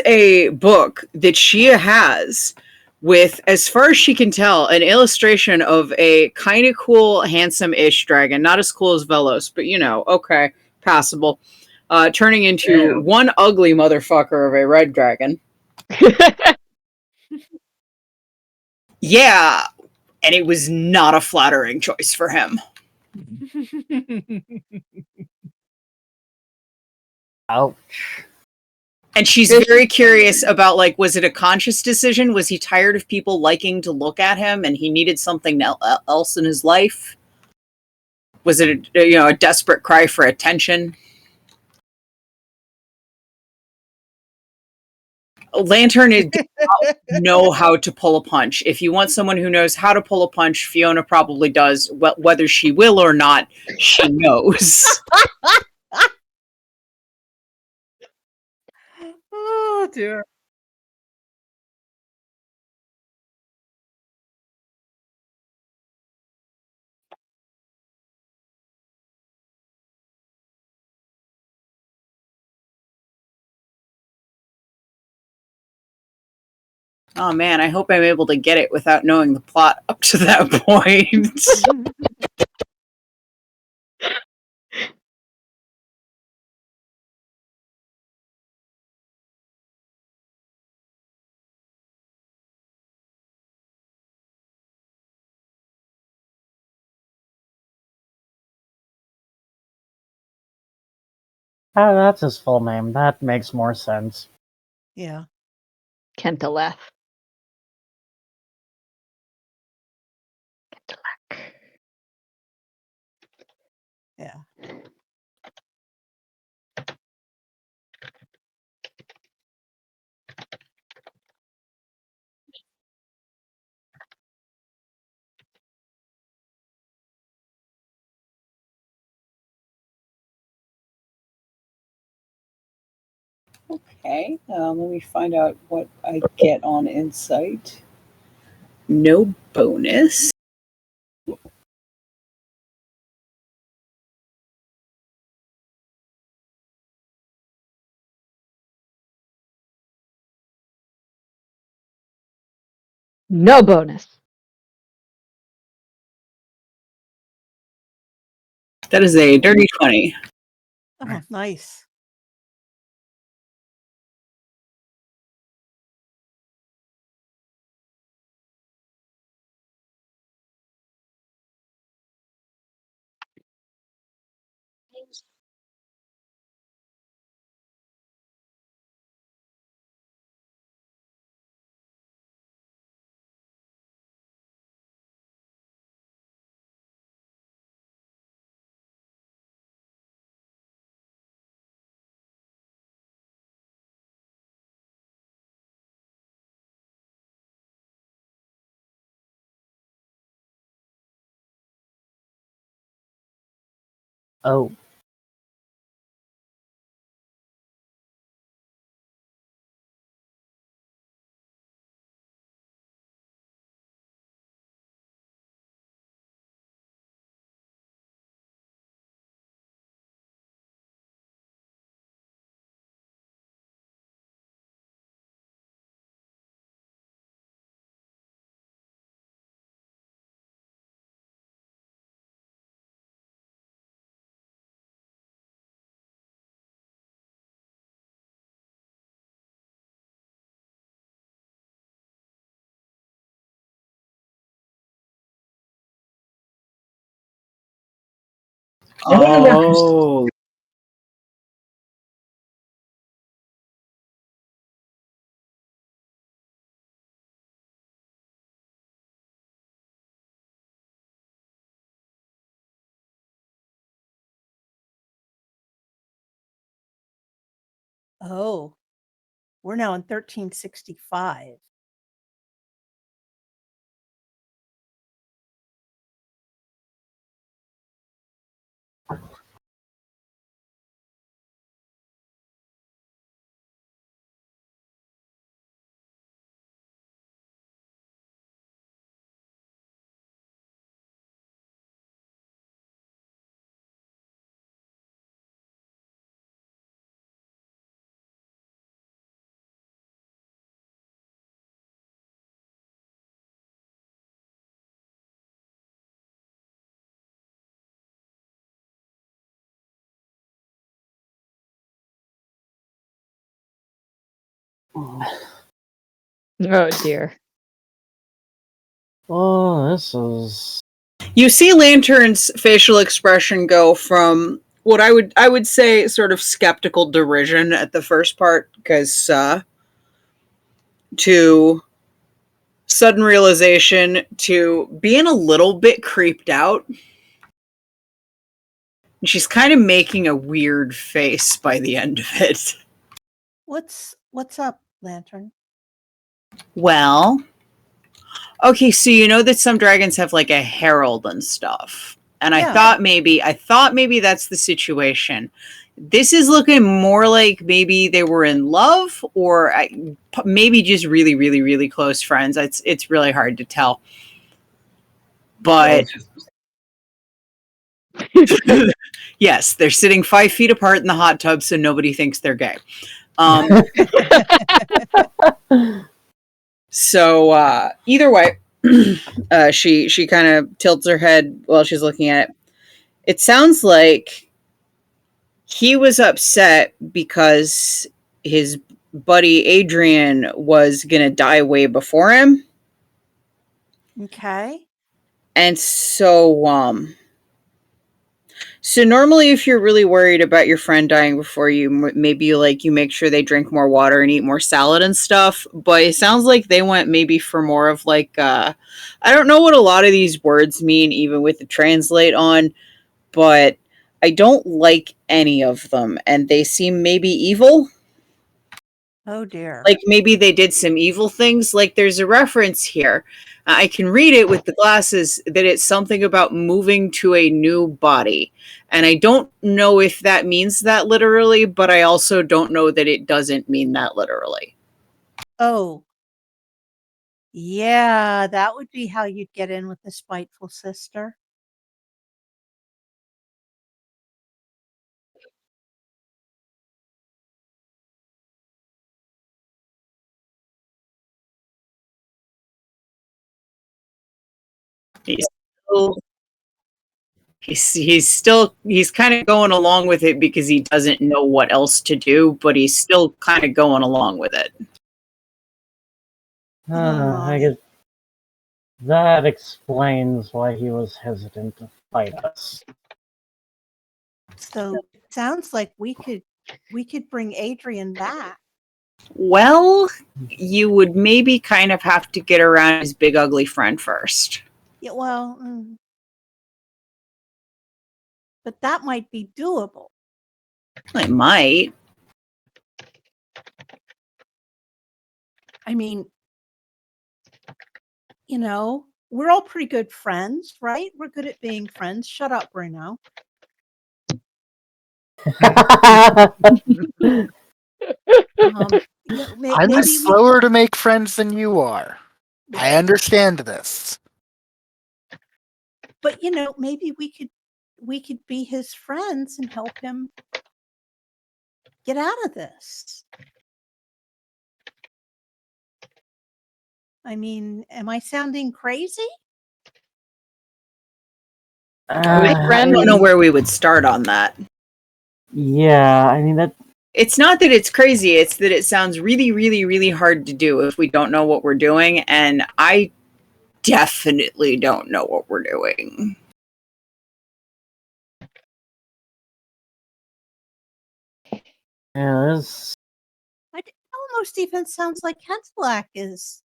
a book that she has with, as far as she can tell, an illustration of a kind of cool, handsome-ish dragon. Not as cool as Vellos, but okay, passable. Turning into one ugly motherfucker of a red dragon. Yeah, and it was not a flattering choice for him. Ouch. And she's very curious about, was it a conscious decision? Was he tired of people liking to look at him and he needed something else in his life? Was it a desperate cry for attention? Lantern does not know how to pull a punch. If you want someone who knows how to pull a punch, Fiona probably does. Whether she will or not, she knows. Oh dear. Oh man, I hope I'm able to get it without knowing the plot up to that point. Oh, that's his full name. That makes more sense. Yeah. Kentaleth. Yeah. Okay, let me find out what I get on Insight. No bonus. No bonus. That is a dirty 20. Oh, nice. Oh. Oh. Oh, we're now in 1365. Oh dear. Oh, this is... You see Lantern's facial expression go from what I would say sort of skeptical derision at the first part, because to sudden realization, to being a little bit creeped out. She's kind of making a weird face by the end of it. What's up, Lantern? Well, okay, so you know that some dragons have like a herald and stuff. And Yeah. I thought maybe that's the situation. This is looking more like maybe they were in love, or maybe just really, really, really close friends. It's really hard to tell. But yes, they're sitting 5 feet apart in the hot tub, so nobody thinks they're gay. So either way, she kind of tilts her head while she's looking at it. It sounds like he was upset because his buddy Adrian was gonna die way before him. Okay. And so normally if you're really worried about your friend dying before you, maybe you make sure they drink more water and eat more salad and stuff. But it sounds like they went maybe for more of I don't know what a lot of these words mean, even with the translate on, but I don't like any of them. And they seem maybe evil. Oh dear. Like maybe they did some evil things. Like there's a reference here. I can read it with the glasses that it's something about moving to a new body. And I don't know if that means that literally, but I also don't know that it doesn't mean that literally. Oh. Yeah, that would be how you'd get in with the spiteful sister. He's kind of going along with it because he doesn't know what else to do, but he's still kind of going along with it. I guess that explains why he was hesitant to fight us. So it sounds like we could bring Adrian back. Well, you would maybe kind of have to get around his big ugly friend first. Yeah, well, but that might be doable. It might. I mean, we're all pretty good friends, right? We're good at being friends. Shut up, Bruno. I'm slower to make friends than you are. I understand this. But maybe we could be his friends and help him get out of this. I mean, am I sounding crazy? I don't know where we would start on that. Yeah, I mean that. It's not that it's crazy, it's that it sounds really, really, really hard to do if we don't know what we're doing, and I definitely don't know what we're doing. Yeah, It almost even sounds like Kentelak is.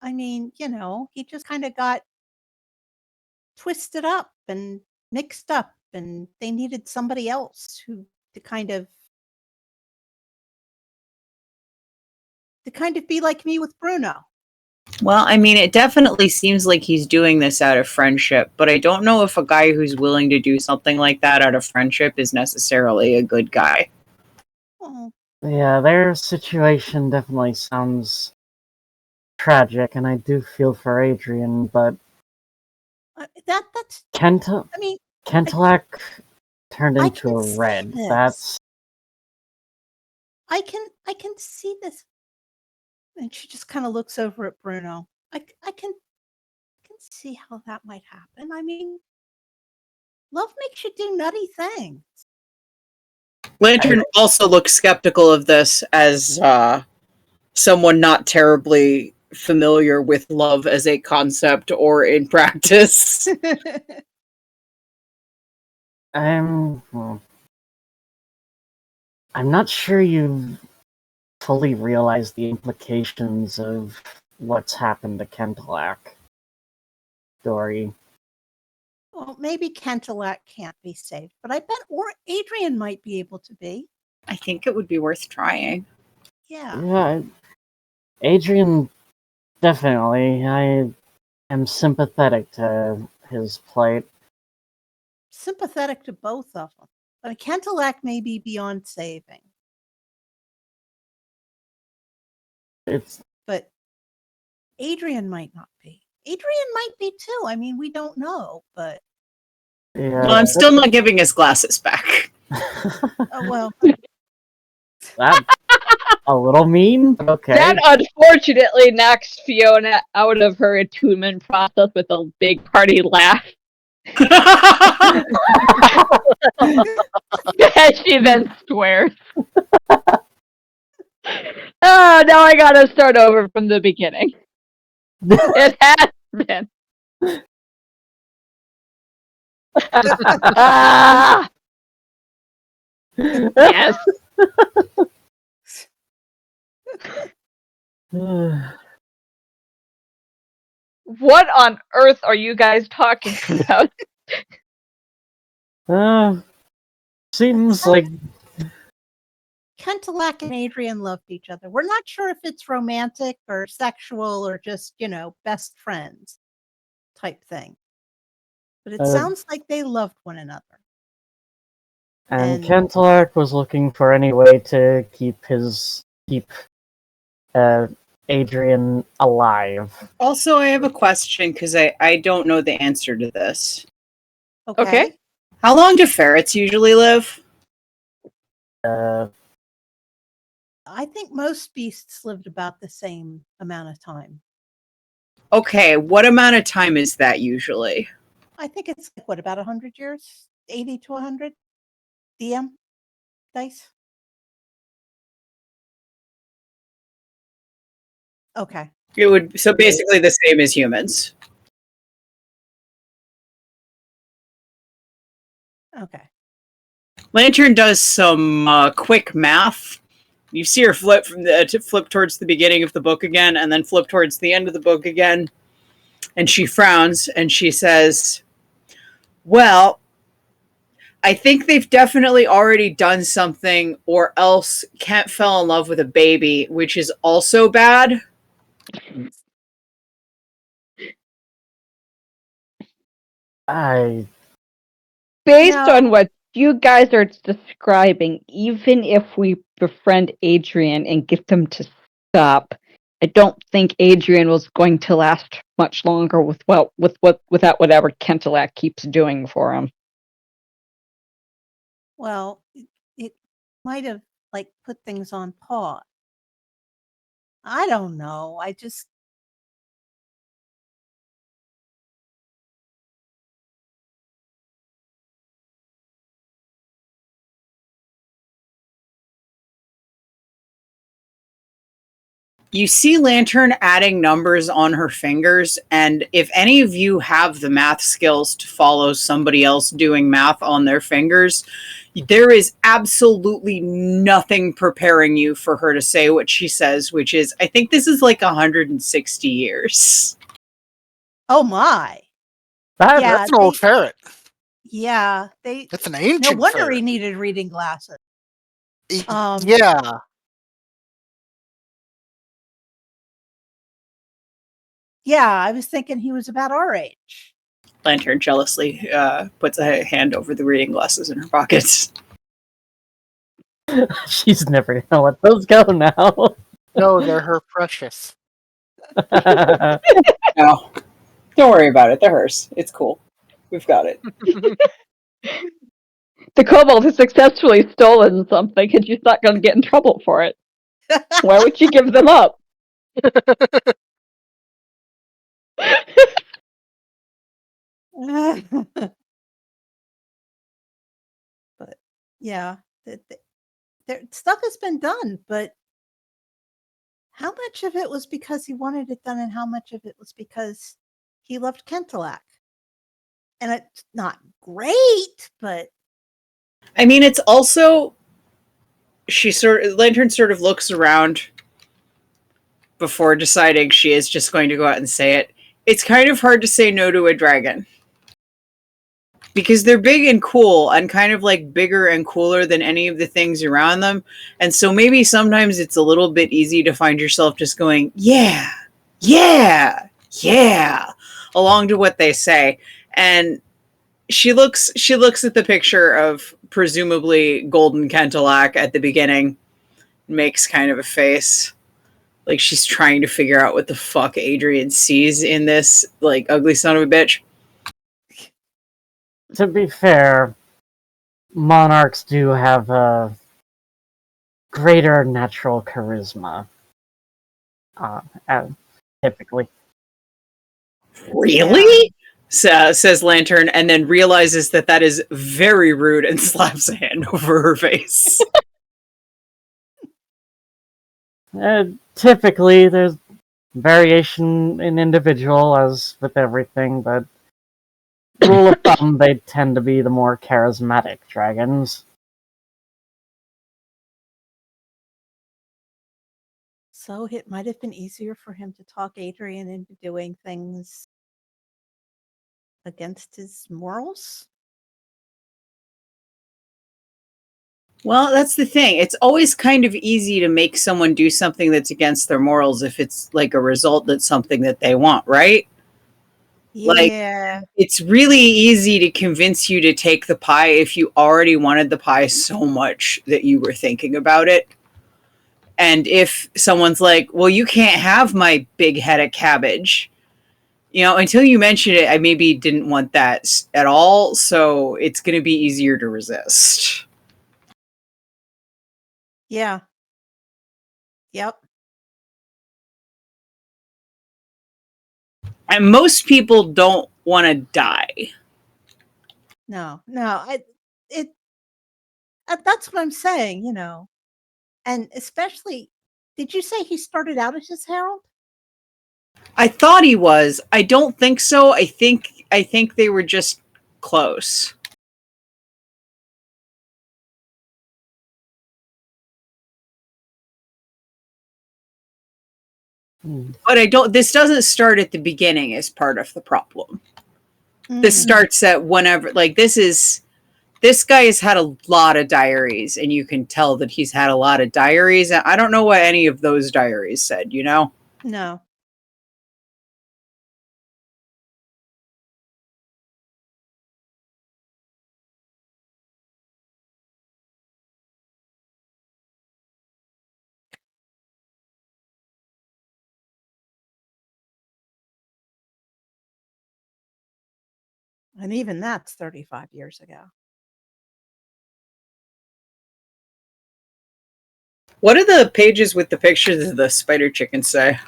I mean, he just kind of got twisted up and mixed up, and they needed somebody else to kind of be like me with Bruno. Well, I mean, it definitely seems like he's doing this out of friendship, but I don't know if a guy who's willing to do something like that out of friendship is necessarily a good guy. Oh. Yeah, their situation definitely sounds tragic, and I do feel for Adrian, but that's Kentelak turned into a red. That's I can see this. And she just kind of looks over at Bruno. I can see how that might happen. I mean, love makes you do nutty things. Lantern also looks skeptical of this as someone not terribly familiar with love as a concept or in practice. I'm not sure you fully realize the implications of what's happened to Kentelak, Dori. Well, maybe Kentelak can't be saved, but I bet Adrian might be able to be. I think it would be worth trying. Yeah. Adrian, definitely. I am sympathetic to his plight. Sympathetic to both of them. But Kentelak may be beyond saving. But Adrian might not be. Adrian might be too. I mean, we don't know, but... Yeah, well, I'm still not giving his glasses back. Oh, well. a little mean. Okay. That unfortunately knocks Fiona out of her attunement process with a big party laugh. She then swears. Oh, now I gotta start over from the beginning. It has been. Yes. What on earth are you guys talking about? Seems like Kentilak and Adrian loved each other. We're not sure if it's romantic or sexual or just, best friends type thing. But it sounds like they loved one another. And Kentilak was looking for any way to keep Adrian alive. Also, I have a question because I don't know the answer to this. Okay. How long do ferrets usually live? I think most beasts lived about the same amount of time. Okay, what amount of time is that usually? I think it's about 100 years? 80 to 100? DM? Dice? Okay. It would so basically the same as humans. Okay. Lantern does some quick math. You see her flip flip towards the beginning of the book again, and then flip towards the end of the book again, and she frowns and she says, "Well, I think they've definitely already done something, or else Kent fell in love with a baby, which is also bad." Based on what you guys are describing, even if we befriend Adrian and get them to stop, I don't think Adrian was going to last much longer without whatever Kentilak keeps doing for him. Well, it might have put things on pause. I don't know. You see Lantern adding numbers on her fingers, and if any of you have the math skills to follow somebody else doing math on their fingers, there is absolutely nothing preparing you for her to say what she says, which is, I think this is 160 years. Oh my. That's an old ferret. Yeah. That's an ancient No wonder ferret. he needed reading glasses. Yeah. Yeah, I was thinking he was about our age. Lantern jealously puts a hand over the reading glasses in her pockets. She's never gonna let those go now. No, they're her precious. No, don't worry about it. They're hers. It's cool. We've got it. The kobold has successfully stolen something, and she's not going to get in trouble for it. Why would she give them up? But yeah, their stuff has been done, but how much of it was because he wanted it done and how much of it was because he loved Kentilak? And it's not great, but I mean, it's also Lantern sort of looks around before deciding she is just going to go out and say it. It's kind of hard to say no to a dragon. Because they're big and cool and kind of bigger and cooler than any of the things around them. And so maybe sometimes it's a little bit easy to find yourself just going, yeah, yeah, yeah, along to what they say. And she looks at the picture of presumably Golden Kentilak at the beginning, makes kind of a face. Like she's trying to figure out what the fuck Adrian sees in this, ugly son of a bitch. To be fair, monarchs do have greater natural charisma. Typically. Really? Says Lantern, and then realizes that is very rude and slaps a hand over her face. Typically, there's variation in individual, as with everything, but rule of thumb, they tend to be the more charismatic dragons. So it might have been easier for him to talk Adrian into doing things against his morals? Well, that's the thing. It's always kind of easy to make someone do something that's against their morals if it's like a result that's something that they want, right? Yeah. Like, it's really easy to convince you to take the pie if you already wanted the pie so much that you were thinking about it. And if someone's like, well, you can't have my big head of cabbage, until you mention it, I maybe didn't want that at all. So it's going to be easier to resist. Yeah. Yep. And most people don't want to die. No. That's what I'm saying, And especially, did you say he started out as his herald? I thought he was. I don't think so. I think they were just close. But this doesn't start at the beginning as part of the problem. This starts at whenever, this guy has had a lot of diaries, and you can tell that he's had a lot of diaries. I don't know what any of those diaries said, No. And even that's 35 years ago. What do the pages with the pictures of the spider chicken say?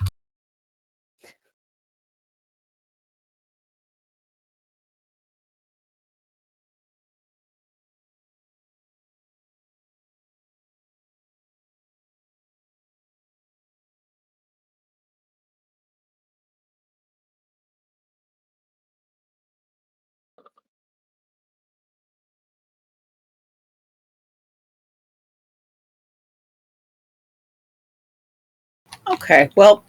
Okay, well,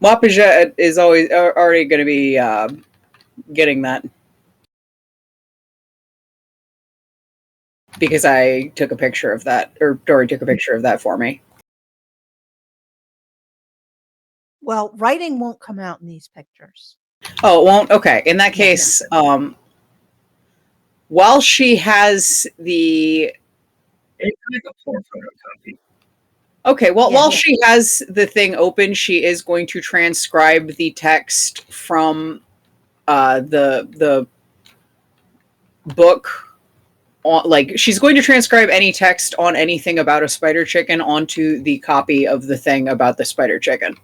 Wapaja is always already going to be getting that. Because I took a picture of that, or Dori took a picture of that for me. Well, writing won't come out in these pictures. Oh, it won't? Okay. In that case, while she has the... Okay, well, while she has the thing open, she is going to transcribe the text from the book. She's going to transcribe any text on anything about a spider chicken onto the copy of the thing about the spider chicken.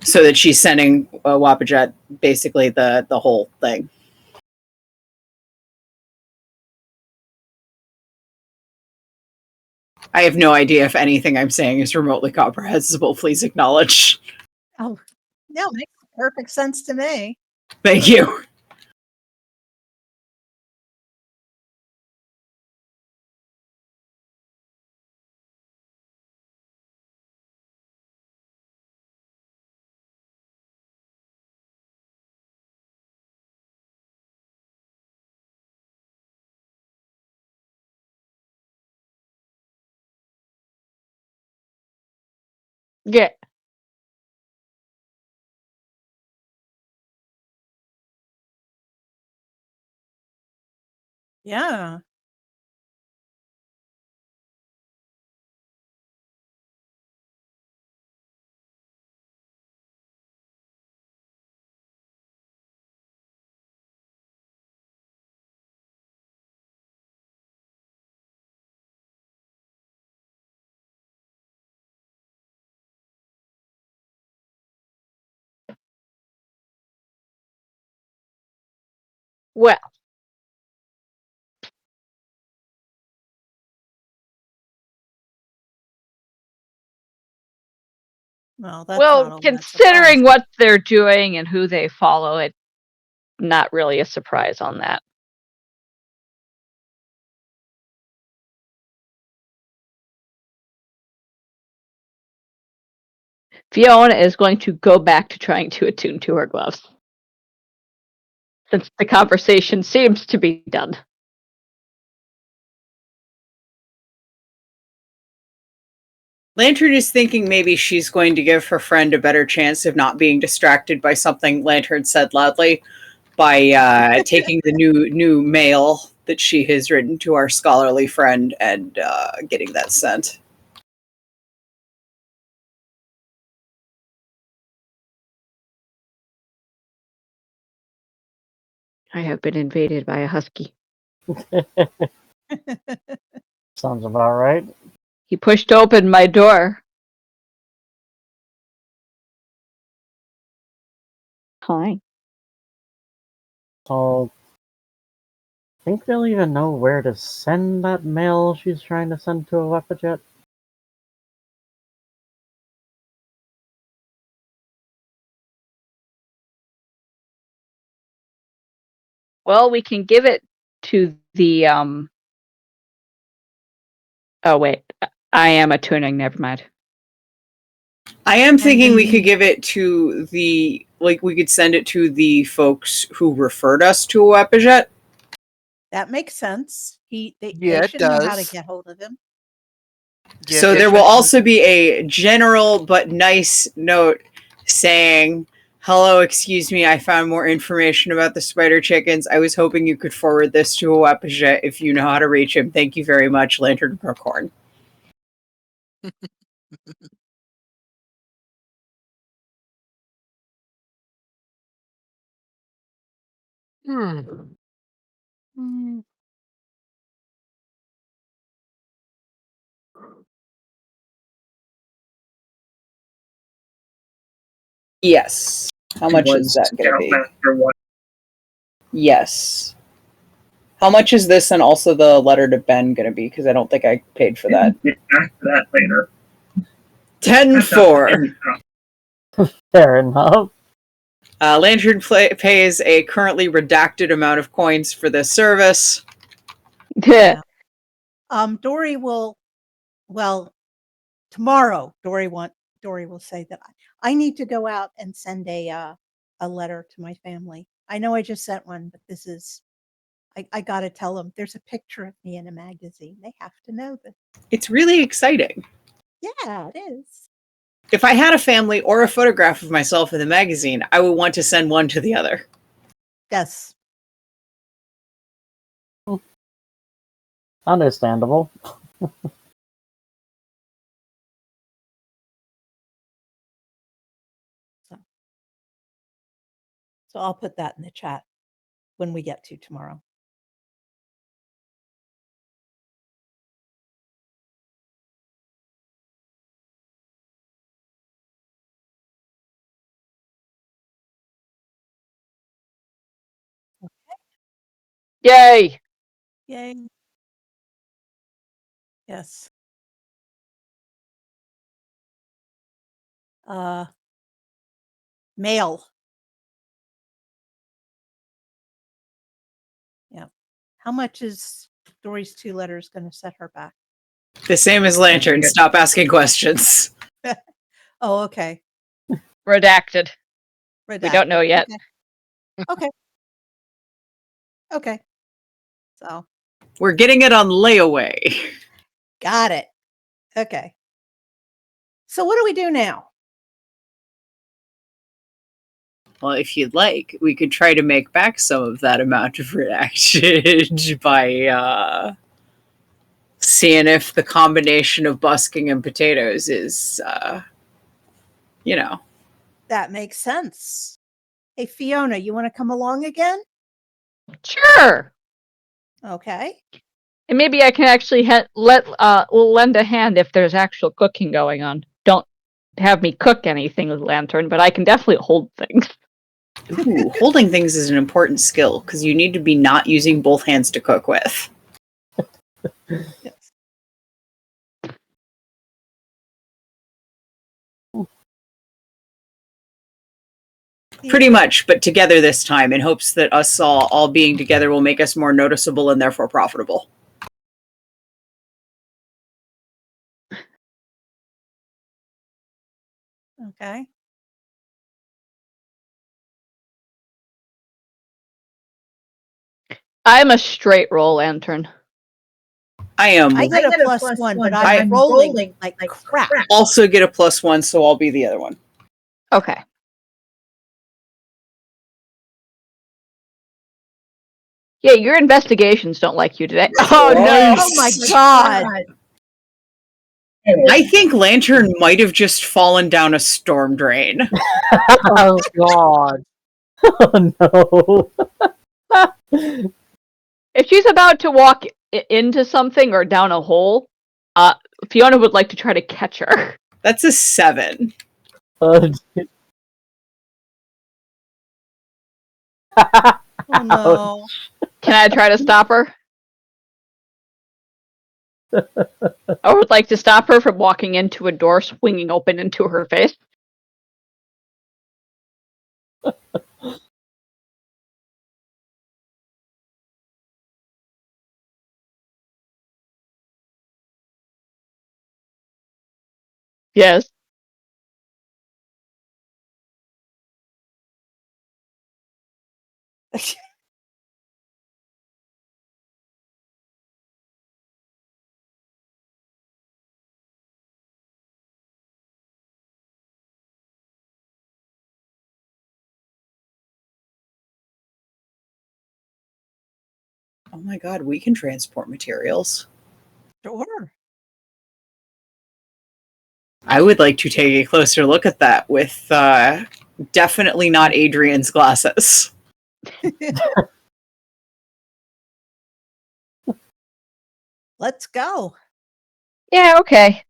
So that she's sending Wapajet basically the whole thing. I have no idea if anything I'm saying is remotely comprehensible. Please acknowledge. Oh, no, makes perfect sense to me. Thank you. Yeah. Yeah. Well. Well, considering what they're doing and who they follow, it's not really a surprise on that. Fiona is going to go back to trying to attune to her gloves, since the conversation seems to be done. Lantern is thinking maybe she's going to give her friend a better chance of not being distracted by something Lantern said loudly by taking the new mail that she has written to our scholarly friend and getting that sent. I have been invaded by a husky. Sounds about right. He pushed open my door. Hi. So, think they'll even know where to send that mail she's trying to send to a weapon jet? Well, we can give it to the Oh wait, I am attuning. Never mind. I am thinking we could give it to we could send it to the folks who referred us to a weaponjet. That makes sense. They should does. know how to get hold of him. Yeah, So there will also be a general but nice note saying, "Hello, excuse me, I found more information about the spider chickens. I was hoping you could forward this to a weaponjet if you know how to reach him. Thank you very much, Lantern Crookhorn." Yes. How much is that going to be? Yes. How much is this and also the letter to Ben going to be? Because I don't think I paid for that. Get back to that later. 10-4. Fair enough. Lantern pays a currently redacted amount of coins for this service. Yeah. Dori will, tomorrow, Dori will say that I need to go out and send a letter to my family. I know I just sent one, but this is, I got to tell them there's a picture of me in a magazine. They have to know this. It's really exciting. Yeah, it is. If I had a family or a photograph of myself in the magazine, I would want to send one to the other. Yes. Understandable. So I'll put that in the chat when we get to tomorrow. Yay! Yay. Yes. Mail. Yeah. How much is Dori's 2 letters going to set her back? The same as Lantern. Stop asking questions. Oh, okay. Redacted. We don't know yet. Okay. Okay. So. We're getting it on layaway. Got it. Okay. So what do we do now? Well, if you'd like, we could try to make back some of that amount of redacted by seeing if the combination of busking and potatoes is, That makes sense. Hey, Fiona, you want to come along again? Sure. Okay. And maybe I can actually lend a hand if there's actual cooking going on. Don't have me cook anything with Lantern, but I can definitely hold things. Ooh, holding things is an important skill because you need to be not using both hands to cook with. Yes. Pretty much, but together this time in hopes that us all being together will make us more noticeable and therefore profitable. Okay. I'm a straight roll lantern. I am. I get a +1, but I'm rolling like crap. Also get a +1, so I'll be the other one. Okay. Yeah, your investigations don't like you today. Oh no! Oh my god! I think Lantern might have just fallen down a storm drain. Oh god. Oh no. If she's about to walk into something or down a hole, Fiona would like to try to catch her. That's a 7. Oh no. Can I try to stop her? I would like to stop her from walking into a door swinging open into her face. Yes. Oh my god, we can transport materials. Sure. I would like to take a closer look at that with definitely not Adrian's glasses. Let's go. Yeah, okay.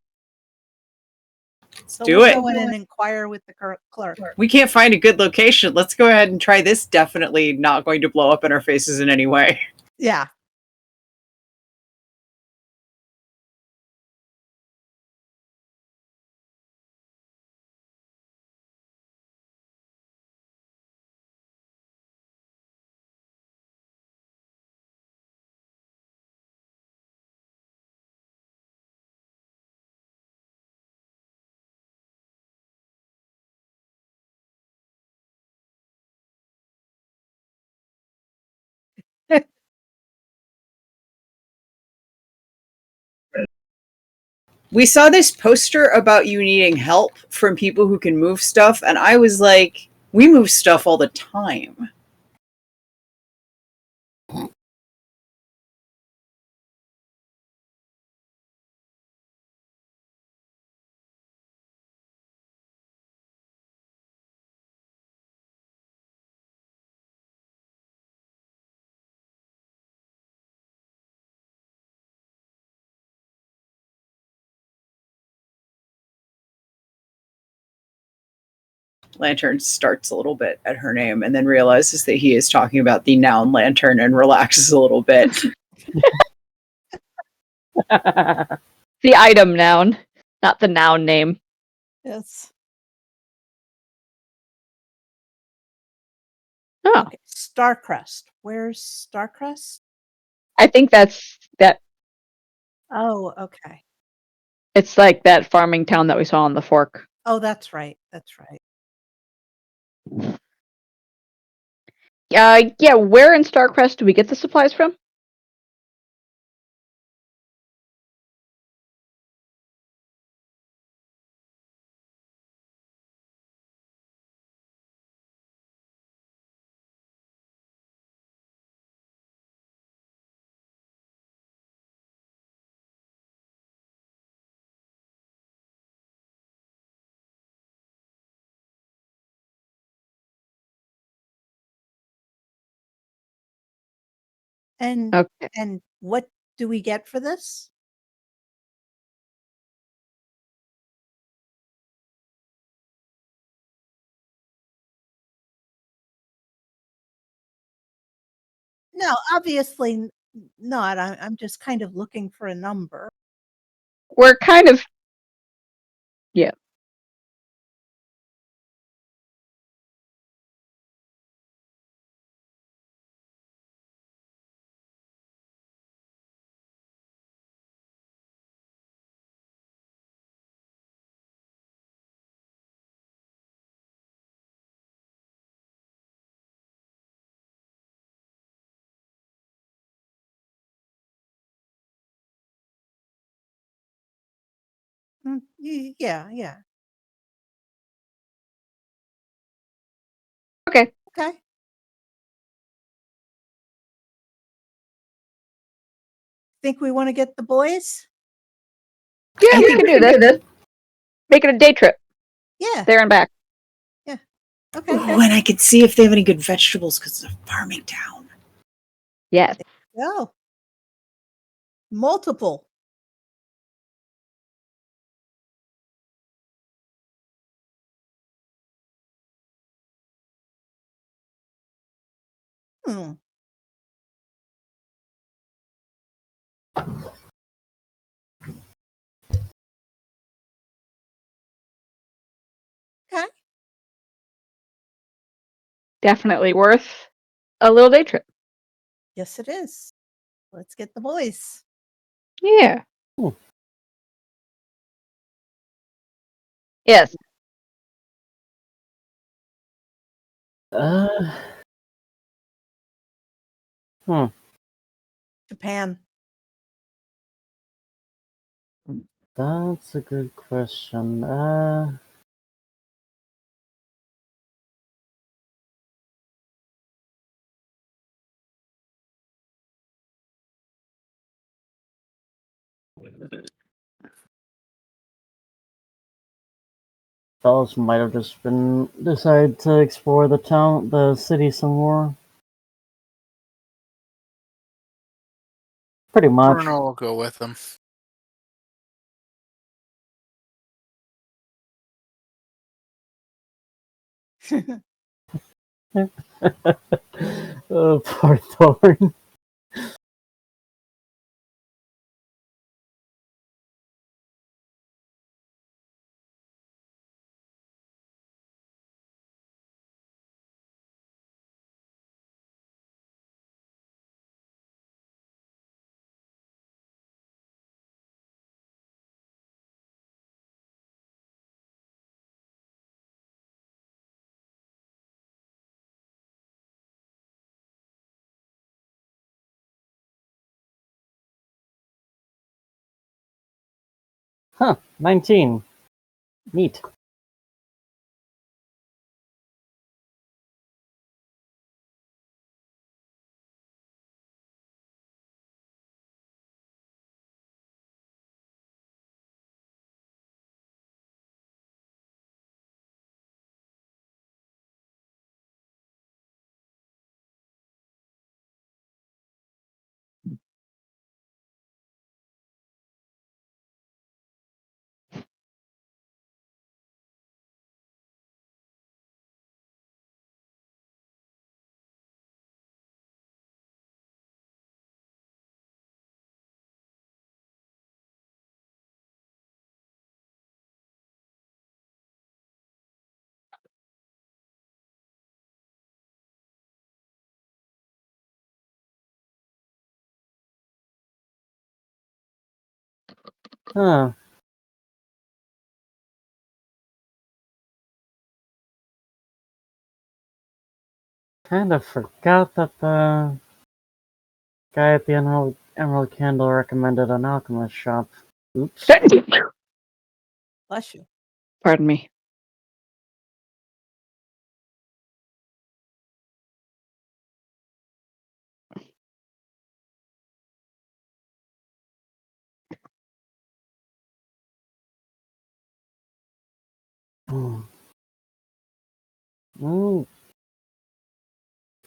So do we'll it. go in and inquire with the clerk. We can't find a good location. Let's go ahead and try this. Definitely not going to blow up in our faces in any way. Yeah. We saw this poster about you needing help from people who can move stuff, and I was like, we move stuff all the time. Lantern starts a little bit at her name and then realizes that he is talking about the noun lantern and relaxes a little bit. The item noun, not the noun name. Yes. Oh. Okay. Starcrest. Where's Starcrest? I think that's that. Oh, okay. It's like that farming town that we saw on the fork. Oh, that's right. That's right. Yeah, where in Starcrest do we get the supplies from? And Okay. and what do we get for this? No, obviously not. I'm just kind of looking for a number. We're kind of... Yeah. Yeah. Okay. Okay. Think we want to get the boys? Yeah, we can do this. Make it a day trip. Yeah. There and back. Okay. Ooh, and I could see if they have any good vegetables because it's a farming town. Yes. Oh. Multiple. Hmm. Okay. Definitely worth a little day trip. Yes, it is. Let's get the boys. Yeah. Ooh. Yes. Japan. That's a good question. Fellows might have just been decided to explore the city some more. Pretty much. Bruno will go with them. Poor Thorn. Huh, 19. Neat. Huh. Kind of forgot that the guy at the Emerald Candle recommended an alchemist shop. Oops. Bless you. Pardon me.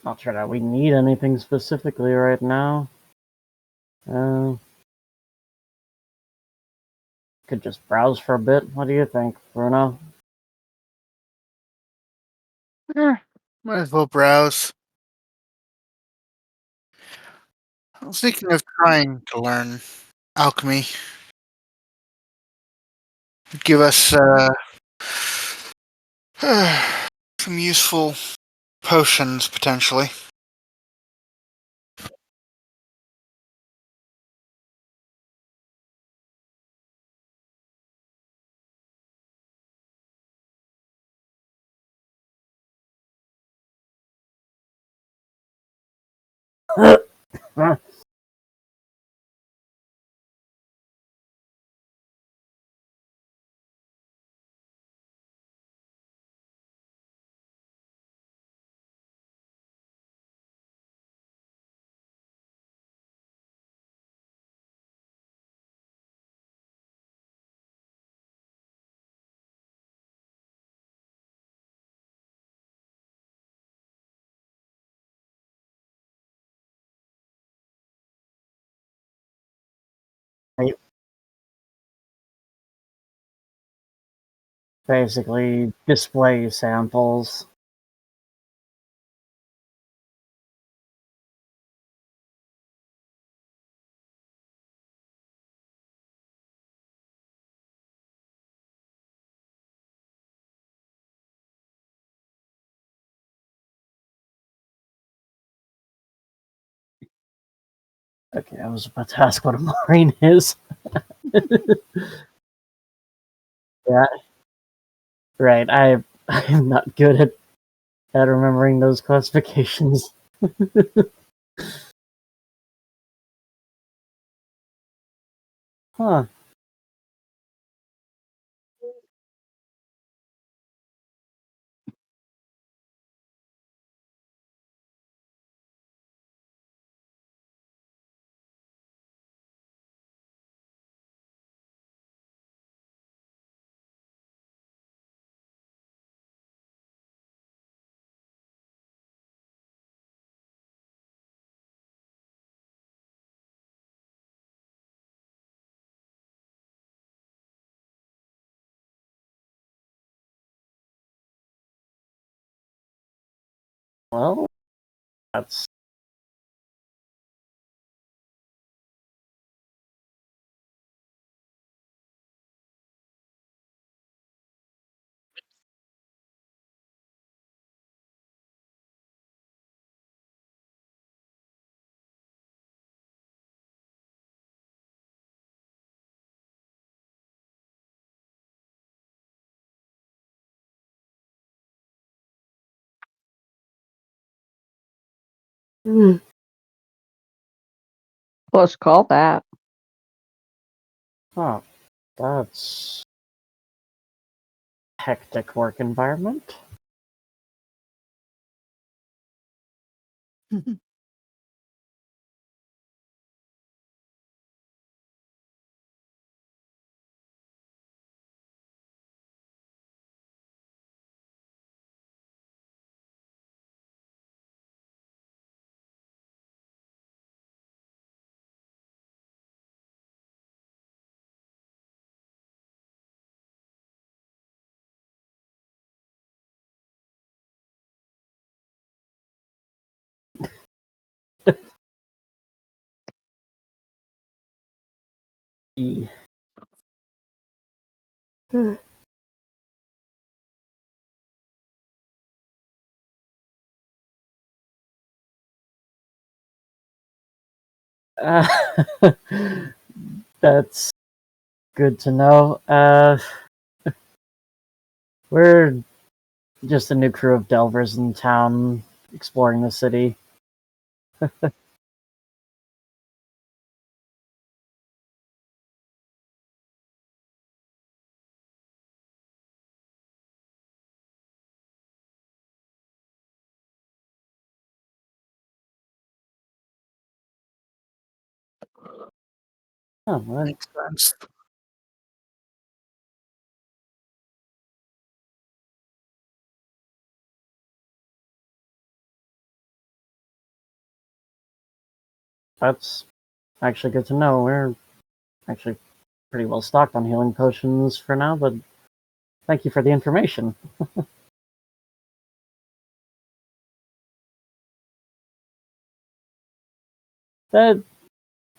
Not sure that we need anything specifically right now. Could just browse for a bit. What do you think, Bruno? Might as well browse. I was thinking of trying to learn alchemy. It'd give us some useful potions, potentially. Basically, display samples. Okay, I was about to ask what a marine is. Yeah, right. I'm not good at remembering those classifications. Huh. Well, that's Let's call that. oh, that's hectic work environment. E. Uh, that's good to know. We're just a new crew of delvers in town exploring the city. Oh, well, Makes sense. that's actually good to know. We're actually pretty well stocked on healing potions for now, but thank you for the information. That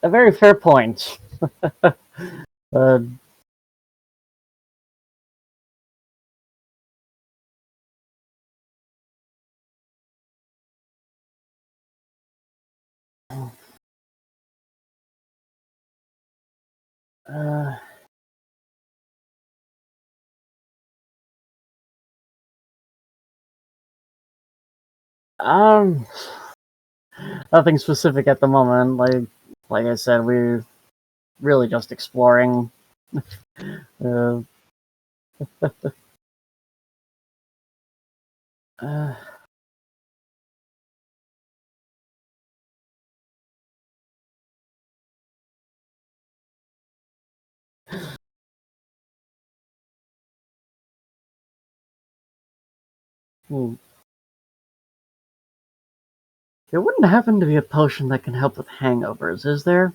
a very fair point. uh, uh, um, nothing specific at the moment. Like I said, we're really just exploring. uh, uh, hmm. There wouldn't happen to be a potion that can help with hangovers, is there?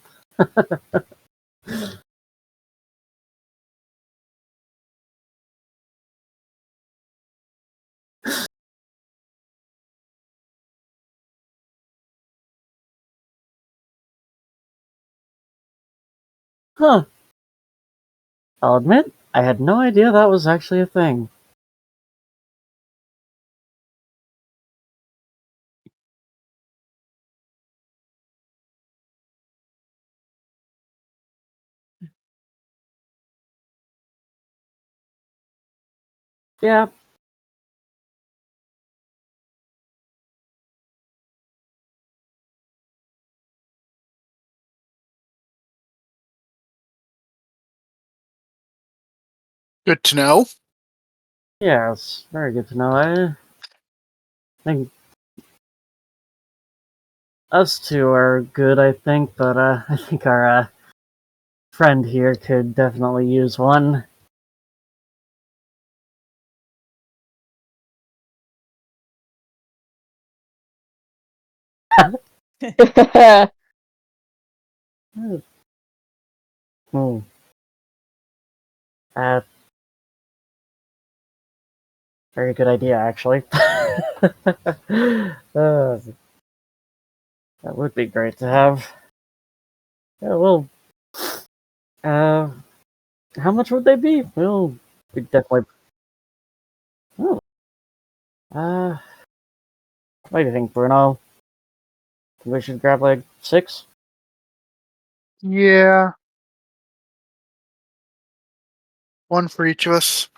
Huh. I'll admit, I had no idea that was actually a thing. Yeah. Good to know. Yeah, it's very good to know. I think us two are good, I think, but I think our friend here could definitely use one. Hmm. Uh, Very good idea, actually. That would be great to have. Yeah, well, uh, how much would they be? Well, we definitely. Oh, uh, what do you think, Bruno? We should grab like 6? Yeah. One for each of us.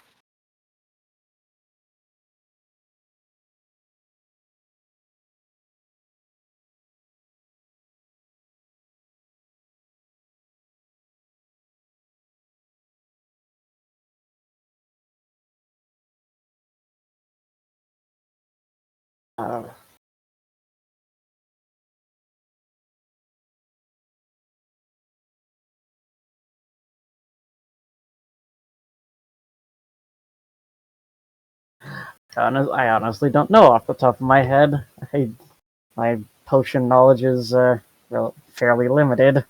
Uh, I honestly don't know off the top of my head. My potion knowledge is fairly limited.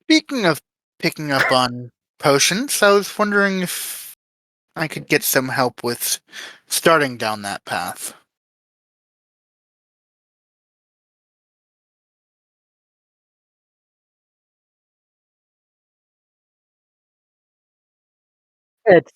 Speaking of picking up on potions, I was wondering if I could get some help with starting down that path. It's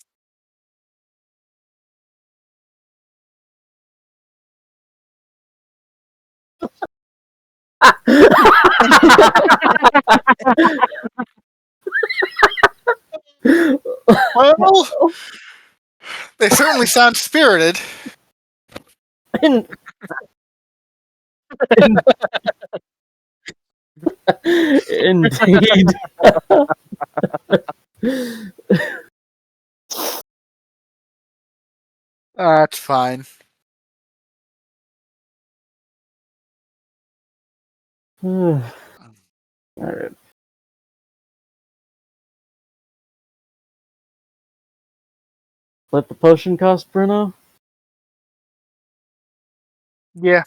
Well, they certainly sound spirited. in, indeed. That's fine. Alright. What the potion cost, Bruno? Yeah.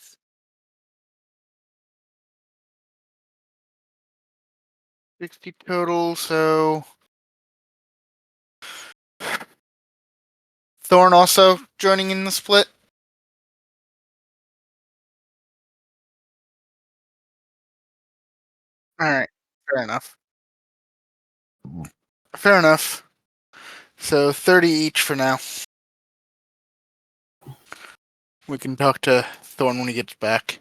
60 total, so Thorn also joining in the split. Alright, fair enough. Fair enough. So 30 each for now. We can talk to Thorn when he gets back.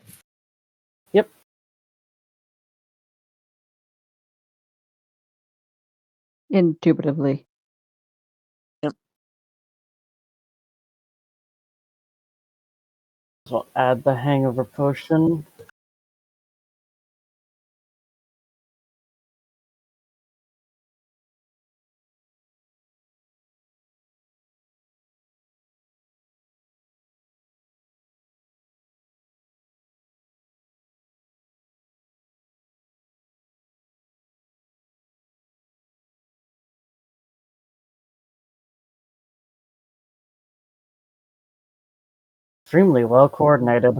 Yep. Indubitably. Yep. So I'll add the hangover potion. Extremely well coordinated.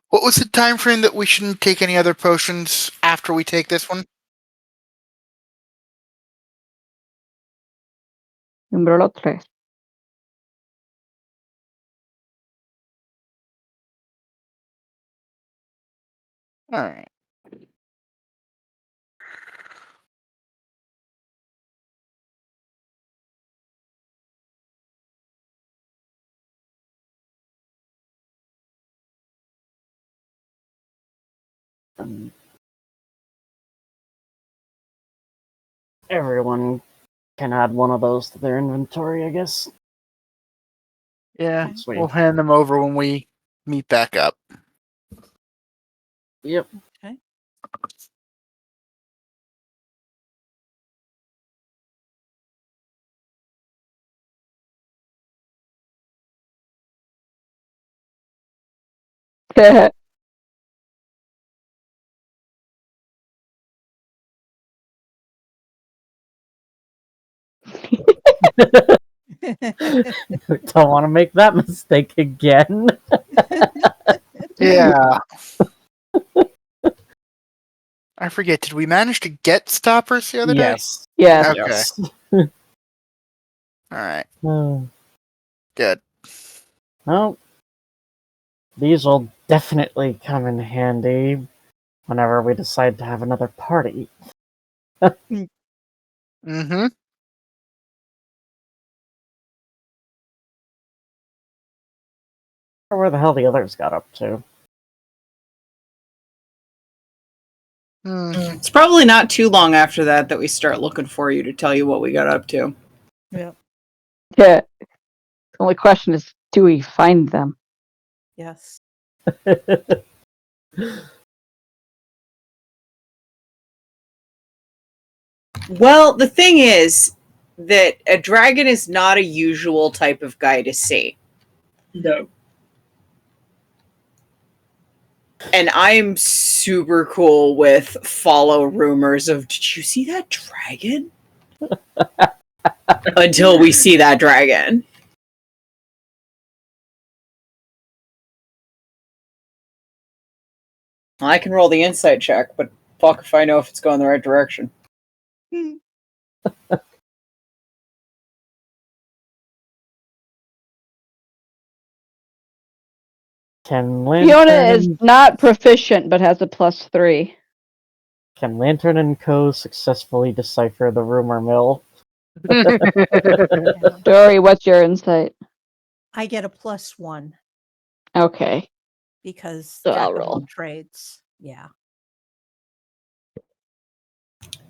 What was the time frame that we shouldn't take any other potions after we take this one? Número 3. Alright. Everyone can add one of those to their inventory, I guess. Yeah, Sweet. we'll hand them over when we meet back up. Yep. Okay. Don't want to make that mistake again. Yeah. I forget, did we manage to get stoppers the other day? Yes. Yes. Okay. Yes. Alright, Oh, good. well, these will definitely come in handy whenever we decide to have another party. Mm-hmm. Or where the hell the others got up to. It's probably not too long after that that we start looking for you to tell you what we got up to. Yep. Yeah. The only question is, do we find them? Yes. Well, the thing is that a dragon is not a usual type of guy to see. No. And I'm super cool with follow rumors of, did you see that dragon? Until we see that dragon. I can roll the insight check, but fuck if I know if it's going the right direction. Can Fiona is not proficient, but has a +3. Can Lantern and Co. successfully decipher the rumor mill? Dori, what's your insight? I get a +1 Okay. because So Jack I'll of all roll. trades. Yeah.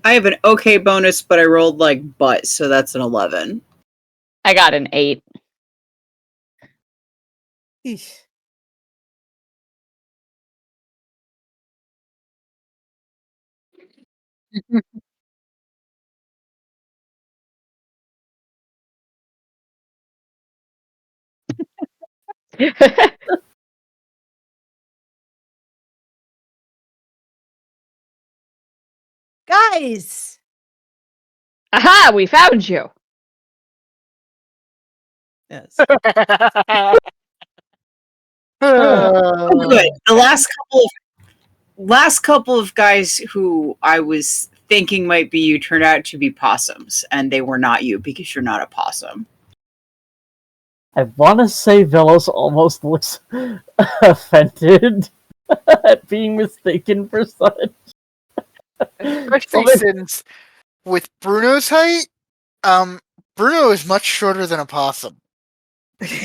I have an okay bonus, but I rolled like butt, so that's an 11. I got an 8. Eesh. Guys! Aha! We found you. Yes. Oh, good. The last couple of last couple of guys who I was thinking might be you turned out to be possums, and they were not you because you're not a possum. I want to say Vellos almost looks offended at being mistaken for such. Especially since with Bruno's height, Bruno is much shorter than a possum.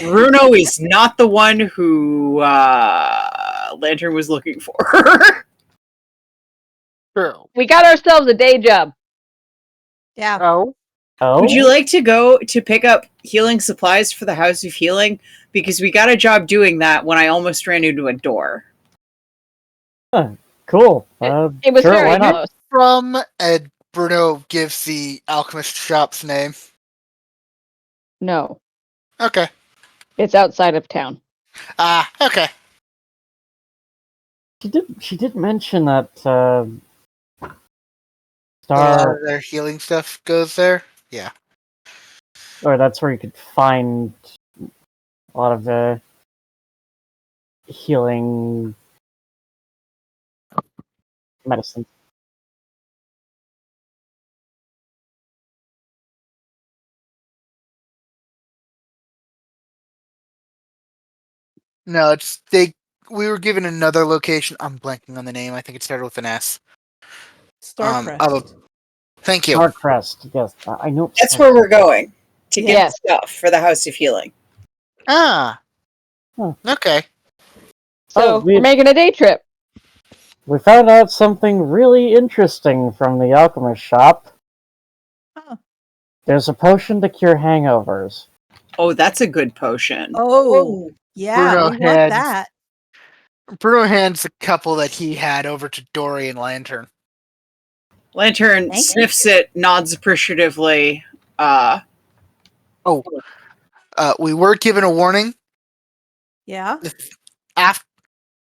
Bruno is not the one who Lantern was looking for. True. We got ourselves a day job. Yeah. Oh. Would you like to go to pick up healing supplies for the House of Healing? Because we got a job doing that when I almost ran into a door. Cool. It was sure, very why not? close. From Ed, Bruno gives the alchemist shop's name. No, Okay. it's outside of town. Okay. She did mention that A lot Star, of their healing stuff goes there. Yeah. or that's where you could find a lot of the healing medicine. No, it's they. We were given another location. I'm blanking on the name. I think it started with an S. Starcrest. Thank you. Starcrest, yes, I know. That's where we're going to get Yes. stuff for the House of Healing. Okay. So we- we're making a day trip. We found out something really interesting from the alchemist shop. Oh. There's a potion to cure hangovers. Oh, that's a good potion. Oh, yeah, Bruno we want had- that. Bruno hands the couple that he had over to Dori and Lantern. Lantern Thank sniffs it, nods appreciatively. We were given a warning. Yeah.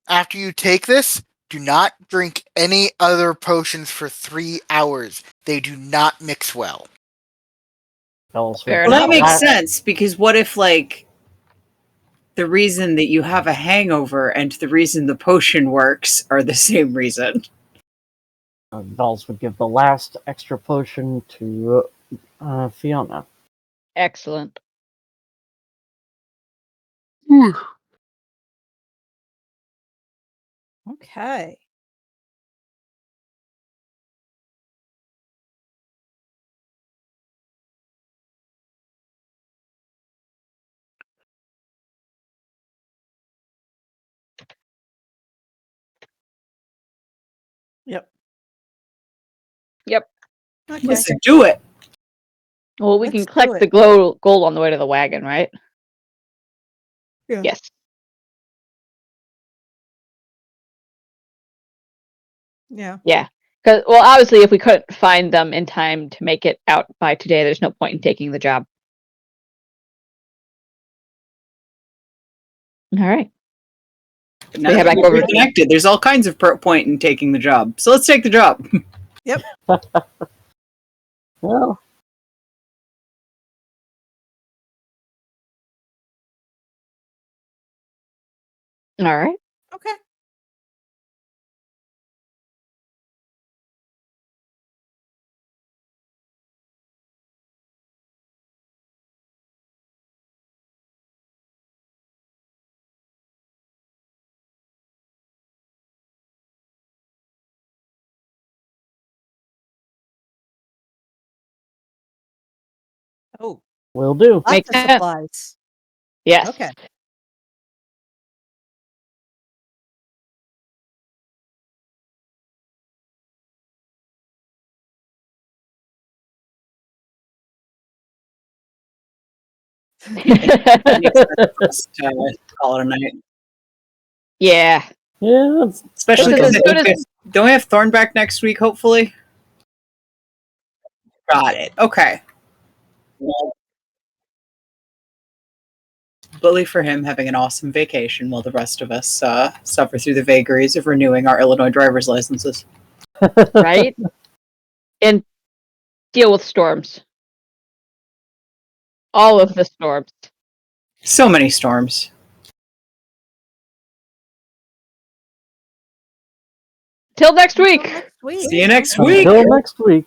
After you take this, do not drink any other potions for 3 hours. They do not mix well. Fair Well, that enough. makes sense, because what if, like, the reason that you have a hangover and the reason the potion works are the same reason? Dolls would give the last extra potion to Fiona. Excellent. Okay. Yep. Yep. Okay. Listen, do it. Well, we Let's can do collect it. the gold on the way to the wagon, right? Yeah. Yes. Yeah. Yeah. Because, well, obviously, if we couldn't find them in time to make it out by today, there's no point in taking the job. All right. But now We that head back we're over. reconnected, there's all kinds of point in taking the job. So let's take the job. Well, All right. Okay. Oh, will do. lots Makes of sense. supplies. Yes. Okay. Let's call it a night. Yeah. Yeah, it's Especially Because because as soon as- don't we have Thorn back next week, hopefully? Got it. Okay. Well, bully for him having an awesome vacation while the rest of us suffer through the vagaries of renewing our Illinois driver's licenses. right? And deal with storms. All of the storms. So many storms. Till next week. Next week. See you next week. Until next week.